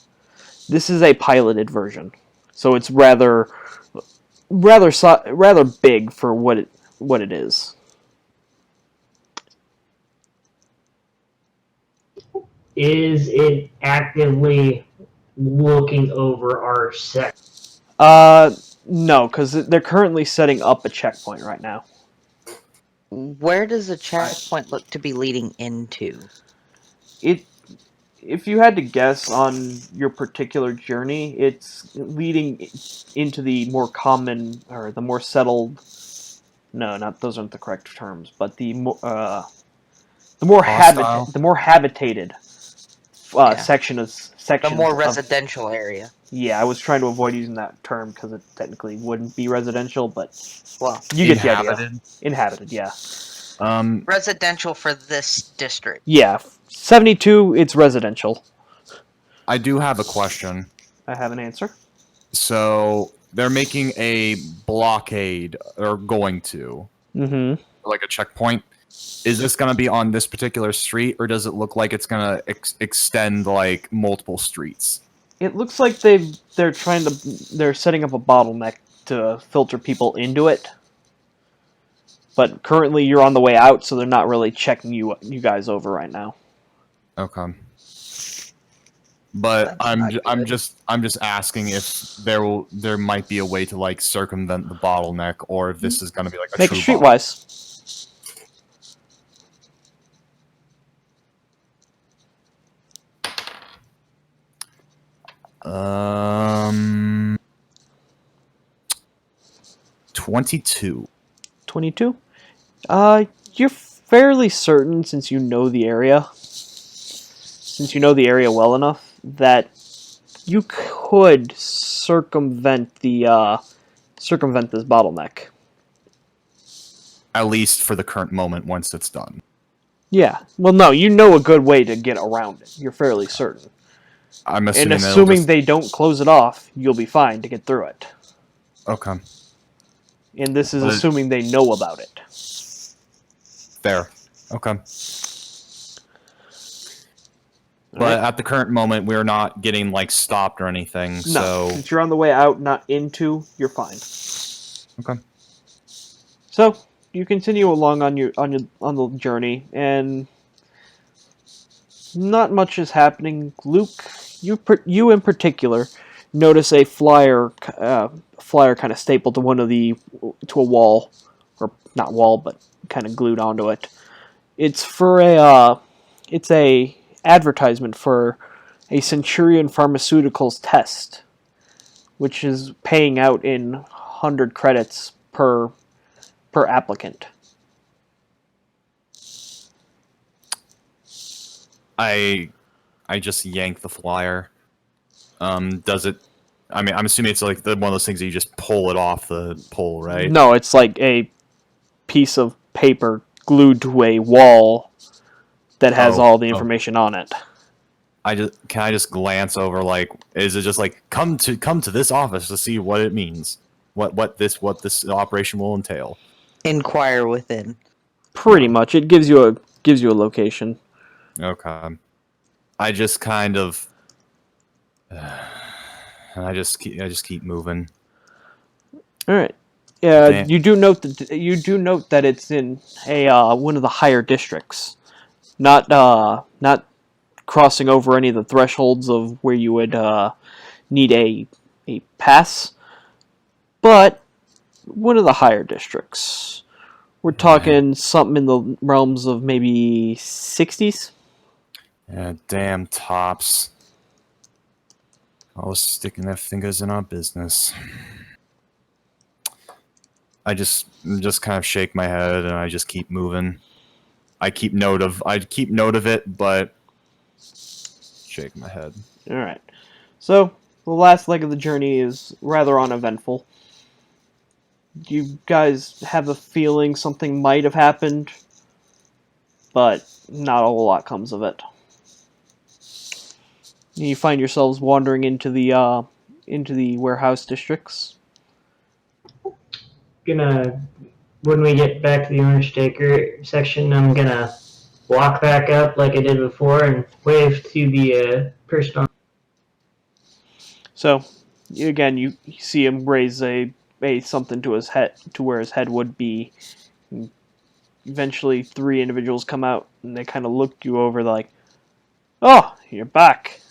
This is a piloted version, so it's rather big for what it is. is it actively looking over our sector? No, because they're currently setting up a checkpoint right now. Where does the checkpoint look to be leading into? If you had to guess on your particular journey, it's leading into the more common or the more settled. No, not those aren't the correct terms, but the more Hostile? the more habitated Yeah. sections The more of. residential area. Yeah, I was trying to avoid using that term because it technically wouldn't be residential, but Well, you get the idea. Inhabited? Inhabited, yeah. residential for this district. Yeah, 72, it's residential. I do have a question. I have an answer. So they're making a blockade, or going to, Mm-hmm. like a checkpoint. Is this going to be on this particular street, or does it look like it's going to extend like multiple streets? It looks like they're setting up a bottleneck to filter people into it. But currently you're on the way out, so they're not really checking you guys over right now. Okay. But That's I'm not good. just asking if there might be a way to like circumvent the bottleneck, or if this is going to be like a Make it true streetwise. bottleneck. 22. 22? You're fairly certain, since you know the area well enough, that you could circumvent this bottleneck. At least for the current moment, once it's done. Yeah. Well, no, you know a good way to get around it. You're fairly certain. I'm And assuming assuming they don't close it off, you'll be fine to get through it. Okay. And this is But- assuming they know about it. There. Okay. But Alright. at the current moment, we're not getting like stopped or anything. No, So since you're on the way out, not into, you're fine. okay. So you continue along on the journey, and not much is happening. Luke, you in particular notice a flyer kind of stapled to a wall, or not wall, but kind of glued onto it. It's for it's a advertisement for a Centurion Pharmaceuticals test, which is paying out in 100 credits per applicant. I just yank the flyer. Does it? I mean, I'm assuming it's like one of those things that you just pull it off the pole, right? No, it's like a piece of paper glued to a wall that has all the information on it. Can I just glance over, like, is it just like come to this office to see what it means, what this operation will entail? Inquire within. Pretty much, it gives you a location. Okay. I just kind of I just keep moving. All right. Yeah, Damn. you do note that it's in a one of the higher districts, not crossing over any of the thresholds of where you would need a pass, but one of the higher districts. We're talking something in the realms of maybe 60s. Yeah, damn tops. Always sticking their fingers in our business. I just kind of shake my head and I just keep moving. I keep note of it, but shake my head. All right. So the last leg of the journey is rather uneventful. You guys have a feeling something might have happened, but not a whole lot comes of it. You find yourselves wandering into the warehouse districts. When we get back to the orange taker section, I'm gonna walk back up like I did before and wave to the person on. So, again, you see him raise a something to his head, to where his head would be. Eventually, 3 individuals come out, and they kind of look you over like, Oh, you're back.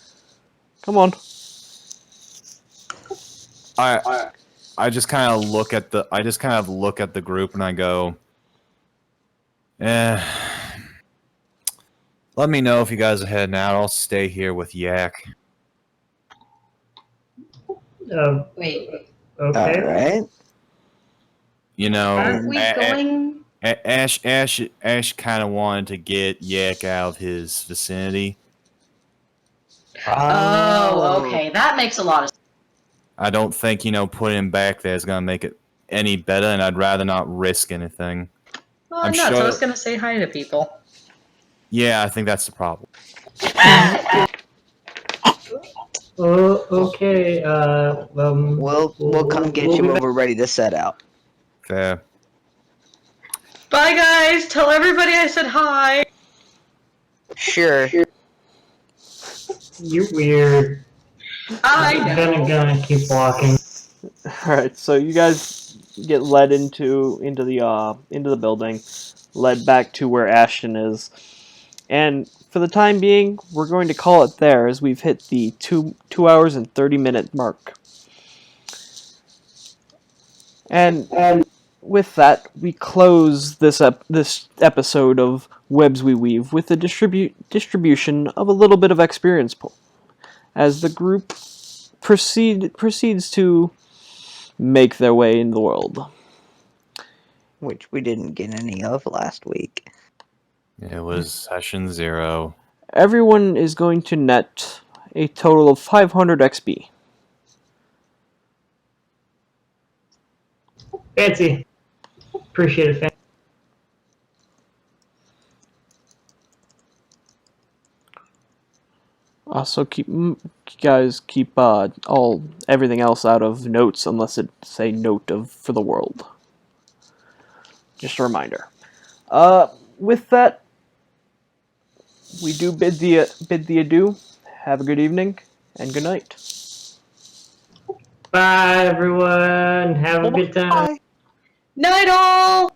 Come on. I just kind of look at the group and I go, eh. Let me know if you guys are heading out. I'll stay here with Yak. Wait, Okay. All right. You know, aren't we going? Ash kind of wanted to get Yak out of his vicinity. Oh, okay. That makes a lot of sense. I don't think, putting him back there is going to make it any better, and I'd rather not risk anything. Well, I'm I'm nuts. I sure- was going to say hi to people. Yeah, I think that's the problem. Oh, okay. We'll come get you when we're ready to set out. Fair. Bye, guys. Tell everybody I said hi. Sure. You're weird. I I'm know. gonna keep walking. Alright, so you guys get led into the building, led back to where Ashton is. And for the time being, we're going to call it there as we've hit the 2 hours and 30-minute mark. And with that, we close this episode of Webs We Weave with the distribution of a little bit of experience pool, as the group proceeds to make their way in the world. Which we didn't get any of last week. It was session 0. Everyone is going to net a total of 500 XP. Fancy. Appreciate it, fan. Also, keep everything else out of notes unless it's a note for the world. Just a reminder. With that, we do bid the adieu. Have a good evening and good night. Bye, everyone. Have a good time. Night all.